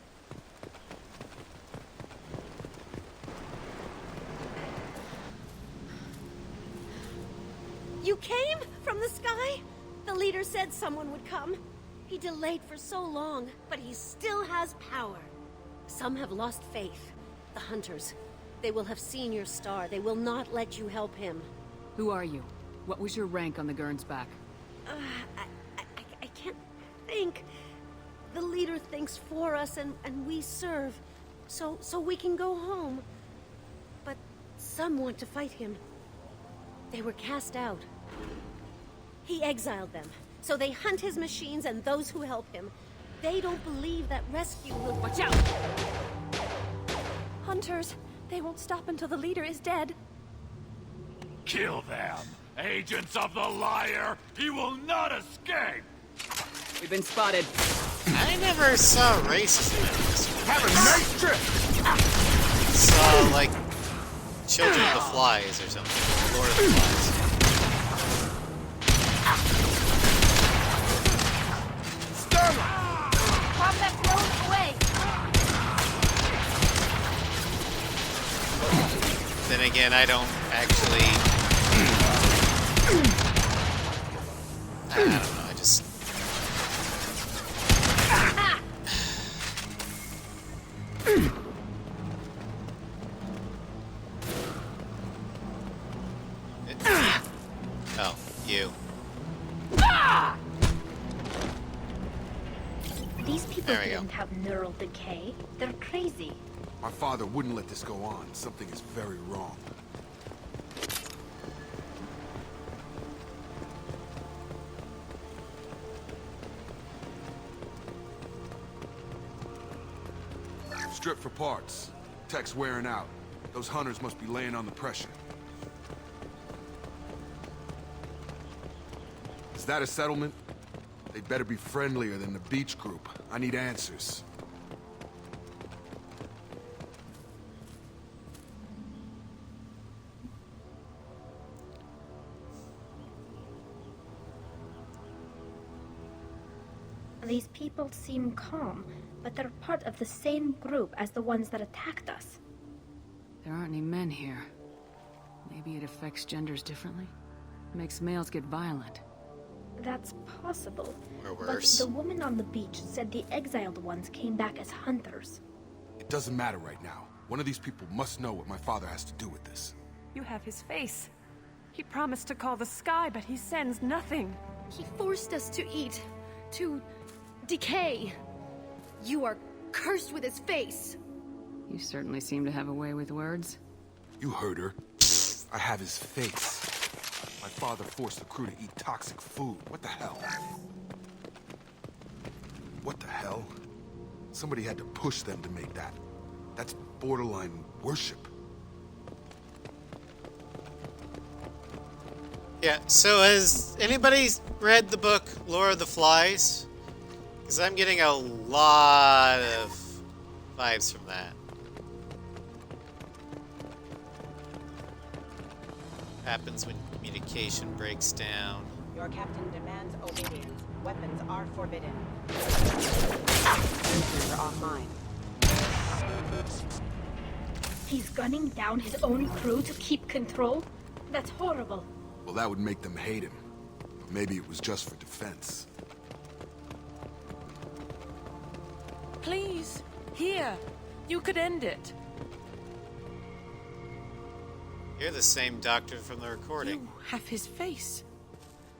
Speaker 20: You came? From the sky? The leader said someone would come. He delayed for so long, but he still has power. Some have lost faith. The hunters. They will have seen your star. They will not let you help him.
Speaker 3: Who are you? What was your rank on the Gernsback?
Speaker 20: I can't think. The leader thinks for us and we serve. So we can go home. But some want to fight him. They were cast out. He exiled them. So they hunt his machines and those who help him. They don't believe that rescue will...
Speaker 3: Watch out!
Speaker 20: Hunters, they won't stop until the leader is dead.
Speaker 4: Kill them! Agents of the liar! He will not escape!
Speaker 3: We've been spotted.
Speaker 1: I never saw racism in this one.
Speaker 4: Have a nice trip!
Speaker 1: Saw, like, Children of the Flies or something. Lord of the Flies.
Speaker 20: Pop that blown away!
Speaker 1: Then again, I don't actually... I don't know, I just... Oh, you.
Speaker 12: These people
Speaker 1: There we go.
Speaker 12: didn't have neural decay. They're crazy.
Speaker 11: My father wouldn't let this go on. Something is very wrong. Strip for parts. Tech's wearing out. Those hunters must be laying on the pressure. Is that a settlement? They'd better be friendlier than the beach group. I need answers.
Speaker 12: These people seem calm, but they're part of the same group as the ones that attacked us.
Speaker 3: There aren't any men here. Maybe it affects genders differently? Makes males get violent.
Speaker 12: That's possible.
Speaker 1: Or worse.
Speaker 12: But the woman on the beach said the exiled ones came back as hunters.
Speaker 11: It doesn't matter right now. One of these people must know what my father has to do with this.
Speaker 7: You have his face. He promised to call the sky, but he sends nothing.
Speaker 8: He forced us to eat, to decay. You are cursed with his face.
Speaker 3: You certainly seem to have a way with words.
Speaker 11: You heard her. I have his face. My father forced the crew to eat toxic food. What the hell? What the hell? Somebody had to push them to make that. That's borderline worship.
Speaker 1: Yeah, so has anybody read the book Lore of the Flies? Because I'm getting a lot of vibes from that. Happens when communication breaks down.
Speaker 23: Your captain demands obedience. Weapons are forbidden. Sensors are online.
Speaker 12: He's gunning down his own crew to keep control? That's horrible.
Speaker 11: Well, that would make them hate him. But maybe it was just for defense.
Speaker 7: Please, here. You could end it.
Speaker 1: You're the same doctor from the recording.
Speaker 7: You have his face.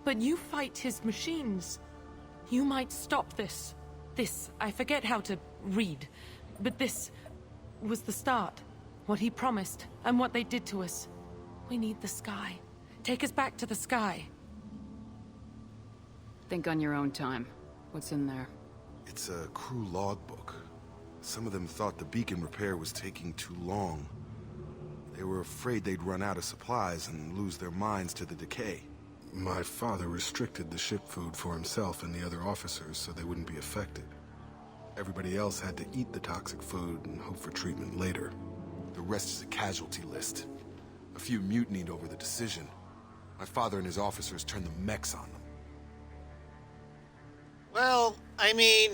Speaker 7: But you fight his machines. You might stop this. This, I forget how to read. But this was the start. What he promised, and what they did to us. We need the sky. Take us back to the sky.
Speaker 3: Think on your own time. What's in there?
Speaker 11: It's a crew logbook. Some of them thought the beacon repair was taking too long. They were afraid they'd run out of supplies and lose their minds to the decay. My father restricted the ship food for himself and the other officers so they wouldn't be affected. Everybody else had to eat the toxic food and hope for treatment later. The rest is a casualty list. A few mutinied over the decision. My father and his officers turned the mechs on them.
Speaker 1: Well, I mean,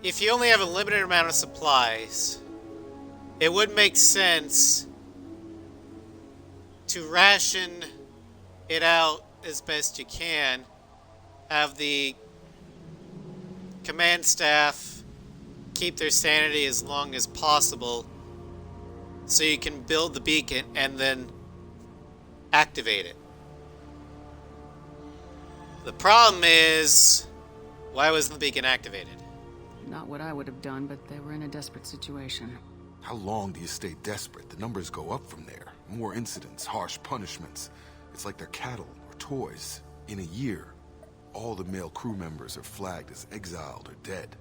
Speaker 1: if you only have a limited amount of supplies, it would make sense to ration it out as best you can. Have the command staff keep their sanity as long as possible so you can build the beacon and then activate it. The problem is, why wasn't the beacon activated?
Speaker 3: Not what I would have done, but they were in a desperate situation.
Speaker 11: How long do you stay desperate? The numbers go up from there. More incidents, harsh punishments. It's like they're cattle or toys. In a year, all the male crew members are flagged as exiled or dead.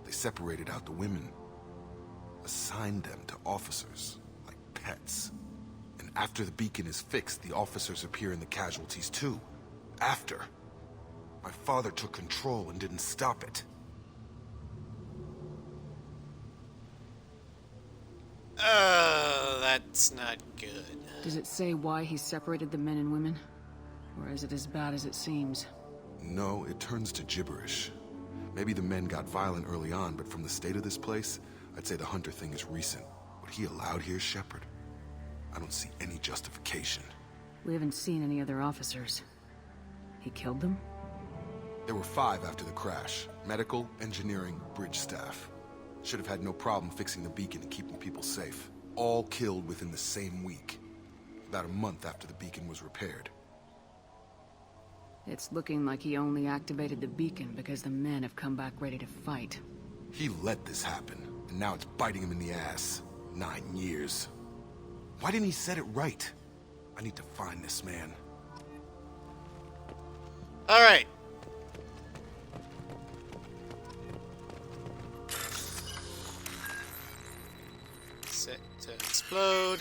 Speaker 11: They separated out the women, assigned them to officers, like pets. And after the beacon is fixed, the officers appear in the casualties too. After. My father took control and didn't stop it.
Speaker 1: Oh, that's not good.
Speaker 3: Does it say why he separated the men and women? Or is it as bad as it seems?
Speaker 11: No, it turns to gibberish. Maybe the men got violent early on, but from the state of this place, I'd say the Hunter thing is recent. What he allowed here, Shepard? I don't see any justification.
Speaker 3: We haven't seen any other officers. He killed them?
Speaker 11: There were 5 after the crash. Medical, engineering, bridge staff. Should have had no problem fixing the beacon and keeping people safe. All killed within the same week. About a month after the beacon was repaired.
Speaker 3: It's looking like he only activated the beacon because the men have come back ready to fight.
Speaker 11: He let this happen, and now it's biting him in the ass. 9 years. Why didn't he set it right? I need to find this man.
Speaker 1: All right. Set to explode.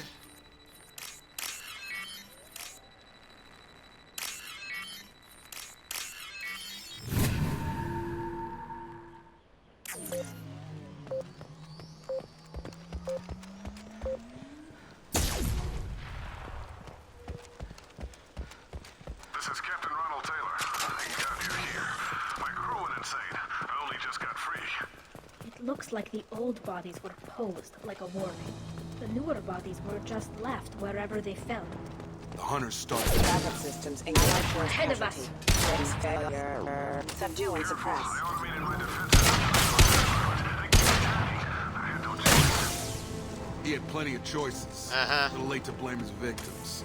Speaker 6: This is Captain Ronald Taylor. I got here. My crew went insane. I only just got free.
Speaker 12: It It looks like the old bodies were posed like a warning. The newer bodies were just left wherever they fell.
Speaker 11: The hunters started.
Speaker 23: Backup systems ignite
Speaker 12: Ahead of us.
Speaker 23: Ready, failure. Subdue and suppress.
Speaker 11: He had plenty of choices. A little late to blame his victims.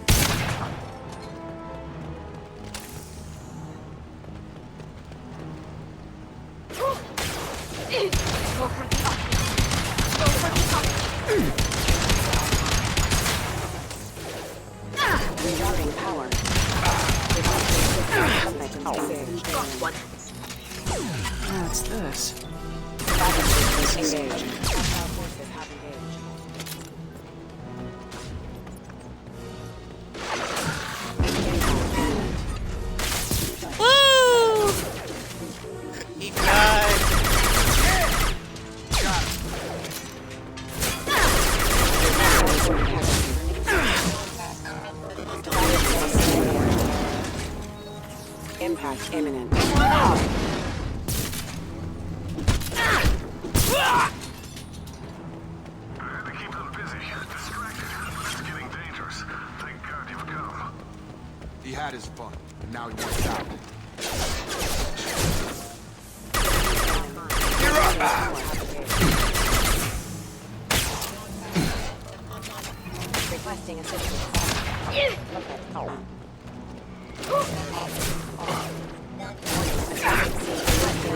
Speaker 12: Go for the top. Go for the top.
Speaker 23: Rerouting power.
Speaker 12: Got one.
Speaker 3: What's this?
Speaker 23: Backup systems engaged. Hostile forces have engaged.
Speaker 1: Woo! He died.
Speaker 23: Impact imminent.
Speaker 11: He had his fun, and now he wants out. You're up!
Speaker 23: Requesting assistance.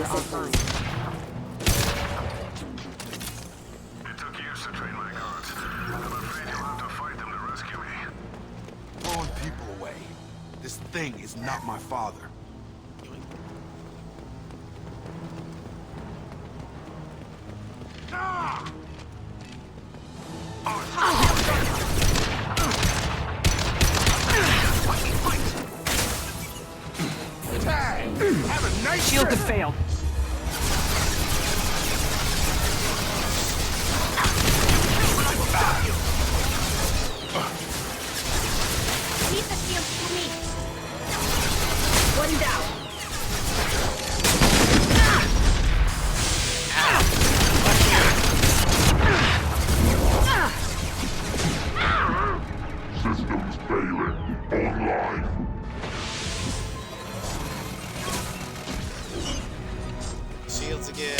Speaker 23: Offline.
Speaker 6: It took years to train my guards. I'm afraid you'll have to fight them to rescue me.
Speaker 11: Throwing people away. This thing is not my father.
Speaker 6: Have a nice
Speaker 3: Shield could fail.
Speaker 12: Keep the shield to me. One down.
Speaker 6: Systems failing. Online.
Speaker 1: Shields again.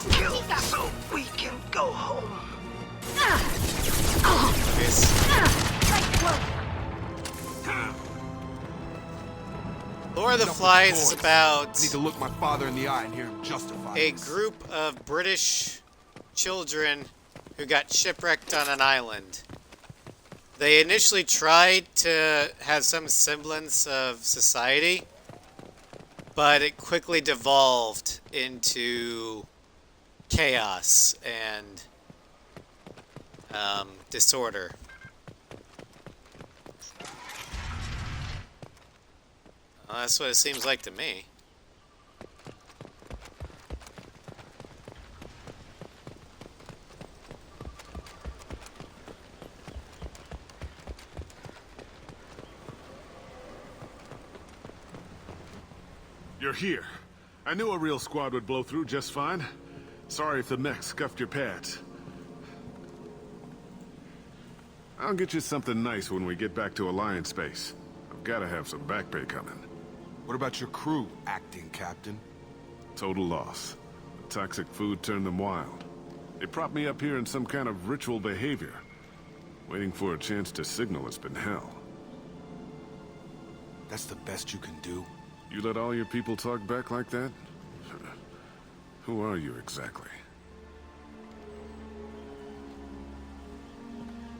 Speaker 2: Kill so we can go home.
Speaker 1: Lord of the Flies is about
Speaker 11: I need to look my father in the eye and hear him justify
Speaker 1: a
Speaker 11: this.
Speaker 1: group of British children who got shipwrecked on an island. They initially tried to have some semblance of society, but it quickly devolved into chaos and disorder. Well, that's what it seems like to me.
Speaker 6: You're here. I knew a real squad would blow through just fine. Sorry if the mech scuffed your pads. I'll get you something nice when we get back to Alliance space. I've got to have some back pay coming.
Speaker 11: What about your crew, acting captain?
Speaker 6: Total loss. The toxic food turned them wild. They propped me up here in some kind of ritual behavior. Waiting for a chance to signal has been hell.
Speaker 11: That's the best you can do?
Speaker 6: You let all your people talk back like that? Who are you exactly?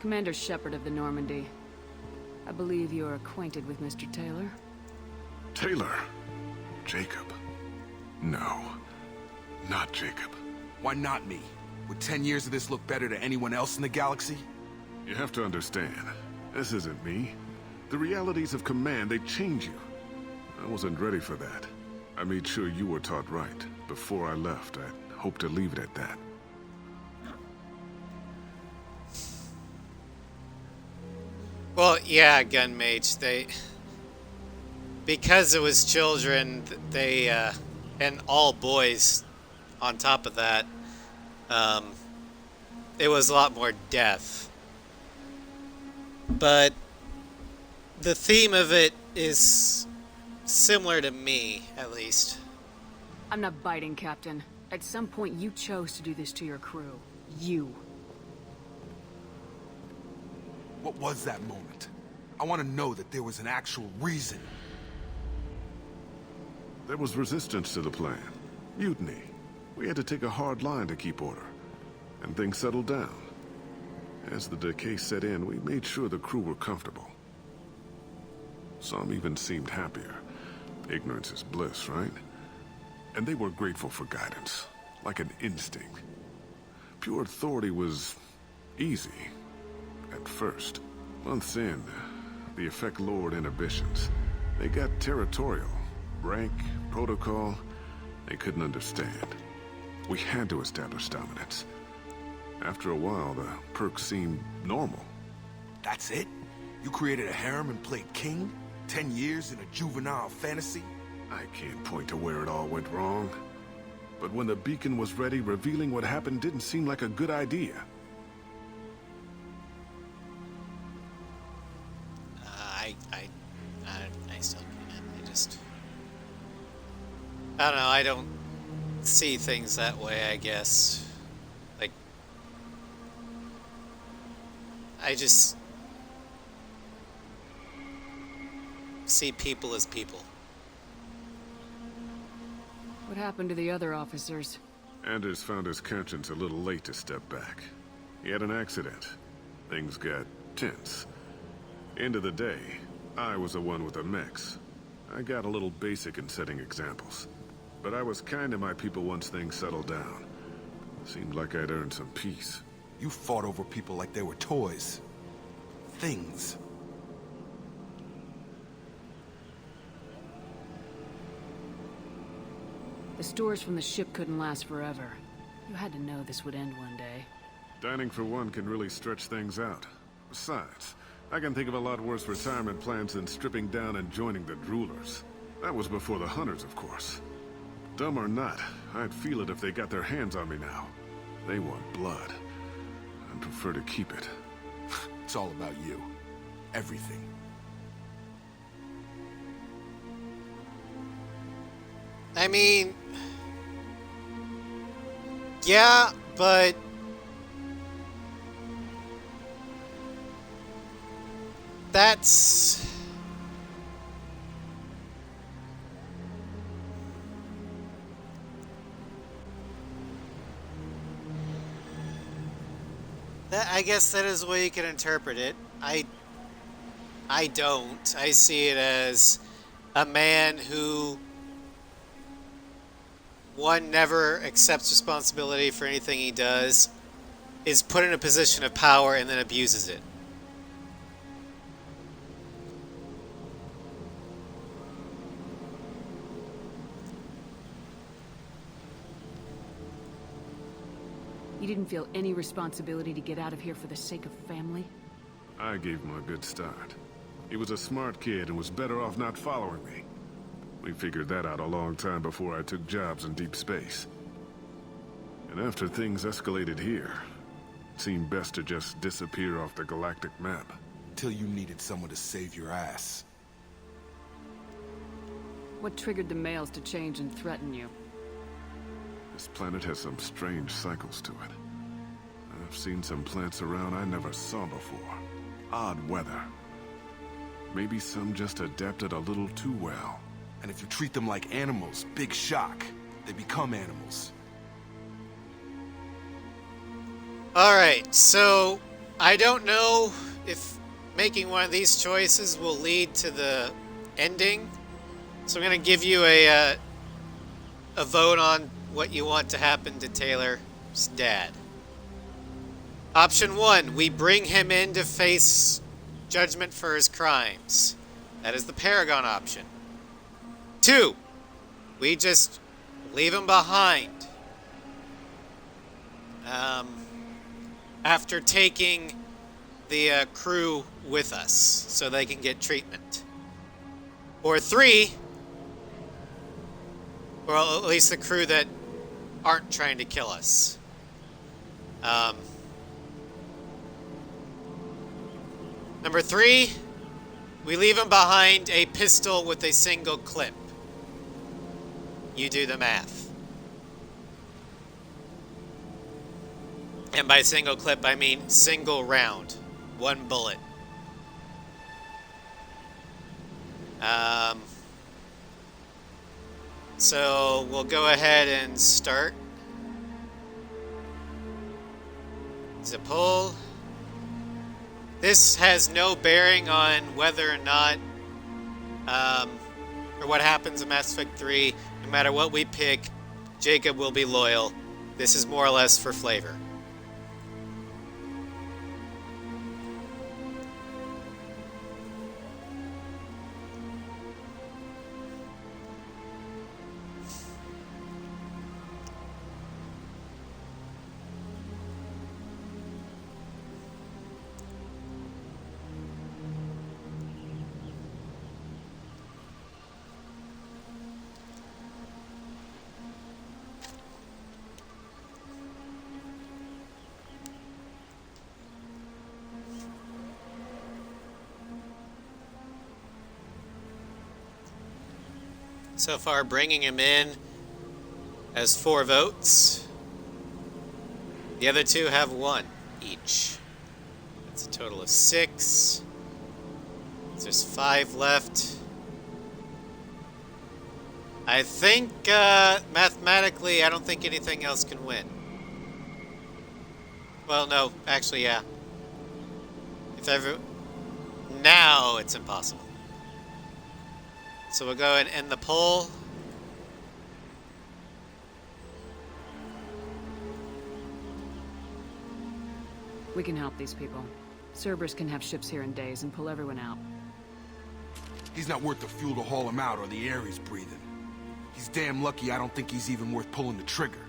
Speaker 3: Commander Shepard of the Normandy. I believe you are acquainted with Mr. Taylor.
Speaker 6: Taylor? Jacob? No. Not Jacob.
Speaker 11: Why not me? Would 10 years of this look better to anyone else in the galaxy?
Speaker 6: You have to understand, this isn't me. The realities of command, they change you. I wasn't ready for that. I made sure you were taught right. Before I left, I hoped to leave it at that.
Speaker 1: Well, yeah, gun mage. Because it was children, and all boys on top of that, it was a lot more death. But the theme of it is similar to me, at least.
Speaker 3: I'm not biting, Captain. At some point, you chose to do this to your crew. You.
Speaker 11: What was that moment? I want to know that there was an actual reason.
Speaker 5: There was resistance to the plan. Mutiny. We had to take a hard line to keep order. And things settled down. As the decay set in, we made sure the crew were comfortable. Some even seemed happier. Ignorance is bliss, right? And they were grateful for guidance, like an instinct. Pure authority was easy, at first. Months in, the effect lowered inhibitions. They got territorial. Rank, protocol, they couldn't understand. We had to establish dominance. After a while, the perks seemed normal.
Speaker 11: That's it? You created a harem and played king? 10 years in a juvenile fantasy?
Speaker 5: I can't point to where it all went wrong. But when the beacon was ready, revealing what happened didn't seem like a good idea.
Speaker 1: I still can't. I don't know, I don't see things that way, I guess. Like, I just see people as people.
Speaker 3: What happened to the other officers?
Speaker 5: Anders found his conscience a little late to step back. He had an accident. Things got tense. End of the day, I was the one with the mix. I got a little basic in setting examples. But I was kind to my people once things settled down. Seemed like I'd earned some peace.
Speaker 11: You fought over people like they were toys. Things.
Speaker 3: The stores from the ship couldn't last forever. You had to know this would end one day.
Speaker 5: Dining for one can really stretch things out. Besides, I can think of a lot worse retirement plans than stripping down and joining the droolers. That was before the hunters, of course. Dumb or not, I'd feel it if they got their hands on me now. They want blood. I'd prefer to keep it.
Speaker 11: It's all about you. Everything.
Speaker 1: I mean, yeah, but that's I guess that is the way you can interpret it. I don't. I see it as a man who, one, never accepts responsibility for anything he does, is put in a position of power and then abuses it.
Speaker 3: You didn't feel any responsibility to get out of here for the sake of family?
Speaker 5: I gave him a good start. He was a smart kid and was better off not following me. We figured that out a long time before I took jobs in deep space. And after things escalated here, it seemed best to just disappear off the galactic map.
Speaker 11: Till you needed someone to save your ass.
Speaker 3: What triggered the males to change and threaten you?
Speaker 5: This planet has some strange cycles to it. I've seen some plants around I never saw before. Odd weather. Maybe some just adapted a little too well.
Speaker 11: And if you treat them like animals, big shock. They become animals.
Speaker 1: Alright, so I don't know if making one of these choices will lead to the ending. So I'm going to give you a vote on what you want to happen to Taylor's dad. Option 1, we bring him in to face judgment for his crimes. That is the Paragon option. 2, we just leave him behind. After taking the crew with us so they can get treatment. Or 3, well, at least the crew that aren't trying to kill us. Number 3, we leave him behind a pistol with a single clip. You do the math. And by single clip, I mean single round. 1 bullet. So we'll go ahead and start. The pull. This has no bearing on whether or not, or what happens in Mass Effect 3. No matter what we pick, Jacob will be loyal. This is more or less for flavor. So far, bringing him in has 4 votes. The other 2 have 1 each. That's a total of 6. There's 5 left. I think, mathematically, I don't think anything else can win. Well, no, actually, yeah. If ever... Now it's impossible. So we'll go and end the poll.
Speaker 3: We can help these people. Cerberus can have ships here in days and pull everyone out.
Speaker 11: He's not worth the fuel to haul him out or the air he's breathing. He's damn lucky I don't think he's even worth pulling the trigger.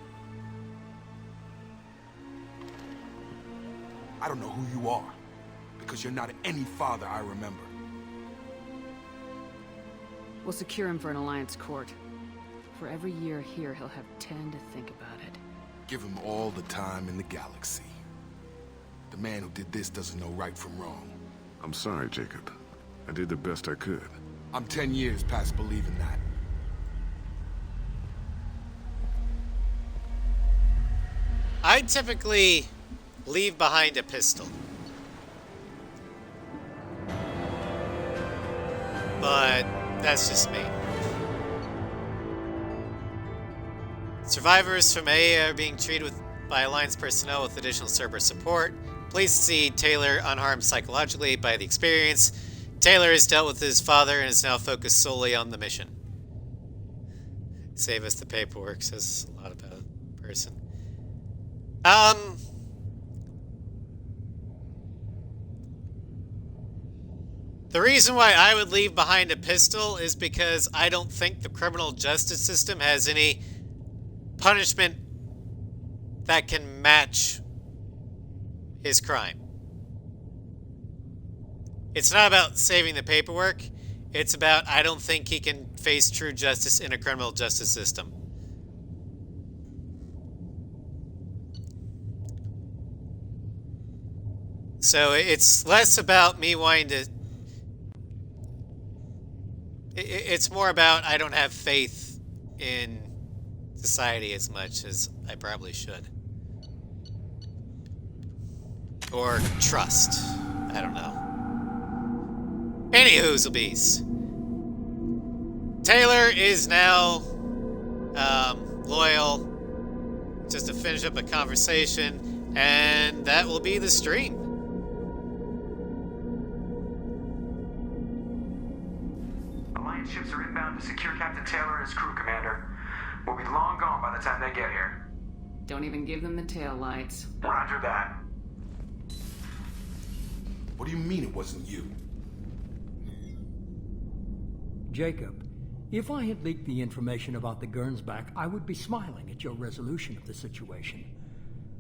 Speaker 11: I don't know who you are, because you're not any father I remember.
Speaker 3: We'll secure him for an Alliance court. For every year here, he'll have 10 to think about it.
Speaker 11: Give him all the time in the galaxy. The man who did this doesn't know right from wrong.
Speaker 5: I'm sorry, Jacob. I did the best I could.
Speaker 11: I'm 10 years past believing that.
Speaker 1: I typically leave behind a pistol. But that's just me. Survivors from AA are being treated by Alliance personnel with additional Cerberus support. Police see Taylor unharmed psychologically by the experience. Taylor has dealt with his father and is now focused solely on the mission. Save us the paperwork, says a lot about a person. The reason why I would leave behind a pistol is because I don't think the criminal justice system has any punishment that can match his crime. It's not about saving the paperwork. It's about I don't think he can face true justice in a criminal justice system. So it's less about me wanting to... It's more about I don't have faith in society as much as I probably should. Or trust. I don't know. Anywhoozlebees. Taylor is now loyal. Just to finish up a conversation, and that will be the stream.
Speaker 15: Alliance ships are inbound to secure Captain Taylor and his crew, Commander. We'll be long gone by the time they get here.
Speaker 3: Don't even give them the tail lights.
Speaker 15: Roger that.
Speaker 11: What do you mean it wasn't you?
Speaker 16: Jacob, if I had leaked the information about the Gernsback, I would be smiling at your resolution of the situation.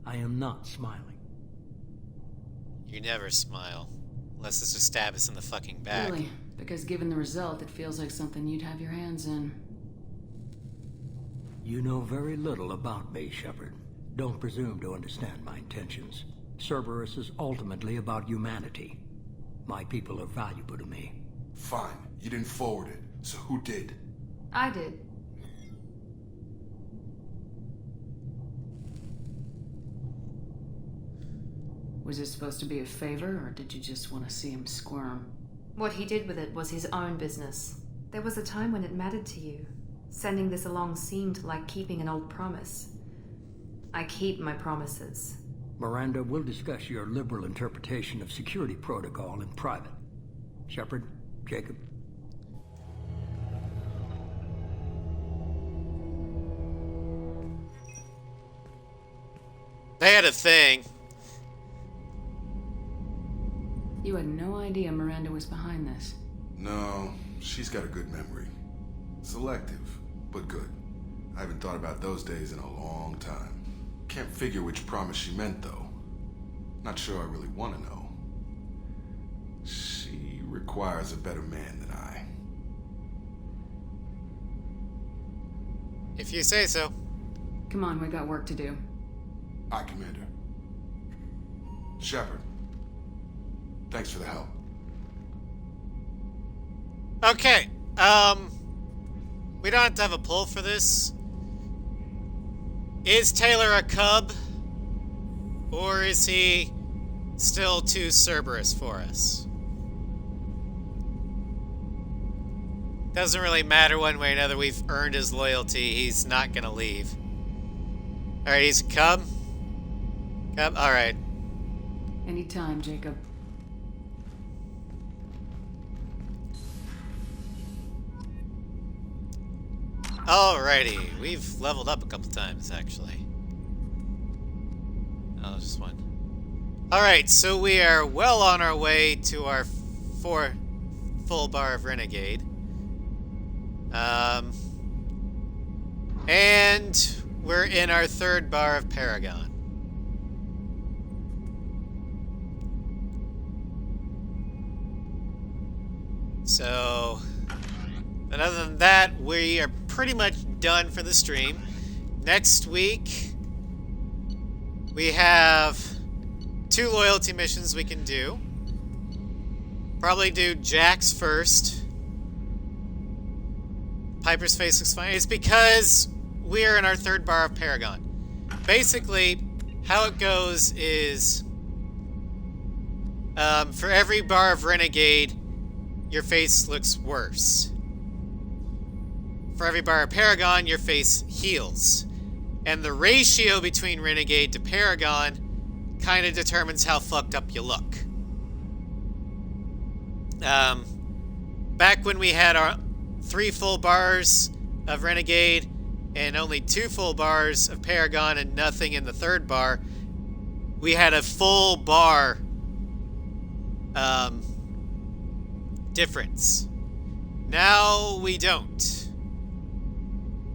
Speaker 16: I am not smiling.
Speaker 1: You never smile. Unless it's to stab us in the fucking back.
Speaker 3: Really? Because given the result, it feels like something you'd have your hands in.
Speaker 16: You know very little about me, Shepard. Don't presume to understand my intentions. Cerberus is ultimately about humanity. My people are valuable to me.
Speaker 11: Fine. You didn't forward it. So who did?
Speaker 3: I did. Was it supposed to be a favor, or did you just want to see him squirm?
Speaker 19: What he did with it was his own business. There was a time when it mattered to you. Sending this along seemed like keeping an old promise. I keep my promises.
Speaker 16: Miranda, we'll discuss your liberal interpretation of security protocol in private. Shepard, Jacob.
Speaker 1: They had a thing.
Speaker 3: You had no idea Miranda was behind this.
Speaker 11: No, she's got a good memory. Selective, but good. I haven't thought about those days in a long time. Can't figure which promise she meant, though. Not sure I really want to know. She requires a better man than I.
Speaker 1: If you say so.
Speaker 3: Come on, we got work to do.
Speaker 11: Aye, Commander. Shepard. Thanks for the help.
Speaker 1: Okay, we don't have to have a poll for this. Is Taylor a cub? Or is he still too Cerberus for us? Doesn't really matter one way or another. We've earned his loyalty. He's not gonna leave. Alright, he's a cub? Cub? Alright.
Speaker 3: Anytime, Jacob.
Speaker 1: Alrighty, we've leveled up a couple times, actually. Oh, just one. Alright, so we are well on our way to our full bar of Renegade. And we're in our third bar of Paragon. So, but other than that, we are pretty much done for the stream. Next week, we have 2 loyalty missions we can do. Probably do Jack's first. Piper's face looks fine. It's because we are in our third bar of Paragon. Basically, how it goes is for every bar of Renegade, your face looks worse. For every bar of Paragon, your face heals. And the ratio between Renegade to Paragon kind of determines how fucked up you look. Back when we had our 3 full bars of Renegade and only 2 full bars of Paragon and nothing in the third bar, we had a full bar difference. Now we don't.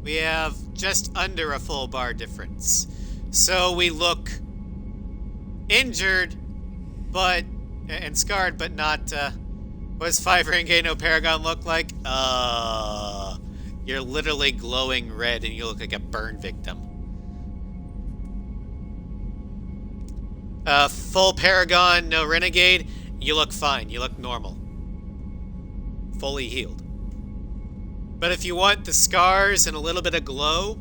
Speaker 1: We have just under a full bar difference. So we look injured, but and scarred, but not. What does 5 Renegade no Paragon look like? You're literally glowing red, and you look like a burn victim. Full Paragon no Renegade, you look fine. You look normal. Fully healed. But if you want the scars and a little bit of glow,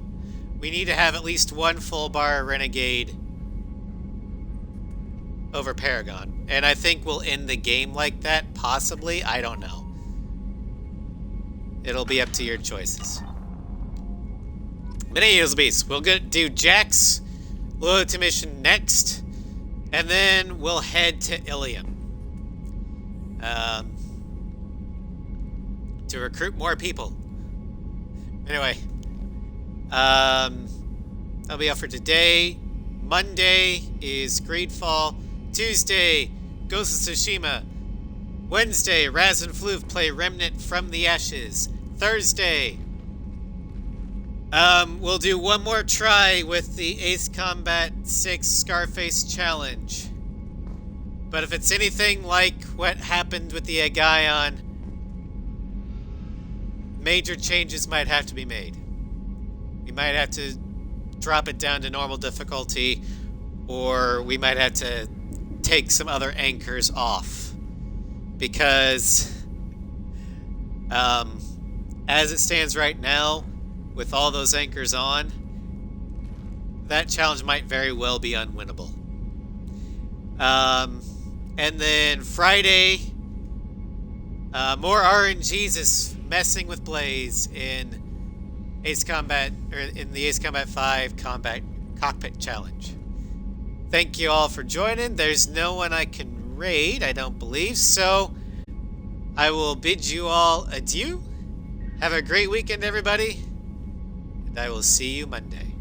Speaker 1: we need to have at least 1 full bar Renegade over Paragon. And I think we'll end the game like that, possibly. I don't know. It'll be up to your choices. But anyways, beasts, we'll do Jack's loyalty mission next, and then we'll head to Ilium. To recruit more people. Anyway, that'll be all for today. Monday is Greedfall. Tuesday, Ghost of Tsushima. Wednesday, Raz and Floof play Remnant from the Ashes. Thursday, we'll do one more try with the Ace Combat 6 Scarface Challenge. But if it's anything like what happened with the Aegeon, major changes might have to be made. We might have to drop it down to normal difficulty, or we might have to take some other anchors off. Because, as it stands right now, with all those anchors on, that challenge might very well be unwinnable. And then Friday, more RNGs is messing with Blaze in Ace Combat, or in the Ace Combat 5 Combat Cockpit Challenge. Thank you all for joining. There's no one I can raid, I don't believe, so I will bid you all adieu. Have a great weekend, everybody, and I will see you Monday.